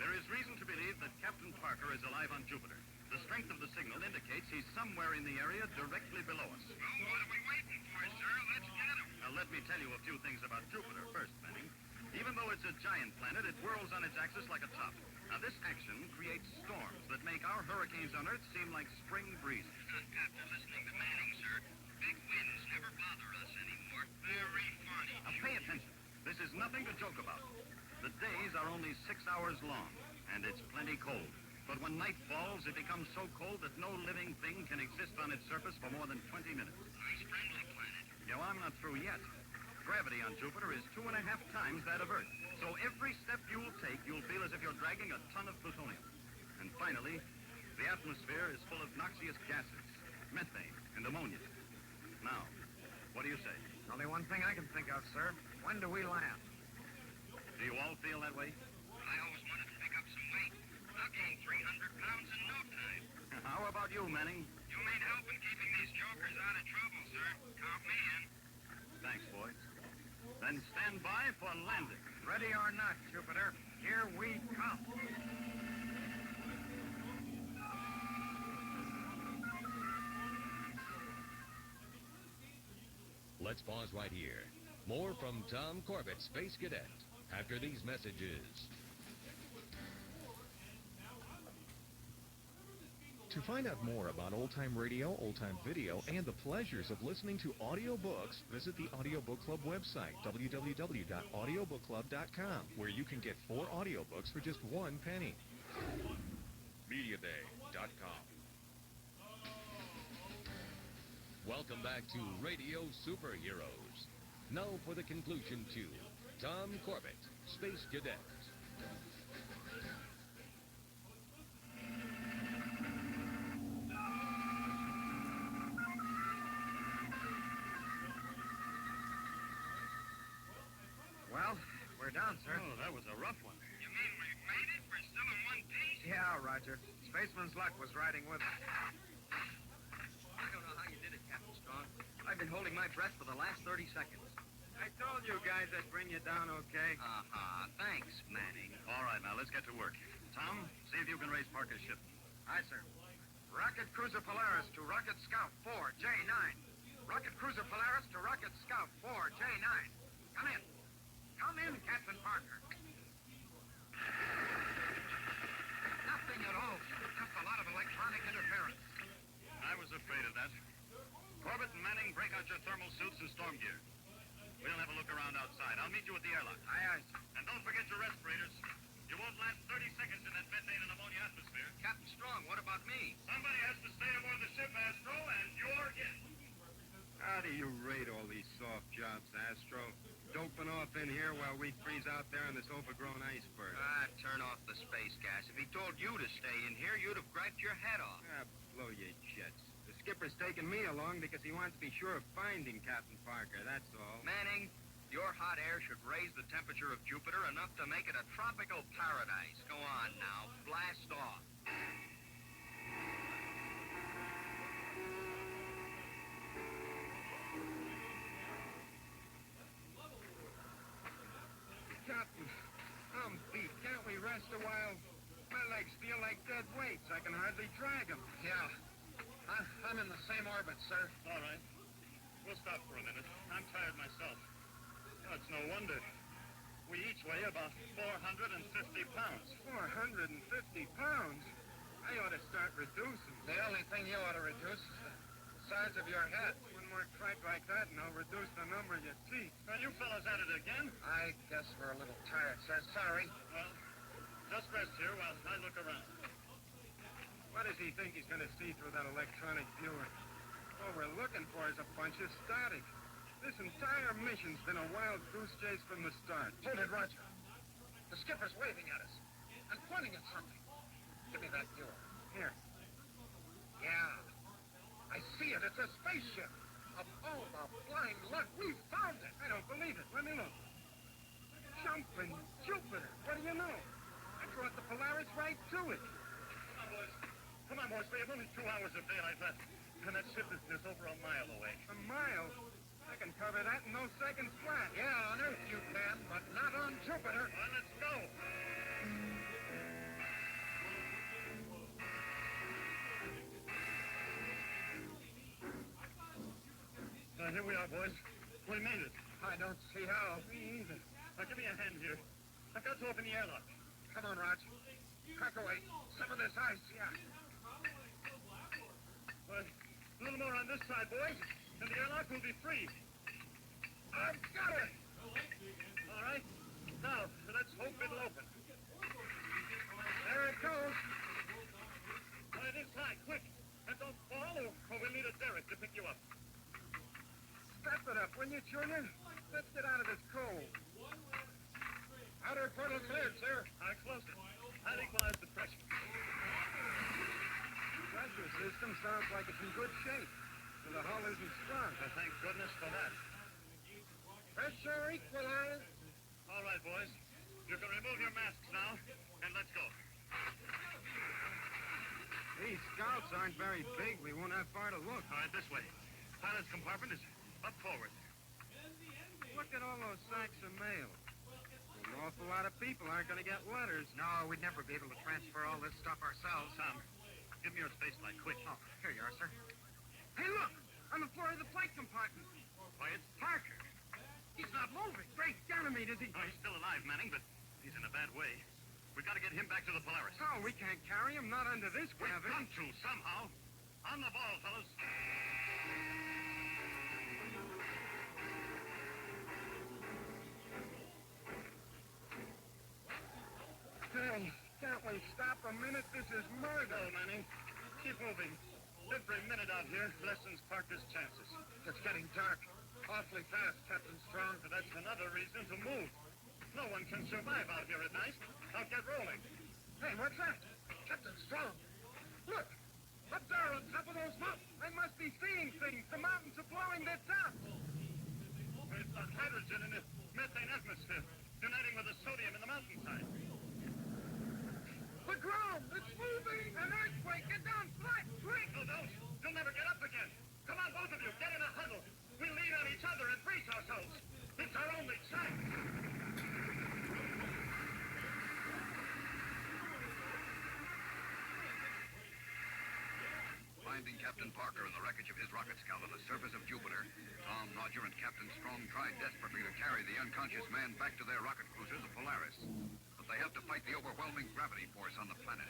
There is reason to believe that Captain Parker is alive on Jupiter. The strength of the signal indicates he's somewhere in the area directly below us. Well, what are we waiting for, sir? Let's get him. Now, let me tell you a few things about Jupiter first, Manning. Even though it's a giant planet, it whirls on its axis like a top. Now, this action creates storms that make our hurricanes on Earth seem like spring breezes. After listening to Manning, sir, big winds never bother us anymore. Very funny. Now, pay attention. This is nothing to joke about. The days are only 6 hours long, and it's plenty cold. But when night falls, it becomes so cold that no living thing can exist on its surface for more than 20 minutes. Nice friendly planet. Yeah, well, I'm not through yet. Gravity on Jupiter is 2.5 times that of Earth. So every step you'll take, you'll feel as if you're dragging a ton of plutonium. And finally, the atmosphere is full of noxious gases, methane and ammonia. Now, what do you say? Only one thing I can think of, sir. When do we land? Do you all feel that way? I always wanted to pick up some weight. I'll gain 300 pounds in no time. How about you, Manning? You need help in keeping these jokers out of trouble, sir. Count me in. Thanks, boys. Then stand by for landing. Ready or not, Jupiter, here we come. Let's pause right here. More from Tom Corbett, Space Cadet, after these messages. To find out more about old-time radio, old-time video, and the pleasures of listening to audiobooks, visit the Audiobook Club website, www.audiobookclub.com, where you can get 4 audiobooks for just 1 penny. MediaBay.com. Welcome back to Radio Superheroes. Now for the conclusion to Tom Corbett, Space Cadet. Well, we're her down, sir. Oh, that was a rough one. You mean we made it? We're still in one piece? Yeah, Roger. Spaceman's luck was riding with us. I don't know how you did it, Captain Strong. I've been holding my breath for the last 30 seconds. I told you guys I'd bring you down okay. Thanks, Manning. All right, now let's get to work. Tom, see if you can raise Parker's ship. Aye, sir. Rocket Cruiser Polaris to Rocket Scout 4, J9. Rocket Cruiser Polaris to Rocket Scout 4, J9. Come in. Come in, Captain Parker. Nothing at all, sir. Just a lot of electronic interference. I was afraid of that. Corbett and Manning, break out your thermal suits and storm gear. We'll have a look around outside. I'll meet you at the airlock. Aye, sir. And don't forget your respirators. You won't last 30 seconds in that methane and ammonia atmosphere. Captain Strong, what about me? Somebody has to stay aboard the ship, Astro, and you're it. How do you rate all these soft jobs, Astro? Doping off in here while we freeze out there in this overgrown iceberg. Turn off the space gas. If he told you to stay in here, you'd have griped your head off. Blow your jets. The skipper's taking me along because he wants to be sure of finding Captain Parker, that's all. Manning, your hot air should raise the temperature of Jupiter enough to make it a tropical paradise. Go on now, blast off. Captain, I'm beat. Can't we rest a while? My legs feel like dead weights. I can hardly drag them. Yeah. I'm in the same orbit, sir. All right. We'll stop for a minute. I'm tired myself. Oh, it's no wonder. We each weigh about 450 pounds. 450 pounds? I ought to start reducing. The only thing you ought to reduce is the size of your head. One more crack like that and I'll reduce the number of your teeth. Are you fellas at it again? I guess we're a little tired, sir. Sorry. Well, just rest here while I look around. What does he think he's going to see through that electronic viewer? All we're looking for is a bunch of static. This entire mission's been a wild goose chase from the start. Hold it, Roger. The skipper's waving at us and pointing at something. Give me that viewer. Here. Yeah. I see it. It's a spaceship. Of all the flying luck, we found it. I don't believe it. Let me look. Jumping Jupiter. What do you know? I brought the Polaris right to it. Come on, boys. We have only 2 hours of daylight left. And that ship is over a mile away. A mile? I can cover that in no seconds flat. Yeah, on Earth you can, but not on Jupiter. Well, let's go. Here we are, boys. We made it. I don't see how. Me either. Now, give me a hand here. I've got to open the airlock. Come on, Rog. Crack away some of this ice, yeah. Well, a little more on this side, boys, and the airlock will be free. I've got it! All right. Now, let's hope it'll open. There it goes. Well, it is high. Quick. And don't fall, or we'll need a derrick to pick you up. Step it up, will you, Junior? Let's get out of this cold. Outer portal cleared, sir. I'll close it. I'll equalize the pressure. Pressure system sounds like it's in good shape. So the hull isn't strong. Thank goodness for that. Pressure equalized. All right, boys. You can remove your masks now, and let's go. These scouts aren't very big. We won't have far to look. All right, this way. Pilot's compartment is up forward. Look at all those sacks of mail. An awful lot of people aren't going to get letters. No, we'd never be able to transfer all this stuff ourselves. Tom, give me your space light, quick. Oh, here you are, sir. Hey, look! On the floor of the flight compartment. Why, it's Parker. He's not moving. Great Ganymede, is he? Oh, he's still alive, Manning, but he's in a bad way. We've got to get him back to the Polaris. Oh, we can't carry him, not under this We've gravity. got to, somehow. On the ball, fellas. Hey, can't we stop a minute? This is murder. No, Manning. Keep moving. Every minute out here lessens Parker's chances. It's getting dark. Awfully fast, Captain Strong. But that's another reason to move. No one can survive out here at night. Now get rolling. Hey, what's that? Captain Strong. Look! Up there on top of those mountains. I must be seeing things. The mountains are blowing their tops. It's the hydrogen in the methane atmosphere, uniting with the finding Captain Parker in the wreckage of his rocket scout on the surface of Jupiter, Tom, Roger, and Captain Strong tried desperately to carry the unconscious man back to their rocket cruiser, the Polaris. But they have to fight the overwhelming gravity force on the planet.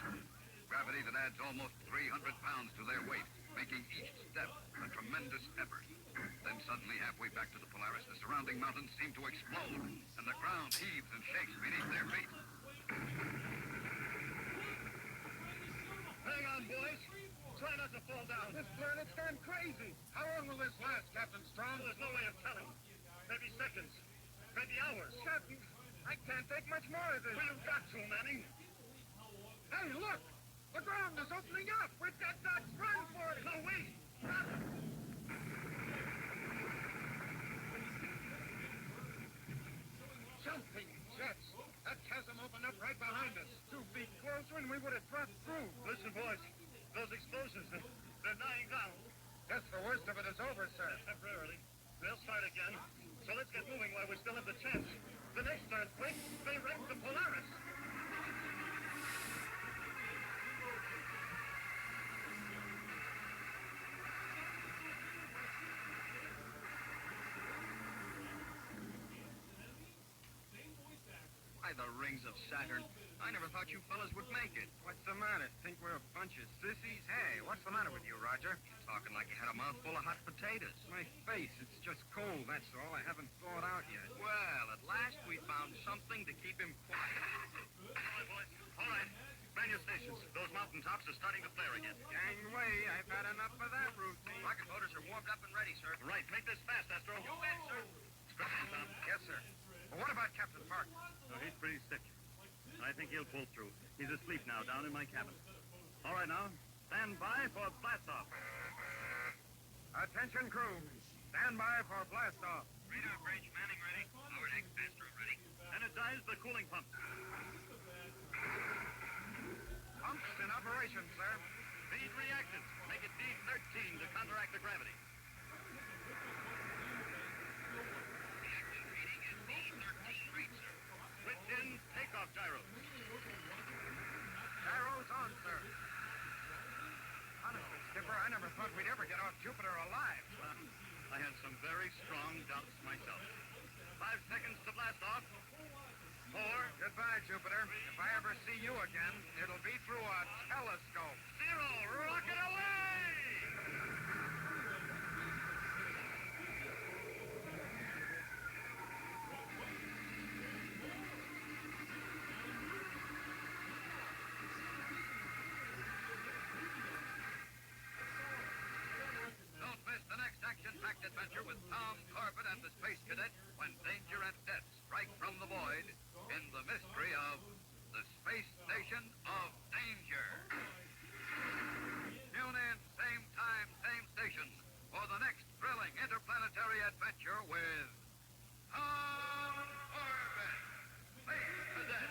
Gravity that adds almost 300 pounds to their weight, making each step a tremendous effort. Then suddenly, halfway back to the Polaris, the surrounding mountains seem to explode, and the ground heaves and shakes beneath their feet. Hang on, boys. Try not to fall down. This planet's gone crazy. How long will this last, Captain Strong? There's no way of telling. Maybe seconds. Maybe hours. Captain, I can't take much more of this. Well, you've got to, Manning. Hey, look! The ground is opening up! We've got Doc's run for it! No, wait! Jumping jets! That chasm opened up right behind us. 2 feet closer and we would have dropped through. Listen, boys. Those explosions, they're dying down. Guess the worst of it is over, sir. Temporarily. They'll start again. So let's get moving while we still have the chance. The next earthquake may wreck the Polaris. By the rings of Saturn, I never thought you fellas would make it. What's the matter? Think we're a bunch of sissies? Hey, what's the matter with you, Roger? Talking like you had a mouthful of hot potatoes. My face, it's just cold, that's all. I haven't thawed out yet. Well, at last we found something to keep him quiet. All right, boys. All right. Man your stations. Those mountaintops are starting to flare again. Gangway, I've had enough of that routine. Rocket motors are warmed up and ready, sir. Right. Make this fast, Astro. You bet, sir. Strap in, Tom. Yes, sir. Well, what about Captain Parker? Oh, he's pretty sick. I think he'll pull through. He's asleep now down in my cabin. All right, now. Stand by for blast-off. Attention, crew. Stand by for blast-off. Radar bridge, Manning ready. Power deck, Astro ready. Energize the cooling pumps. Pumps in operation, sir. Feed reactants. Make it D13 to counteract the gravity. Reactant reading is D13 right, sir. Switch in takeoff gyros. Gyros on, sir. Honestly, Skipper, I never thought we'd ever get off Jupiter alive. I had some very strong doubts myself. 5 seconds to blast off. 4. Goodbye, Jupiter. If I ever see you again, it'll be through a telescope. 0. Rocket away! Don't miss the next action-packed adventure with Tom Corbett and the Space Cadet when danger and death strike from the void in the mystery of the Space Station of Danger. Tune in, same time, same station, for the next thrilling interplanetary adventure with Tom Corbett, Space Cadet.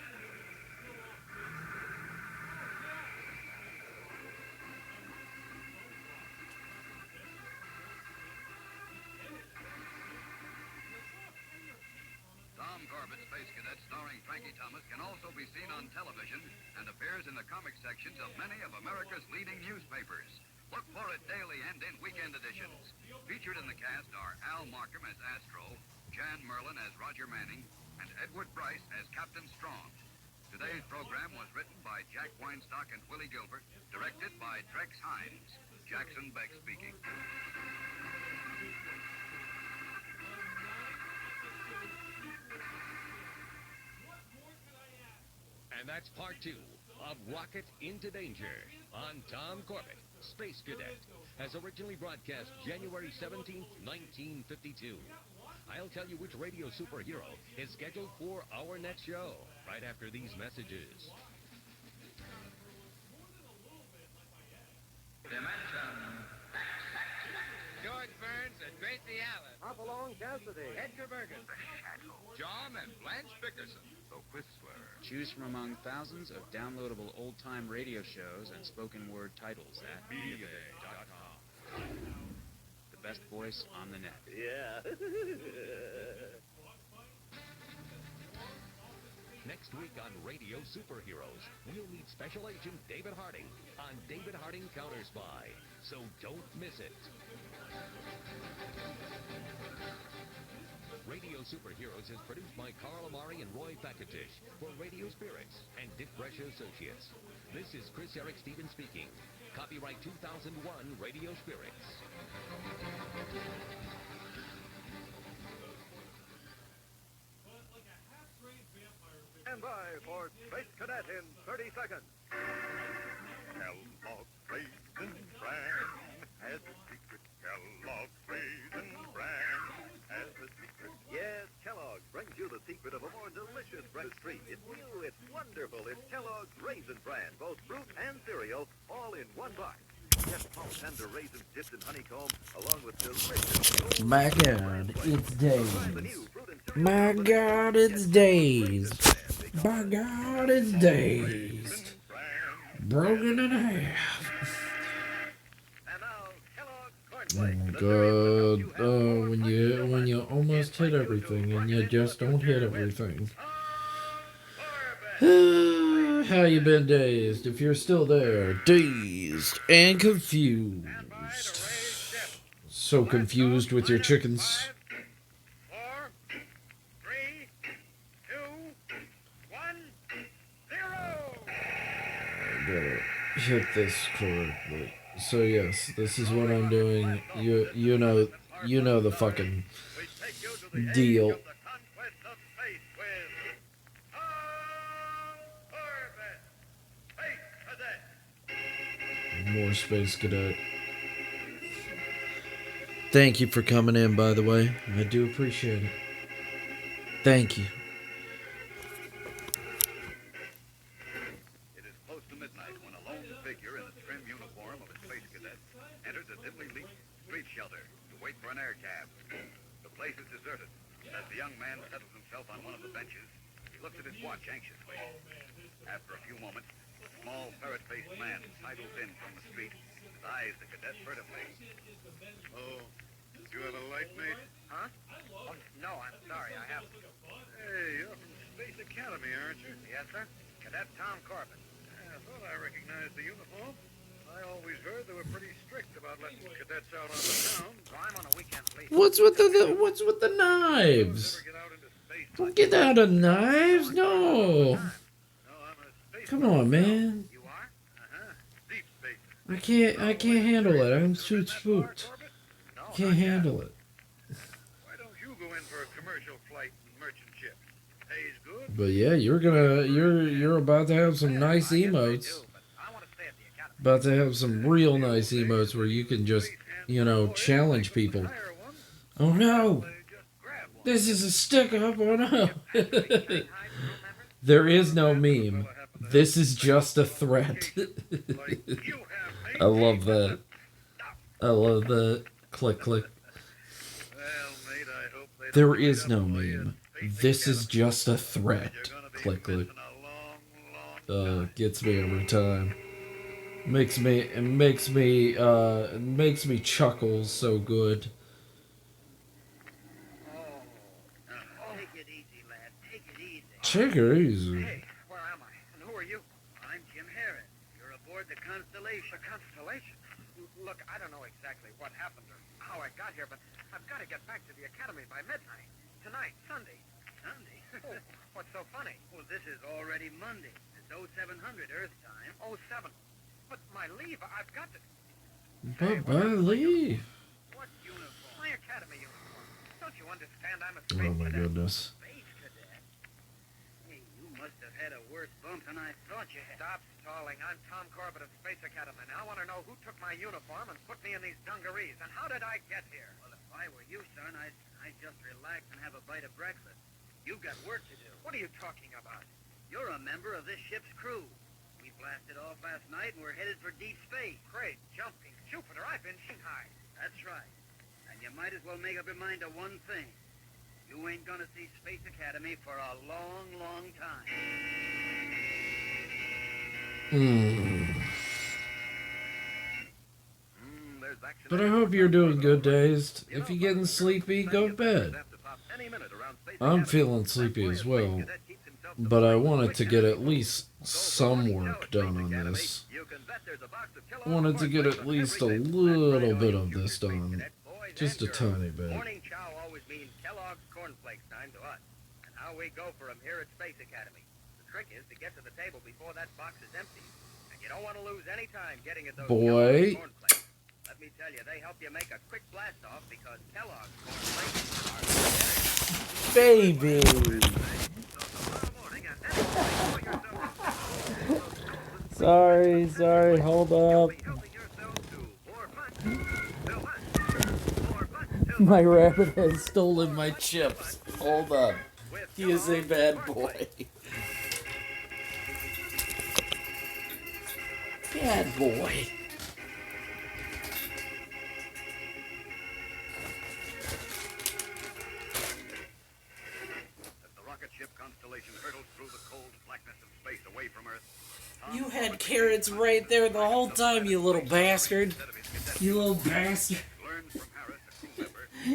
Tom Corbett, Space Cadet, starring Frankie Thomas, can also be seen on television and appears in the comic sections of many of America's leading newspapers. Look for it daily and in weekend editions. Featured in the cast are Al Markham as Astro, Jan Merlin as Roger Manning, and Edward Bryce as Captain Strong. Today's program was written by Jack Weinstock and Willie Gilbert, directed by Drex Hines. Jackson Beck speaking. And that's part 2 of Rocket into Danger on Tom Corbett, Space Cadet, as originally broadcast January 17th, 1952. I'll tell you which radio superhero is scheduled for our next show right after these messages. Dimension. George Burns and Gracie Allen. Hopalong Cassidy. Edgar Bergen. John and Blanche Bickerson. The Whistler. Choose from among thousands of downloadable old-time radio shows and spoken word titles at MediaBay.com. The best voice on the net. Yeah. Next week on Radio Superheroes, we'll meet Special Agent David Harding on David Harding Counter Spy. So don't miss it. Radio Superheroes is produced by Carl Amari and Roy Pakatish for Radio Spirits and Dick Brescia Associates. This is Chris Eric Stevens speaking. Copyright 2001 Radio Spirits. Stand by for Space Cadet in 30 seconds. Kellogg's Raisin Bran has a secret. Kellogg's Raisin Bran has a secret. Yes, Kellogg's brings you the secret of a more delicious breakfast treat. It's new, it's wonderful. It's Kellogg's Raisin Bran, both fruit and cereal, all in one box. Get small, tender raisins dipped in honeycomb, along with delicious... My God, it's days. My God, it's days. My God, it's dazed. Broken in half. Oh my God. Oh, when you almost hit everything and you just don't hit everything. How you been dazed? If you're still there, dazed and confused. So confused with your chickens. Hit this correctly. So yes, this is what I'm doing. You know the fucking deal. More Space Cadet. Thank you for coming in, by the way. I do appreciate it. Thank you. After a few moments, a small ferret-faced man sidles in from the street, his eyes the cadet furtively. Oh, do you have a light, mate? Huh? Oh, no, I'm sorry, I haven't. Hey, you're from Space Academy, aren't you? Yes, sir. Cadet Tom Corbett. Yeah, I thought I recognized the uniform. I always heard they were pretty strict about letting cadets out on the town. So I'm on a weekend leave. What's with the knives? Don't get out of knives, no. Come on, man. I can't handle it. I'm too spooked. Can't handle it. Why don't you go in for a commercial flight and merchant ship? Pays good. But yeah, you're about to have some nice emotes. About to have some real nice emotes where you can just, challenge people. Oh no! This is a stick up, oh no! There is no meme. This is just a threat. I love that. I love that. Click, click. There is no meme. This is just a threat. Click, click. Gets me every time. Makes me chuckle so good. Take it easy. Hey, where am I? And who are you? I'm Jim Harris. You're aboard the Constellation. The Constellation? Look, I don't know exactly what happened or how I got here, but I've got to get back to the Academy by midnight. Tonight, Sunday. Sunday? Oh, what's so funny? Well, this is already Monday. It's 0700 Earth time. 07. But my leave, I've got to... Bye-bye, leave. What uniform? My Academy uniform. Don't you understand I'm a Oh space my cadet? goodness. Space cadet? Hey, you must have had a worse bump than I thought you had. Stop stalling. I'm Tom Corbett of Space Academy. Now I want to know who took my uniform and put me in these dungarees, and how did I get here? Well, if I were you, son, I'd just relax and have a bite of breakfast. You've got work to do. What are you talking about? You're a member of this ship's crew. We blasted off last night and we're headed for deep space. Great, jumping Jupiter. I've been Shanghai. That's right. And you might as well make up your mind to one thing. You ain't gonna see Space Academy for a long, long time. But I hope you're doing good, Dazed. If you're getting sleepy, go to bed. I'm feeling sleepy as well. but I wanted to get at least some work done on this. I wanted to get at least a little bit of this done. Just a tiny bit. Morning chow always means Kellogg's cornflakes time to us. And how we go for 'em here at Space Academy. The trick is to get to the table before that box is empty. And you don't want to lose any time getting at those Boy. Kellogg's cornflakes. Let me tell you, they help you make a quick blast off because Kellogg's cornflakes are Baby. Sorry, hold up. My rabbit has stolen my chips. Hold up. He is a bad boy. Bad boy. You had carrots right there the whole time, you little bastard. You little bastard.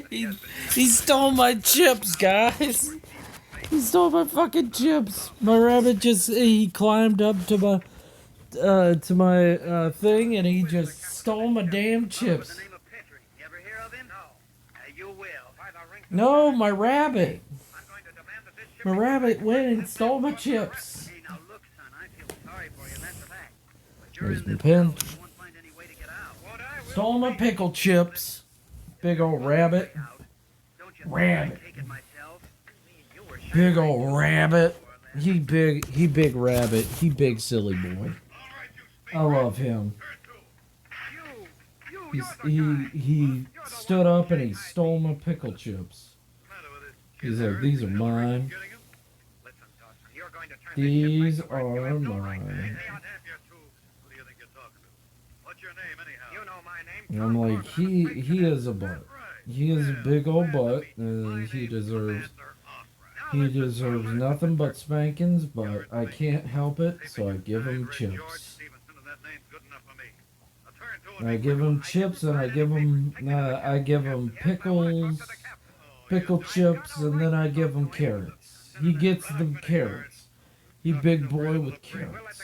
He stole my chips, guys. He stole my fucking chips. My rabbit he climbed up to my thing and he just stole my damn chips. No, my rabbit. My rabbit went and stole my chips. There's my pen. Stole my pickle chips. Big old rabbit. Rabbit. Big old rabbit. He big rabbit. He big silly boy. I love him. He stood up and he stole my pickle chips. He's like, these are mine. These are mine. And I'm like, he is a butt. He is a big old butt, and he deserves nothing but spankings, but I can't help it, so I give him chips. I give him chips, and I give him pickles, pickle chips, and then I give him carrots. He gets the carrots. He big boy with carrots.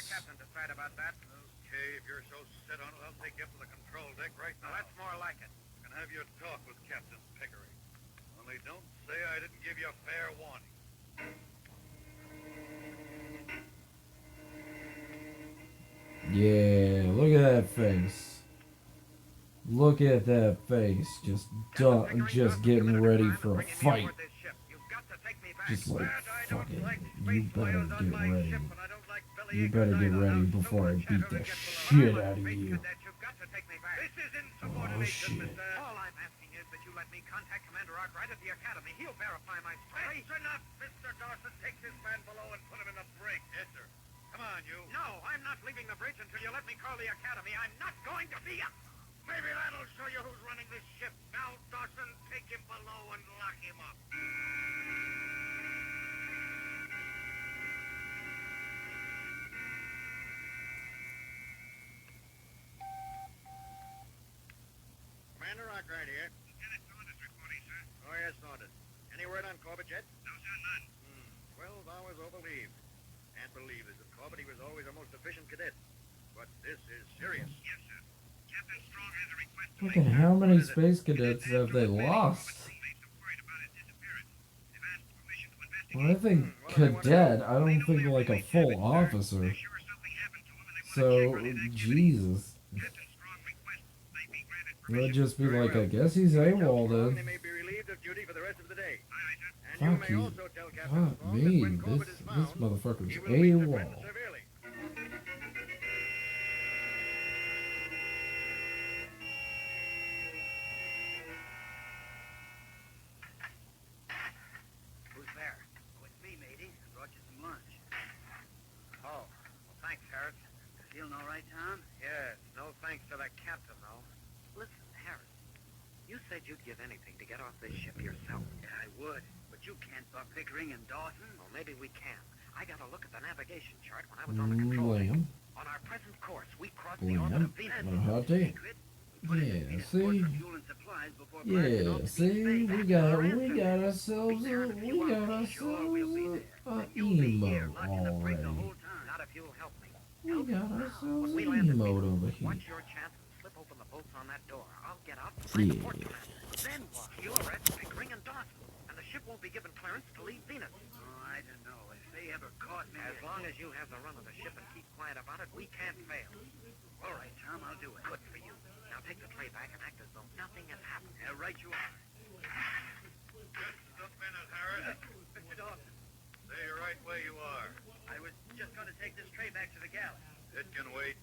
Yeah, look at that face. Look at that face. Just getting ready for a fight. Just like, fucking, you better get ready. You better get ready before I beat the shit out of you. Oh, shit. All I'm asking is that you let me contact Commander Arkwright at the Academy. He'll verify my story. That's enough, Mr. Dawson. Take this man below and put him in the brig. Yes, sir. Come on, you. No, I'm not leaving the bridge until you let me call the Academy. I'm not going to be up. Maybe that'll show you who's running this ship. Now, Dawson, take him below and lock him up. Commander Arkwright here. Lieutenant Saunders reporting, sir. Oh, yes, Saunders. Any word on Corbett yet? No, sir, none. 12 hours over leave. Can't believe this. At Corbett, he was always a most efficient cadet. But this is serious. Yes, sir. Captain Strong has a request to Look at how many space cadets have they lost. Well, I think cadet, I don't think like a full officer. So, Jesus. It'll just be like, I guess he's AWOL then. Fuck you. Fuck me. This motherfucker's AWOL. Who's there? Oh, it's me, matey. I brought you some lunch. Oh, well, thanks, Harris. Feeling all right, Tom? Yes. No thanks to the captain, though. Listen, Harris. You said you'd give anything to get off this ship yourself. Yeah, I would. But you can't buck Pickering and Dawson. Well, maybe we can. I got a look at the navigation chart when I was on the control deck. On our present course, we crossed the orbit of Venus. How do you? Yeah, see? Yeah, see? We got ourselves a emote already. Not if you'll help me. We got ourselves When we an land at emote Beagle, over here. watch your chance and slip open the bolts on that door. I'll get out and find the port Yeah. command. Then what? You'll arrest Pickering and Dawson, and the ship won't be given clearance to leave Venus. Oh, I don't know. If they ever caught me... As long as you have the run of the ship and keep quiet about it, we can't fail. All right, Tom, I'll do it. Good for you. Now take the tray back and act as though nothing has happened. Yeah, right you are. Just a minute, Harris. Mr. Dawson, Stay right where you are. I was just going to take this tray back to the galley. It can wait.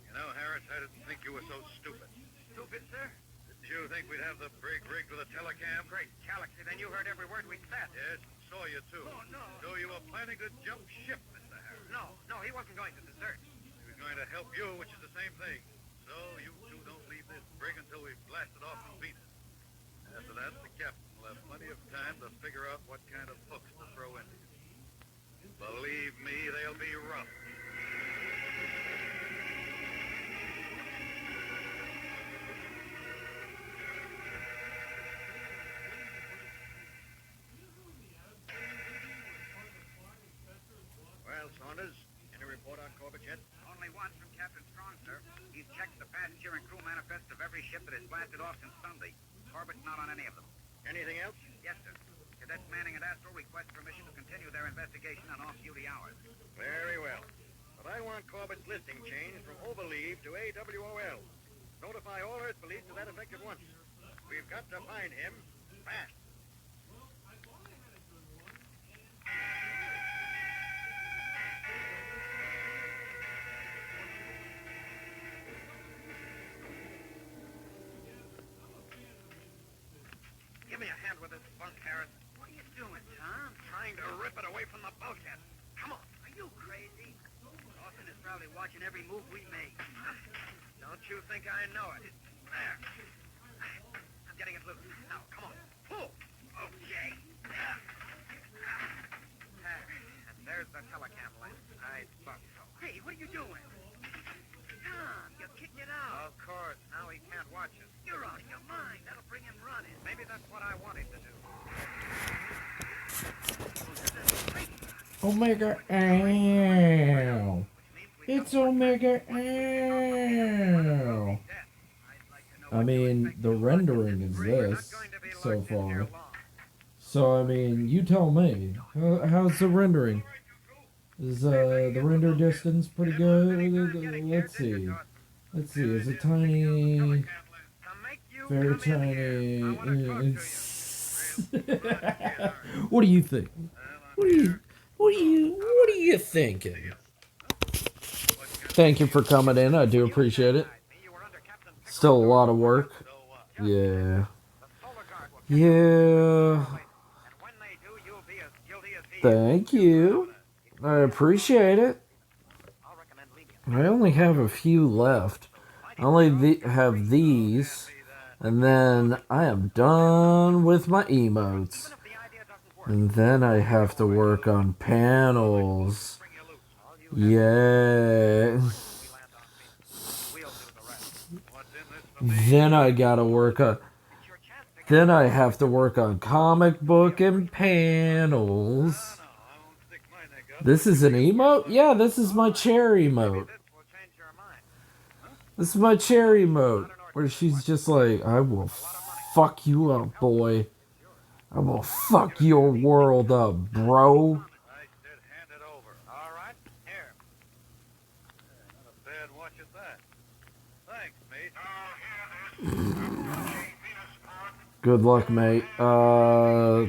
You know, Harris, I didn't think you were so stupid. Stupid, sir? Didn't you think we'd have the brig rigged with a telecam? Great galaxy, then you heard every word we said. Yes, saw you too. Oh, no. So you were planning to jump ship, Mr. Harris. No, he wasn't going to desert. He was going to help you, which is the same thing. So you two don't leave this brig until we've blasted off from Venus. After that, the captain will have plenty of time to figure out what kind of hooks to throw into you. Believe me, they'll be rough. Well, Saunders, any report on Corbett yet? Only one from Captain Strong, sir. He's checked the passenger and crew manifests of every ship that has blasted off since Sunday. Corbett's not on any of them. Anything else? Yes, sir. Cadets Manning and Astro request permission to continue their investigation on off-duty hours. Very well. But I want Corbett's listing changed from overleave to AWOL. Notify all Earth police to that effect at once. We've got to find him fast. Give me a hand with this bunk, Harris. What are you doing, Tom? Trying to rip it away from the bulkhead. Come on. Are you crazy? Dawson is probably watching every move we make. Don't you think I know it? There. I'm getting it loose. Now, come on. Pull. Okay. And there's the telecam lens. I thought so. Hey, what are you doing? Tom, you kicked it out. Of course. Now he can't watch us. You're out of your mind. That'll bring him running. Maybe that's what I want him to do. Omega Ow. It's Omega Ow. I mean, the rendering is this so far. So, I mean, you tell me. How's the rendering? Is the render distance pretty good? Let's see. Let's see. Is it tiny? Very tiny. What do you think? What are you thinking? Thank you for coming in. I do appreciate it. Still a lot of work. Yeah. Yeah. Thank you. I appreciate it. I only have a few left. I only have these. And then I am done with my emotes. And then I have to work on panels. Yeah. Then I gotta work on... Then I have to work on comic book and panels. This is an emote? Yeah, this is my chair emote. This is my chair emote. Where she's just like, I will fuck you up, boy. I will fuck your world up, bro. Good luck, mate.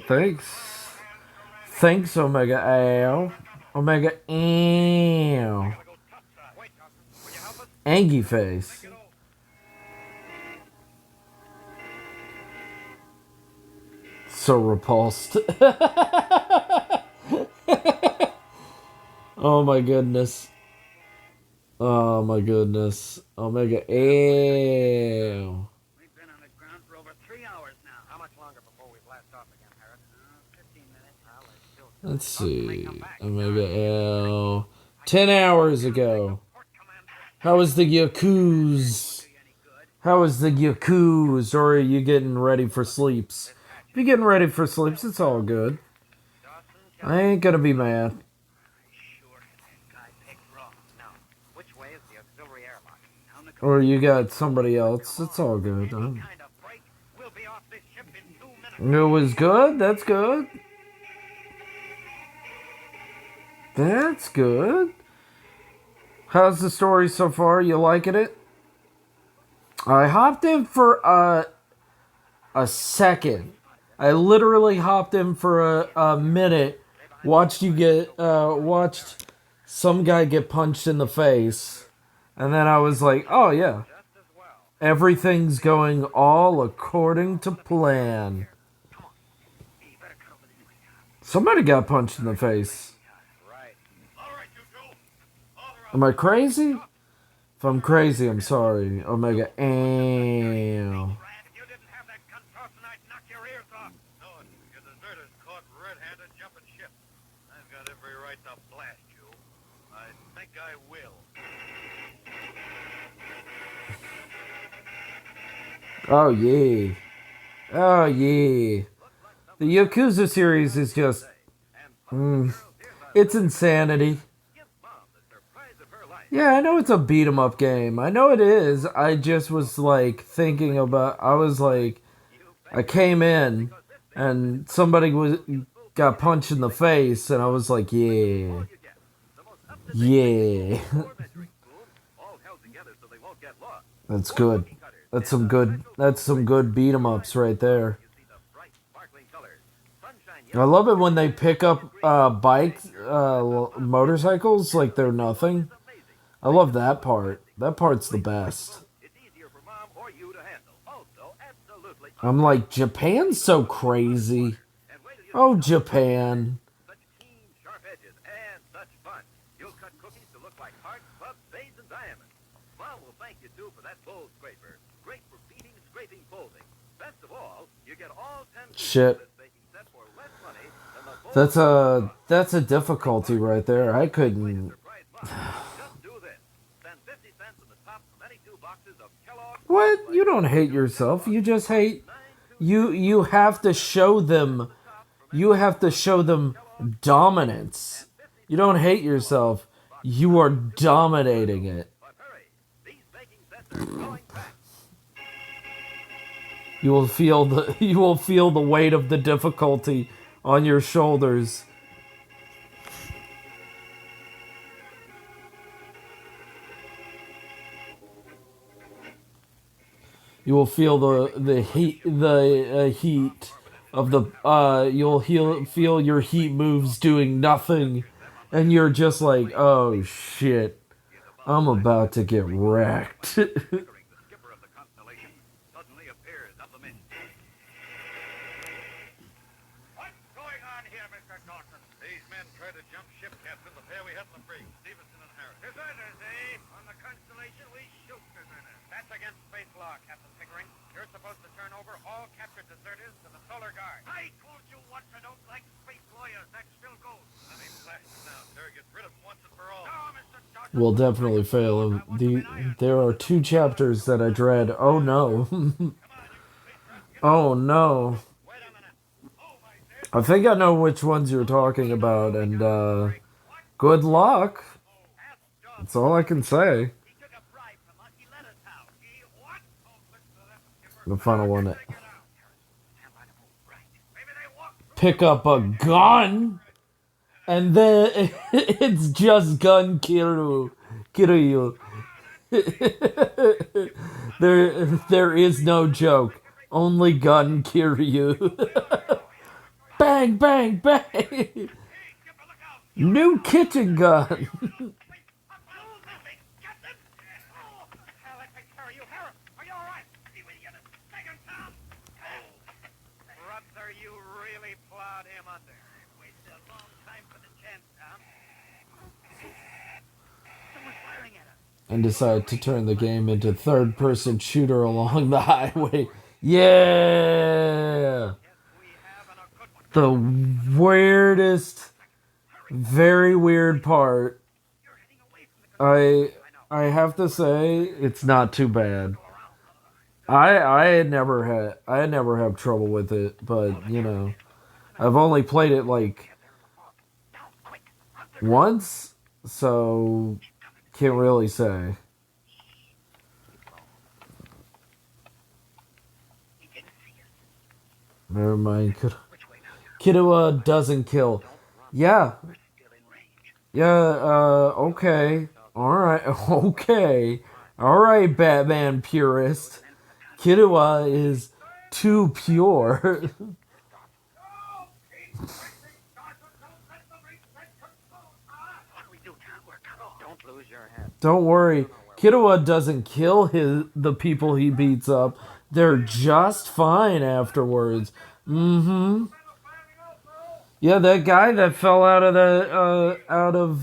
Thanks. Thanks, Omega Ow. Omega Ow. Angie face. So repulsed. Oh my goodness. Oh my goodness. Omega Ow. We've been on the ground for over 3 hours now. How much longer before we blast off again, Harris? 15 minutes. Let's see. Omega Ow. 10 hours ago. How was the Yakuza? How is the Yakuza? Or are you getting ready for sleeps? If you're getting ready for sleeps, it's all good. I ain't gonna be mad. Or you got somebody else. It's all good. It was good. That's good. That's good. How's the story so far? You liking it? I hopped in for a second. I literally hopped in for a minute. Watched some guy get punched in the face. And then I was like, oh yeah. Everything's going all according to plan. Somebody got punched in the face. Am I crazy? If I'm crazy, I'm sorry. Omega. Ow. Oh yeah. Oh yeah. The Yakuza series is just... it's insanity. Yeah, I know it's a beat 'em up game. I know it is. I just was like thinking about... I came in and somebody got punched in the face and I was like, yeah. Yeah. That's good. That's some good beat 'em ups right there. I love it when they pick up motorcycles like they're nothing. I love that part. That part's the best. I'm like, Japan's so crazy. Oh, Japan. Shit. That's a difficulty right there. I couldn't. What? You don't hate yourself. You just hate. You have to show them. You have to show them dominance. You don't hate yourself. You are dominating it. You will feel the weight of the difficulty on your shoulders. You will feel the heat of the you'll feel your heat moves doing nothing, and you're just like, oh shit, I'm about to get wrecked. Will definitely fail. There are 2 chapters that I dread. Oh no. Oh no. I think I know which ones you're talking about, and good luck. That's all I can say. The final one. Pick up a gun, and then it's just gun Kiryu. There is no joke. Only gun Kiryu. Bang, bang, bang. New kitchen gun. And decide to turn the game into third-person shooter along the highway. Yeah! The weirdest, very weird part. I have to say, it's not too bad. I never have trouble with it, but you know, I've only played it like once, so can't really say. Never mind. Kidua doesn't kill. Yeah. Yeah, okay. Alright, okay. Alright, Batman purist. Kidua is too pure. Don't worry. Kidua doesn't kill the people he beats up. They're just fine afterwards. Mm-hmm. Yeah, that guy that fell out of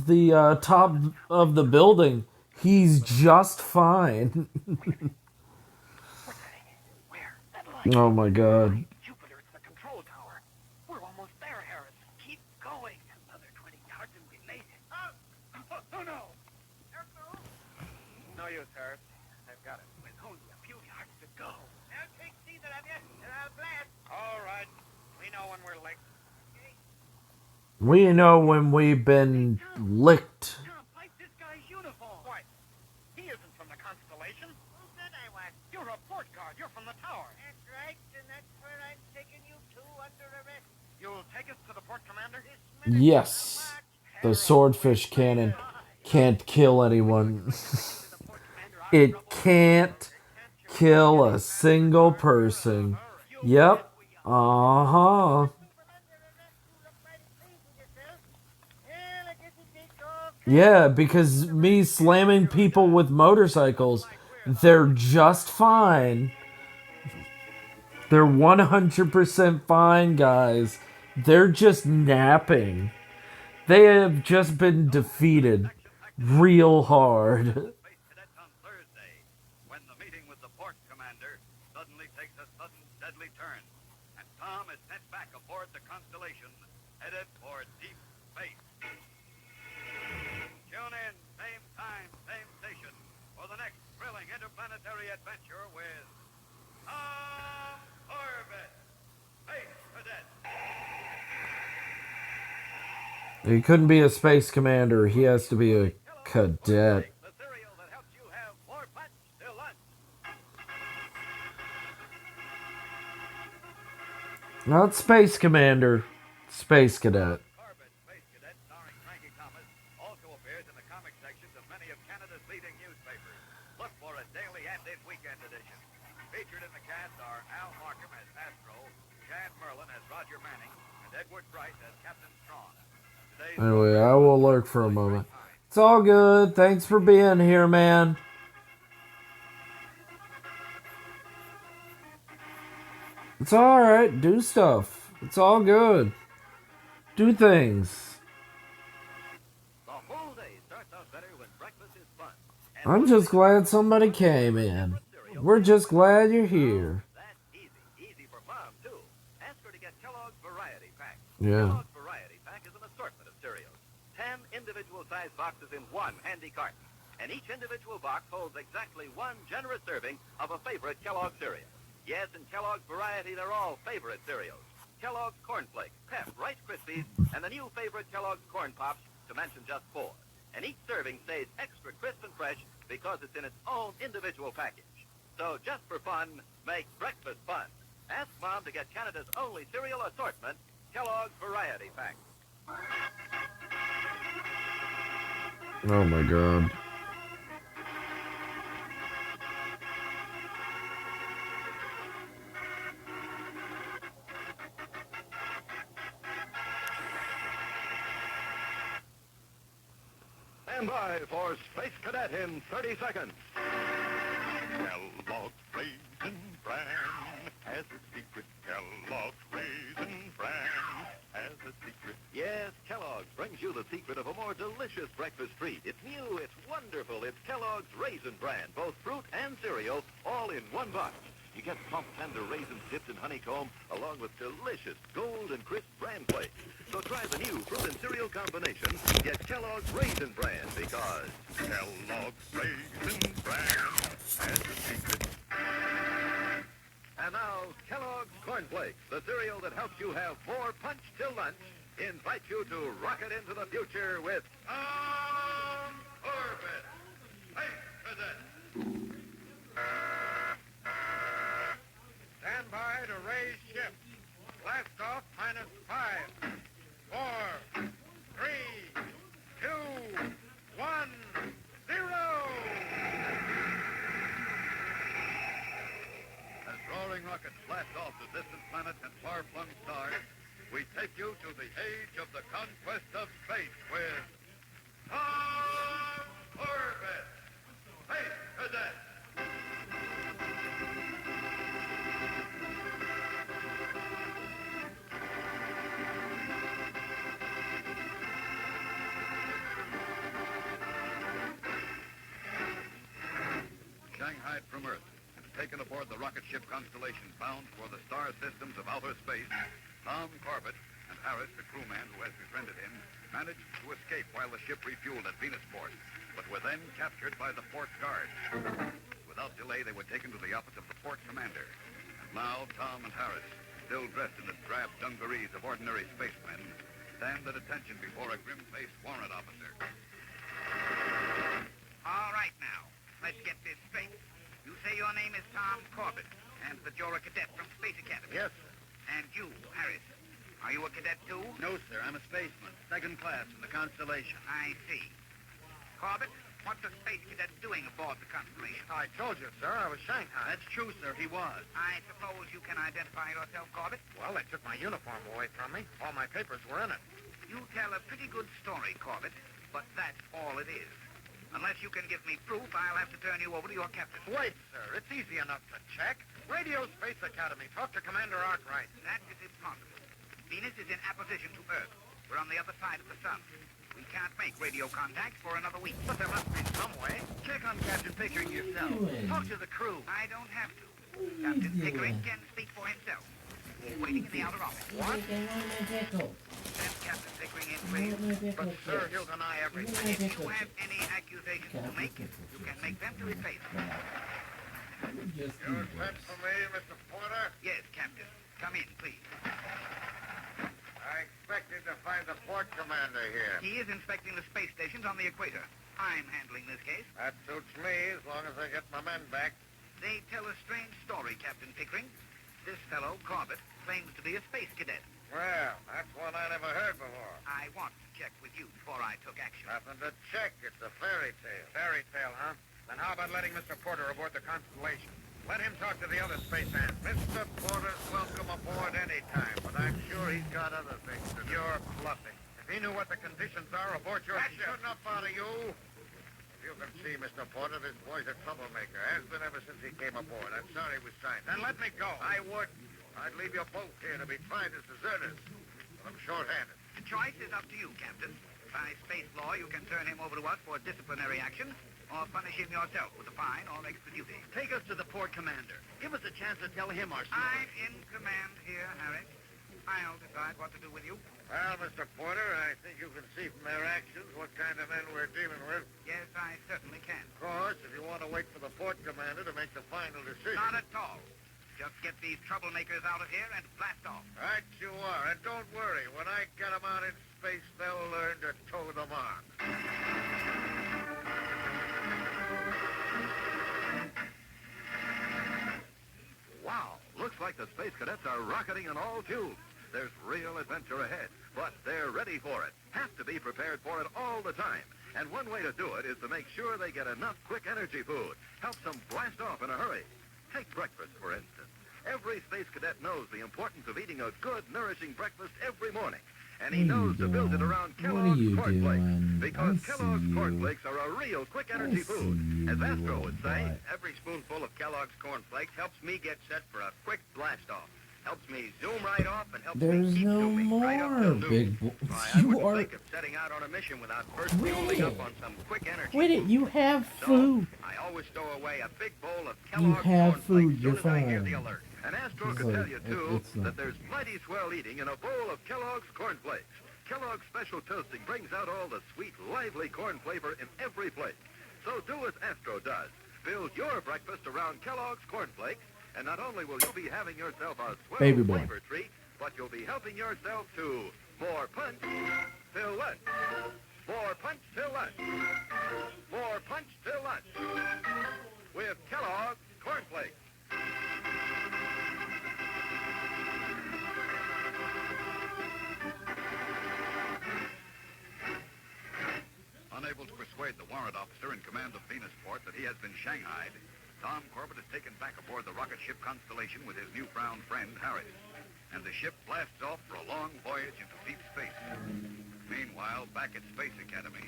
the top of the building, he's just fine. Oh my god. No use, Harris. I've got it. With only a few yards to go. Now take neither of you, and I'll blast. All right. We know when we're licked. We know when we've been licked. This guy's uniform. What? He isn't from the Constellation. Who said I was? You're a port guard. You're from the tower. That's right, and that's where I'm taking you to under arrest. You'll take us to the port commander? Yes. The swordfish cannon can't kill anyone. It can't kill a single person. Yep. Uh-huh. Yeah, because me slamming people with motorcycles, they're just fine. They're 100% fine, guys. They're just napping. They have just been defeated real hard. When the meeting with the port commander suddenly takes a sudden deadly turn, and Tom is sent back aboard the Constellation, headed for deep space. Tune in, same time, same station, for the next thrilling interplanetary adventure with Tom Corbett, Space Cadet. He couldn't be a space commander. He has to be a cadet. Not space commander, space cadet. Also appears in the comic sections of many of Canada's leading newspapers. Look for a daily and in weekend edition. Featured in the cast are Al Markham as Astro, Jan Merlin as Roger Manning, and Edward Bright as Captain Strong. Anyway, I will lurk for a moment. It's all good. Thanks for being here, man. It's alright. Do stuff. It's all good. Do things. The whole day starts out better when breakfast is fun. I'm just glad somebody came in. We're just glad you're here. Easy for Mom, too. Ask her to get Kellogg's Variety Pack. Yeah. Kellogg's Variety Pack is an assortment of cereals. 10 individual-sized boxes in one handy carton. And each individual box holds exactly one generous serving of a favorite Kellogg cereal. Yes, in Kellogg's Variety, they're all favorite cereals. Kellogg's Corn Flakes, Pep, Rice Krispies, and the new favorite Kellogg's Corn Pops, to mention just 4. And each serving stays extra crisp and fresh because it's in its own individual package. So just for fun, make breakfast fun. Ask Mom to get Canada's only cereal assortment, Kellogg's Variety Pack. Oh my god. Stand by for Space Cadet in 30 seconds. Kellogg's Raisin Bran has a secret. Kellogg's Raisin Bran has a secret. Yes, Kellogg's brings you the secret of a more delicious breakfast treat. It's new, it's wonderful. It's Kellogg's Raisin Bran, both fruit and cereal, all in one box. You get plump, tender raisins dipped in honeycomb, along with delicious gold and crisp bran flakes. So try the new fruit and cereal combination. Get Kellogg's Raisin Bran, because Kellogg's Raisin Bran has a secret. Now, Kellogg's Corn Flakes, the cereal that helps you have more punch till lunch, invites you to rocket into the future with Tom Corbett. Hey, Cadet. Stand by to raise ship. Blast off -5, 4, 3, 2, 1, 0. As roaring rockets blast off to distant planets and far-flung stars, we take you to the age of the conquest of space with Tom Corbett, Space Cadet. Shanghaied from Earth and taken aboard the rocket ship Constellation bound for the star systems of outer space, Tom Corbett and Harris, the crewman who has befriended him, managed to escape while the ship refueled at Venusport, but were then captured by the port guard. Without delay, they were taken to the office of the port commander. And now, Tom and Harris, still dressed in the drab dungarees of ordinary spacemen, stand at attention before a grim-faced warrant officer. All right, now, let's get this straight. You say your name is Tom Corbett, and that you're a cadet from Space Academy. Yes, sir. And you, Harris, are you a cadet too? No, sir. I'm a spaceman, second class in the Constellation. I see. Corbett, what's a space cadet doing aboard the Constellation? I told you, sir, I was Shanghai. That's true, sir. He was. I suppose you can identify yourself, Corbett? Well, they took my uniform away from me. All my papers were in it. You tell a pretty good story, Corbett, but that's all it is. Unless you can give me proof, I'll have to turn you over to your captain. Wait, sir. It's easy enough to check. Radio Space Academy. Talk to Commander Arkwright. That is impossible. Venus is in apposition to Earth. We're on the other side of the sun. We can't make radio contact for another week. But there must be some way. Check on Captain Pickering yourself. Talk to the crew. I don't have to. Captain Pickering can speak for himself. He's waiting in the outer office. What? Send Captain Pickering in, please. But, sir, he'll deny everything. If you have any accusations to make, you can make them to his face. You sent for me, Mr. Porter? Yes, Captain. Come in, please. I expected to find the port commander here. He is inspecting the space stations on the equator. I'm handling this case. That suits me, as long as I get my men back. They tell a strange story, Captain Pickering. This fellow, Corbett, claims to be a space cadet. Well, that's one I never heard before. I wanted to check with you before I took action. Nothing to check. It's a fairy tale. Fairy tale, huh? Then how about letting Mr. Porter aboard the Constellation? Let him talk to the other space ants. Mr. Porter's welcome aboard any time, but I'm sure he's got other things to do. You're bluffing. If he knew what the conditions are aboard your ship... That's good enough out of you. If you can see, Mr. Porter, this boy's a troublemaker. Has been ever since he came aboard. I'm sorry he was signed. Then let me go. I wouldn't. I'd leave you both here to be tried as deserters. But I'm short-handed. The choice is up to you, Captain. By space law, you can turn him over to us for disciplinary action, or punish him yourself with a fine or extra duty. Take us to the port commander. Give us a chance to tell him our story. I'm in command here, Harris. I'll decide what to do with you. Well, Mr. Porter, I think you can see from their actions what kind of men we're dealing with. Yes, I certainly can. Of course, if you want to wait for the port commander to make the final decision. Not at all. Just get these troublemakers out of here and blast off. Right you are. And don't worry. When I get them out in space, they'll learn to toe the mark. Wow, looks like the Space Cadets are rocketing on all tubes. There's real adventure ahead, but they're ready for it. Have to be prepared for it all the time. And one way to do it is to make sure they get enough quick energy food. Helps them blast off in a hurry. Take breakfast, for instance. Every Space Cadet knows the importance of eating a good, nourishing breakfast every morning. And he knows to build it around Kellogg's Corn Flakes. Because Kellogg's Corn Flakes are a real quick energy food. As Astro would say, every spoonful of Kellogg's Corn Flakes helps me get set for a quick blast-off. Helps me zoom right off and helps There's me keep no zooming right up more, till noon. big boy. I You wouldn't are... think of setting out on a mission without first Wait fueling it. up on some quick energy. Wait it, you have food. I always stow away a big bowl of You Kellogg's have Corn food, Flakes you're as soon as I hear the fine. alert. And Astro It's can like- tell you, too, it's not- that there's mighty swell eating in a bowl of Kellogg's Corn Flakes. Kellogg's Special Toasting brings out all the sweet, lively corn flavor in every flake. So do as Astro does. Build your breakfast around Kellogg's Corn Flakes And not only will you be having yourself a swell Baby boy. flavor treat, but you'll be helping yourself to more punch till lunch. More punch till lunch. More punch till lunch. With Kellogg's Corn Flakes. Unable to persuade the warrant officer in command of Venusport that he has been shanghaied, Tom Corbett is taken back aboard the rocket ship Constellation with his newfound friend, Harris. And the ship blasts off for a long voyage into deep space. Meanwhile, back at Space Academy.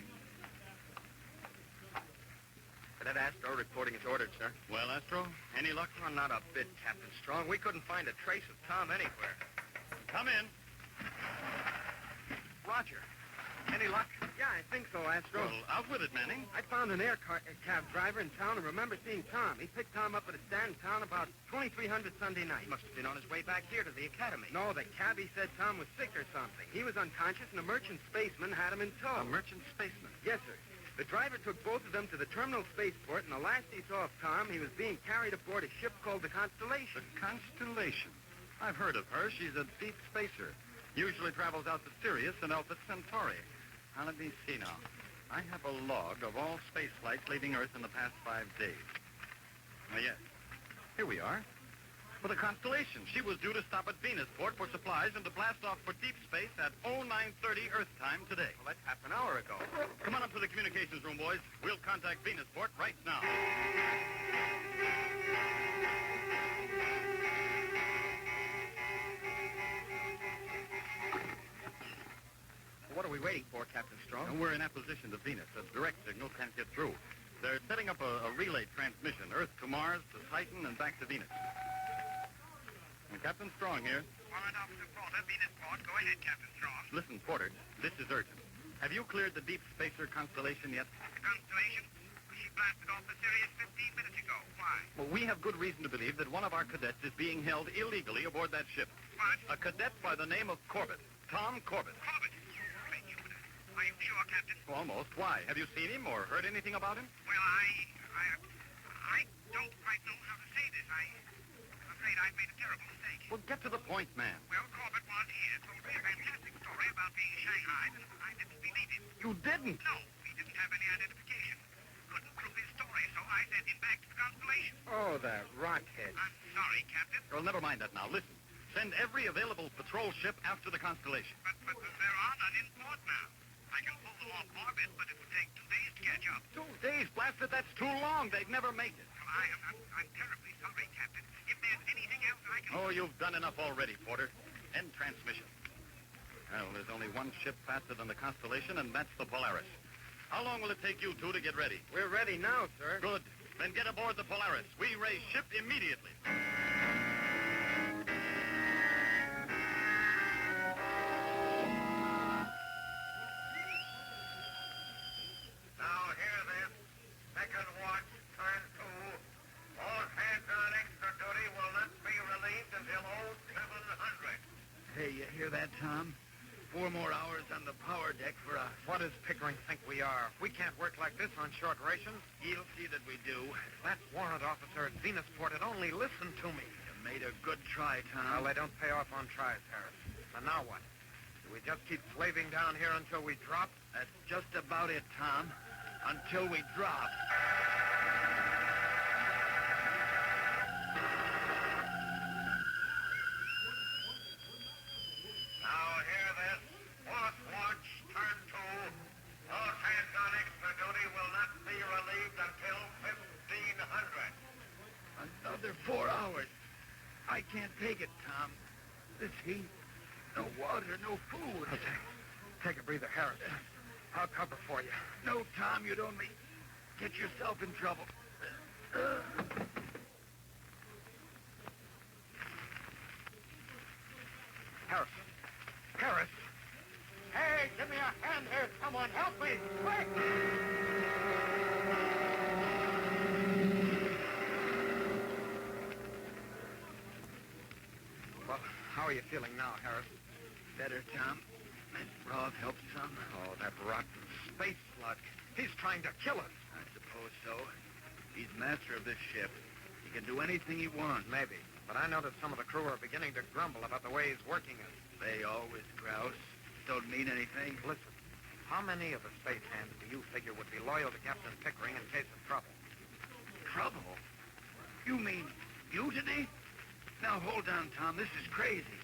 Cadet Astro reporting as ordered, sir. Well, Astro, any luck? Oh, not a bit, Captain Strong. We couldn't find a trace of Tom anywhere. Come in. Roger. Any luck? Yeah, I think so, Astro. Well, out with it, Manning. I found an cab driver in town and remember seeing Tom. He picked Tom up at a stand in town about 2300 Sunday night. Must have been on his way back here to the academy. No, the cabbie said Tom was sick or something. He was unconscious and a merchant spaceman had him in tow. A merchant spaceman? Yes, sir. The driver took both of them to the terminal spaceport, and the last he saw of Tom, he was being carried aboard a ship called the Constellation. The Constellation. I've heard of her. She's a deep spacer. Usually travels out to Sirius and Alpha Centauri. Now, let me see now. I have a log of all space flights leaving Earth in the past 5 days. Oh, yes. Here we are. For the Constellation. She was due to stop at Venusport for supplies and to blast off for deep space at 0930 Earth time today. Well, that's half an hour ago. Come on up to the communications room, boys. We'll contact Venusport right now. What are we waiting for, Captain Strong? And we're in opposition to Venus. A direct signal can't get through. They're setting up a relay transmission, Earth to Mars, to Titan, and back to Venus. And Captain Strong here. Warrant Officer Porter, Venusport. Go ahead, Captain Strong. Listen, Porter, this is urgent. Have you cleared the deep spacer Constellation yet? The Constellation? She blasted off the Sirius 15 minutes ago. Why? Well, we have good reason to believe that one of our cadets is being held illegally aboard that ship. What? A cadet by the name of Corbett. Tom Corbett. Corbett? Are you sure, Captain? Almost. Why? Have you seen him or heard anything about him? Well, I don't quite know how to say this. I'm afraid I've made a terrible mistake. Well, get to the point, man. Well, Corbett was here, told me a fantastic story about being shanghaied, and I didn't believe him. You didn't? No, he didn't have any identification. Couldn't prove his story, so I sent him back to the Constellation. Oh, that rockhead. I'm sorry, Captain. Well, never mind that now. Listen. Send every available patrol ship after the Constellation. But there are none in port now. I can pull them off orbit, but it will take 2 days to catch up. 2 days? Blasted, that's too long. They'd never make it. Well, I'm terribly sorry, Captain. If there's anything else I can... Oh, you've done enough already, Porter. End transmission. Well, there's only one ship faster than the Constellation, and that's the Polaris. How long will it take you two to get ready? We're ready now, sir. Good. Then get aboard the Polaris. We raise ship immediately. Now, hear this. Second watch, turn 2. All hands on extra duty will not be relieved until 0700. Hey, you hear that, Tom? 4 more hours on the power deck for us. What does Pickering think we are? We can't work like this on short rations. He'll see that we do. That warrant officer at Venusport had only listened to me. You made a good try, Tom. Well, they don't pay off on tries, Harris. So now what? Do we just keep slaving down here until we drop? That's just about it, Tom. Until we drop. Now, hear this. Fourth watch, turn 2. All hands on extra duty will not be relieved until 1500. Another 4 hours. I can't take it, Tom. This heat. No water, no food. Take a breather, Harris. I'll cover for you. No, Tom, you'd only get yourself in trouble. Harris. Harris. Hey, give me a hand here. Someone help me. Quick! Well, how are you feeling now, Harris? Better, Tom. That broth helps some. Oh, that rotten space slug. He's trying to kill us. I suppose so. He's master of this ship. He can do anything he wants. Maybe. But I noticed some of the crew are beginning to grumble about the way he's working it. They always grouse. Don't mean anything. Listen, how many of the space hands do you figure would be loyal to Captain Pickering in case of trouble? Trouble? You mean mutiny? Now, hold on, Tom. This is crazy.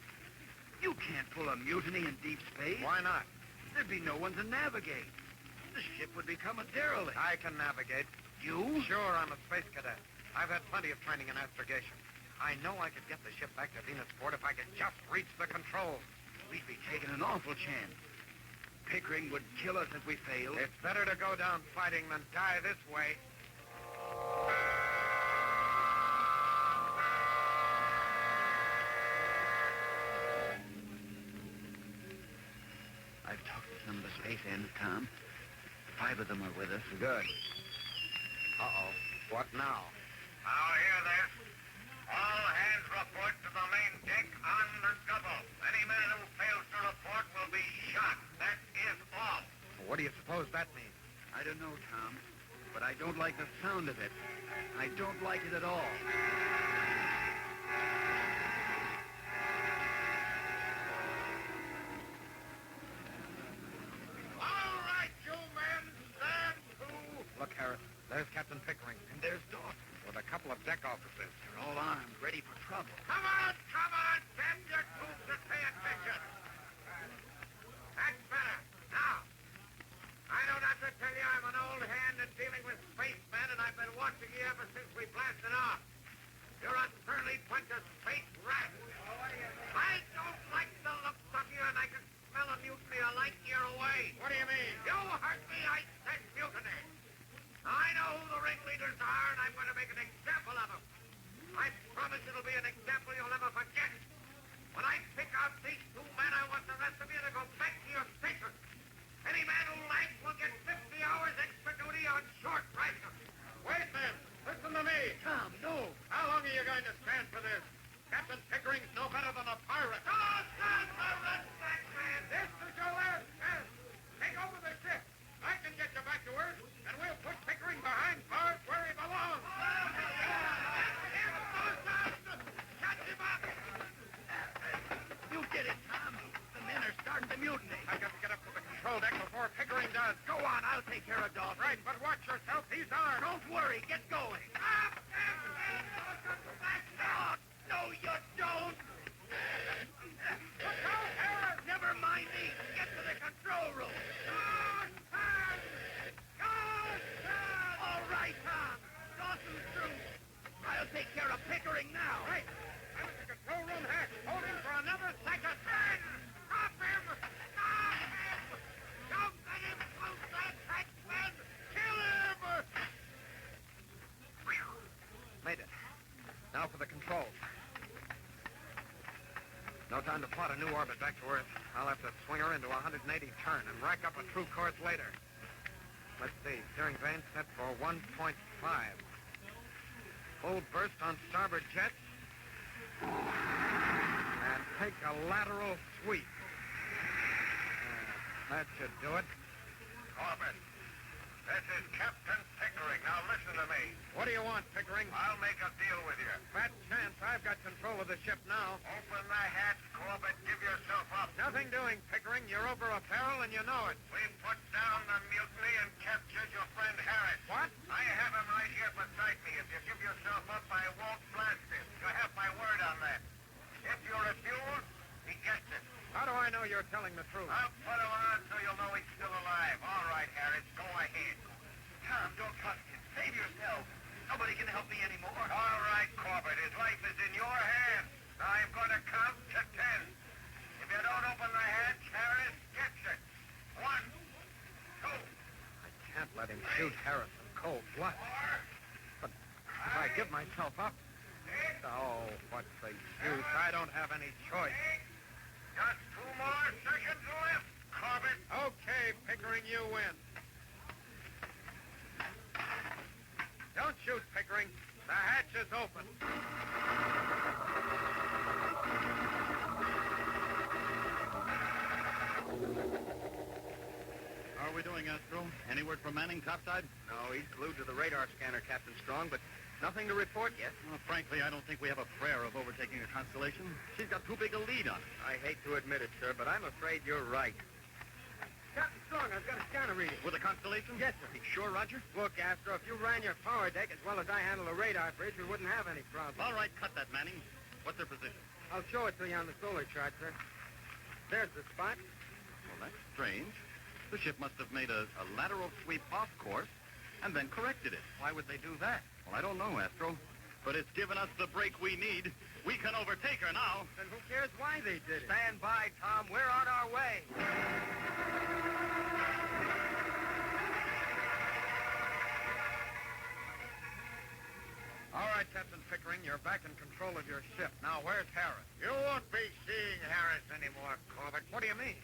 You can't pull a mutiny in deep space. Why not? There'd be no one to navigate. The ship would become a derelict. I can navigate. You? Sure, I'm a space cadet. I've had plenty of training in astrogation. I know I could get the ship back to Venusport if I could just reach the controls. We'd be taking an awful chance. Pickering would kill us if we failed. It's better to go down fighting than die this way. I've talked to some of the space hands, Tom. 5 of them are with us. Good. Uh-oh. What now? Now hear this. All hands report to the main deck on the double. Any man who fails to report will be shot. That is all. What do you suppose that means? I don't know, Tom, but I don't like the sound of it. I don't like it at all. All right, you men, stand to. Look, Harris, there's Captain Pickering. And there's Dawson. With a couple of deck officers. They're all armed, ready for trouble. Come on, bend your tubes and pay attention. That's better. Now, I don't have to tell you I'm an old hand in dealing with spacemen, and I've been watching you ever since we blasted off. You're a surly bunch of space rats. I don't like the looks of you, and I can smell a mutiny a light year away. What do you mean? You heard me. I said mutiny. I know who the ringleaders are, and I'm going to make an example of them. I promise it'll be an example you'll never forget. When I pick out these 2 men, I want the rest of you to go back to your station. Any man who lags will get 50 hours extra duty on short ration. Wait, men. Listen to me. Tom, no. How long are you going to stand for this? Captain Pickering's no better than a pirate. Oh, son of a respect, man. This is your last chance. Take over the ship. I can get you back to Earth, and we'll put Pickering behind bars where he belongs. Shut him up. You did it, Tom. The men are starting to mutiny. I've got to get up to the control deck before Pickering does. Go on, I'll take care of Dawson. Right, but watch yourself. He's armed. Don't worry, get going. Stop him! No, you don't. Look out, Harris! Never mind me. Get to the control room. All right, Tom. Dawson's through. I'll take care of Pickering now. Right. I'm at the control room hatch. Hold him for another second. Stop him! Stop him! Don't let him close that hatch, men! Kill him! Made it. Now for the controls. No time to plot a new orbit back to Earth. I'll have to swing her into a 180 turn and rack up a true course later. Let's see. Steering vane set for 1.5. Full burst on starboard jets. And take a lateral sweep. That should do it. Corbett, this is Captain Pickering. Now listen to me. What do you want, Pickering? I'll make a deal with you. Fat chance. I've got control of the ship now. Open the hatch, Corbett. Give yourself up. Nothing doing, Pickering. You're over a peril and you know it. We put down the mutiny and captured your friend Harris. What? I have him right here beside me. If you give yourself up, I won't blast him. You have my word on that. If you refuse, he gets it. How do I know you're telling the truth? I'll put him on so you'll know he's still alive. All right, Harris, go ahead. Tom, don't trust him. Save yourself. Nobody can help me anymore. All right, Corbett, his life is in your hands. I'm going to count to 10. If you don't open the hatch, Harris gets it. 1, 2. I can't let him shoot Harris in cold blood. But if I give myself up... Oh, what's the use? I don't have any choice. Just 2 more seconds left, Corbett. Okay, Pickering, you win. Don't shoot, Pickering. The hatch is open. How are we doing, Astro? Any word from Manning topside? No, he's glued to the radar scanner, Captain Strong, but Nothing to report yet. Well, frankly, I don't think we have a prayer of overtaking the Constellation. She's got too big a lead on us. I hate to admit it, sir, but I'm afraid you're right. Captain Strong, I've got a scanner reading. With the Constellation? Yes, sir. You sure, Roger? Look, Astro, if you ran your power deck as well as I handle the radar bridge, we wouldn't have any problem. All right, cut that, Manning. What's their position? I'll show it to you on the solar chart, sir. There's the spot. Well, that's strange. The ship must have made a lateral sweep off course and then corrected it. Why would they do that? Well, I don't know, Astro. But it's given us the break we need. We can overtake her now. Then who cares why they did it? Stand by, Tom. We're on our way. All right, Captain Pickering, you're back in control of your ship. Now, where's Harris? You won't be seeing Harris anymore, Corbett. What do you mean?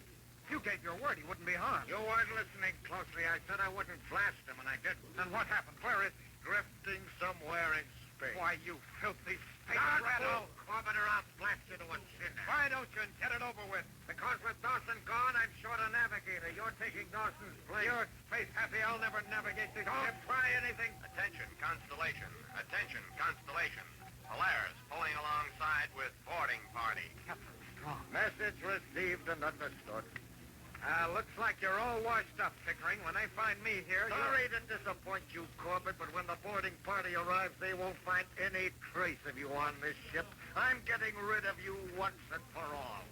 You gave your word he wouldn't be harmed. You weren't listening closely. I said I wouldn't blast him, and I didn't. Then what happened? Where is he? Drifting somewhere in space. Why, you filthy space Don't rat. move, Corbett, or I'll blast you to a cinder. Why don't you get it over with? Because with Dawson gone, I'm short a navigator. You're taking Dawson's place. You're space happy. I'll never navigate this Don't ship. try anything. Attention, Constellation. Attention, Constellation. Polaris pulling alongside with boarding party. Captain Strong. Message received and understood. Looks like you're all washed up, Pickering. When they find me here, Sorry to disappoint you, Corbett, but when the boarding party arrives, they won't find any trace of you on this ship. I'm getting rid of you once and for all.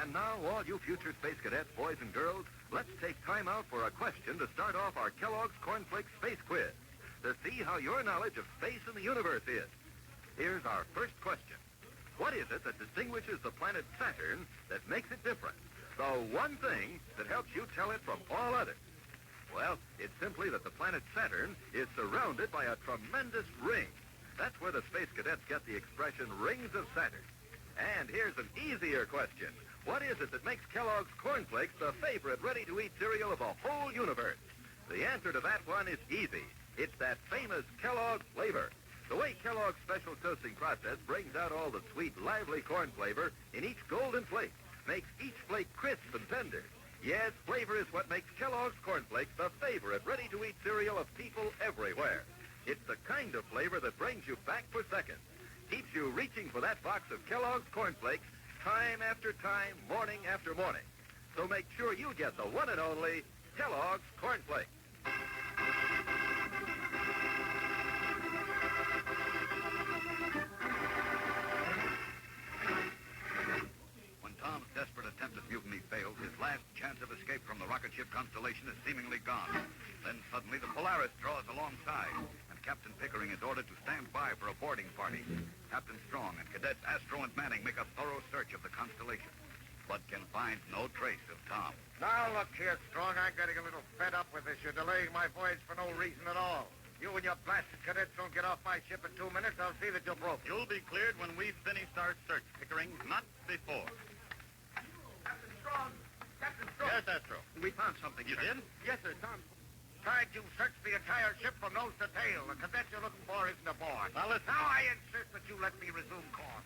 And now, all you future space cadets, boys and girls, let's take time out for a question to start off our Kellogg's Cornflakes Space Quiz to see how your knowledge of space and the universe is. Here's our first question. What is it that distinguishes the planet Saturn that makes it different? The one thing that helps you tell it from all others. Well, it's simply that the planet Saturn is surrounded by a tremendous ring. That's where the space cadets get the expression rings of Saturn. And here's an easier question. What is it that makes Kellogg's Cornflakes the favorite ready-to-eat cereal of the whole universe? The answer to that one is easy. It's that famous Kellogg flavor. The way Kellogg's special toasting process brings out all the sweet, lively corn flavor in each golden flake makes each flake crisp and tender. Yes, flavor is what makes Kellogg's Cornflakes the favorite ready-to-eat cereal of people everywhere. It's the kind of flavor that brings you back for seconds, keeps you reaching for that box of Kellogg's Cornflakes time after time, morning after morning. So make sure you get the one and only Kellogg's Cornflakes. When Tom's desperate attempt at mutiny fails, his last chance of escape from the rocket ship Constellation is seemingly gone. Then suddenly the Polaris draws alongside, and Captain Pickering is ordered to stand by for a boarding party. Captain Strong and Cadets Astro and Manning make a thorough search of the Constellation, but can find no trace of Tom. Now, look here, Strong. I'm getting a little fed up with this. You're delaying my voyage for no reason at all. You and your blasted cadets don't get off my ship in 2 minutes, I'll see that you're broken. You'll be cleared when we've finished our search, Pickering, not before. Captain Strong! Captain Strong! Yes, Astro. We found something. You did? Yes, sir, Tom. Tried to search the entire ship from nose to tail. The cadet you're looking for isn't aboard. Now, listen. Now I insist that you let me resume course.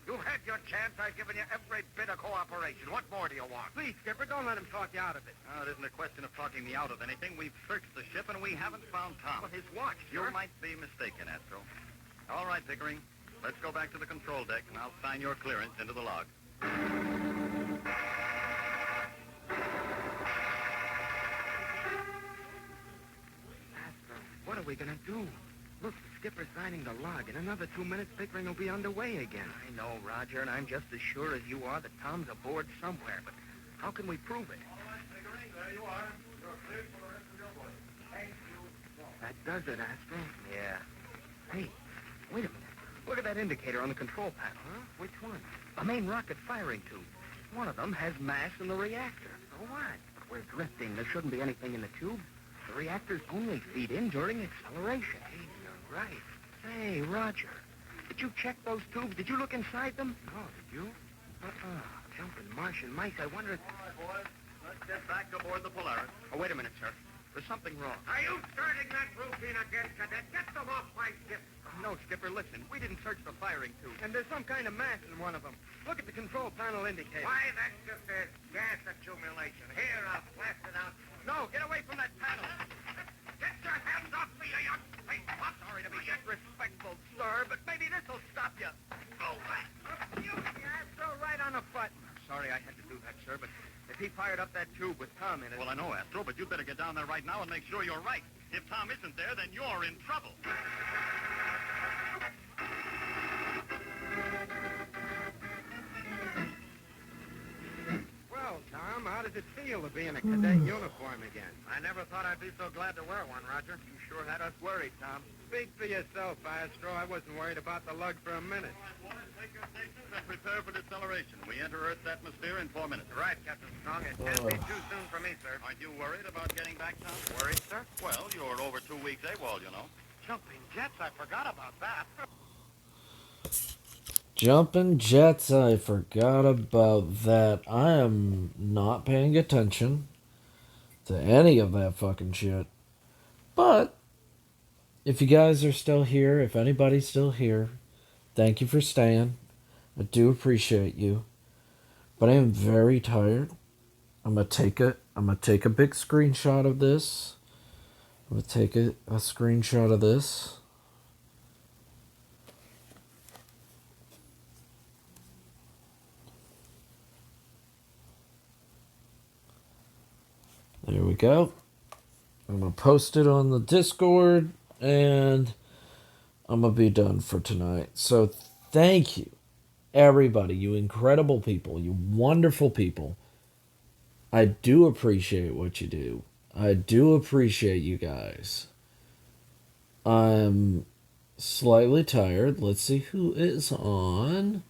You've had your chance. I've given you every bit of cooperation. What more do you want? Please, Skipper, don't let him talk you out of it. No, it isn't a question of talking me out of anything. We've searched the ship, and we haven't found Tom. Well, his watch, You sir. might be mistaken, Astro. All right, Pickering. Let's go back to the control deck, and I'll sign your clearance into the log. Astro, what are we going to do? Look, the skipper's signing the log. In another 2 minutes, Pickering will be underway again. I know, Roger, and I'm just as sure as you are that Tom's aboard somewhere. But how can we prove it? All right, Pickering, there you are. You're cleared for the rest of your voyage. Thank you. That does it, Astro. Yeah. Hey, wait a minute. Look at that indicator on the control panel. Huh? Which one? The main rocket firing tube. One of them has mass in the reactor. So what? But we're drifting. There shouldn't be anything in the tube. The reactors only feed in during acceleration. Hey, you're right. Say, Roger, did you check those tubes? Did you look inside them? No, did you? Jumping Martian mice. I wonder... All right, boys. Let's get back aboard the Polaris. Oh, wait a minute, sir. There's something wrong. Are you starting that routine again, cadet? Get them off my ship. No, Skipper, listen. We didn't search the firing tube. And there's some kind of mass in one of them. Look at the control panel indicator. Why, that's just a gas accumulation. Here, I'll blast it out. No, get away from that panel. Get your hands off me, you young... Hey, I'm sorry to be Disrespectful, sir, but maybe this'll stop you. Go back. You Astro, right on the button. Sorry I had to do that, sir, but if he fired up that tube with Tom in it... Well, I know, Astro, but you'd better get down there right now and make sure you're right. If Tom isn't there, then you're in trouble. Well, Tom, how does it feel to be in a cadet uniform again? I never thought I'd be so glad to wear one, Roger. You sure had us worried, Tom. Speak for yourself, Astro. I wasn't worried about the lug for a minute. Take your stations and prepare for deceleration. We enter Earth's atmosphere in 4 minutes. Right, Captain Strong. It can't be too soon for me, sir. Aren't you worried about getting back, Tom? Worried, sir? Well, you're over 2 weeks AWOL, you know. Jumping jets, I forgot about that. Jumping jets, I forgot about that. I am not paying attention to any of that fucking shit. But if you guys are still here, if anybody's still here, thank you for staying. I do appreciate you. But I am very tired. I'm gonna take a big screenshot of this. I'm gonna take a screenshot of this. There we go. I'm going to post it on the Discord, and I'm going to be done for tonight. So thank you, everybody, you incredible people, you wonderful people. I do appreciate what you do. I do appreciate you guys. I'm slightly tired. Let's see who is on.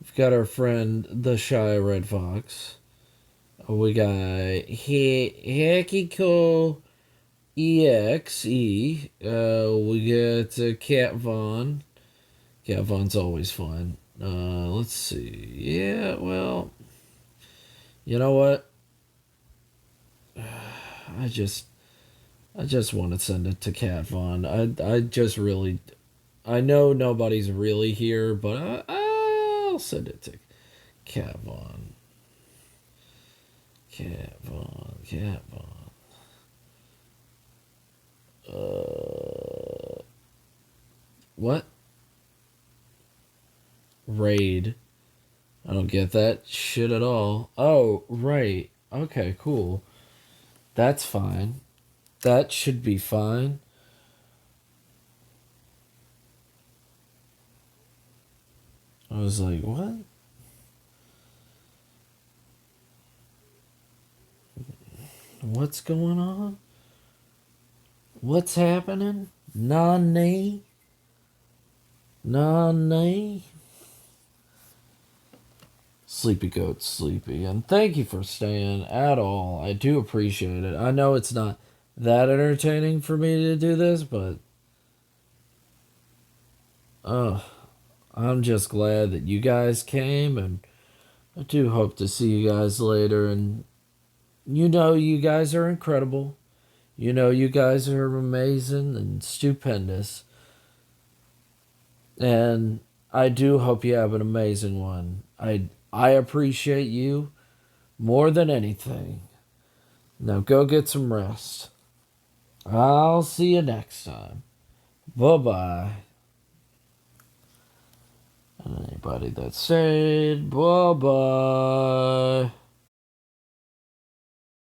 We've got our friend, the Shy Red Fox. We got Hekiko EXE. We got Cat Von. Cat Von's always fun. Let's see. Yeah, well, you know what? I just want to send it to Cat Von. I just really, I know nobody's really here, but I'll send it to Cat Von. Cat Von. What? Raid. I don't get that shit at all. Oh, right. Okay, cool. That's fine. That should be fine. I was like, what? What's going on? What's happening? Nani? Sleepy Goat Sleepy. And thank you for staying at all. I do appreciate it. I know it's not that entertaining for me to do this, but I'm just glad that you guys came, and I do hope to see you guys later. And you know you guys are incredible. You know you guys are amazing and stupendous. And I do hope you have an amazing one. I appreciate you more than anything. Now go get some rest. I'll see you next time. Bye-bye. And anybody that said bye-bye.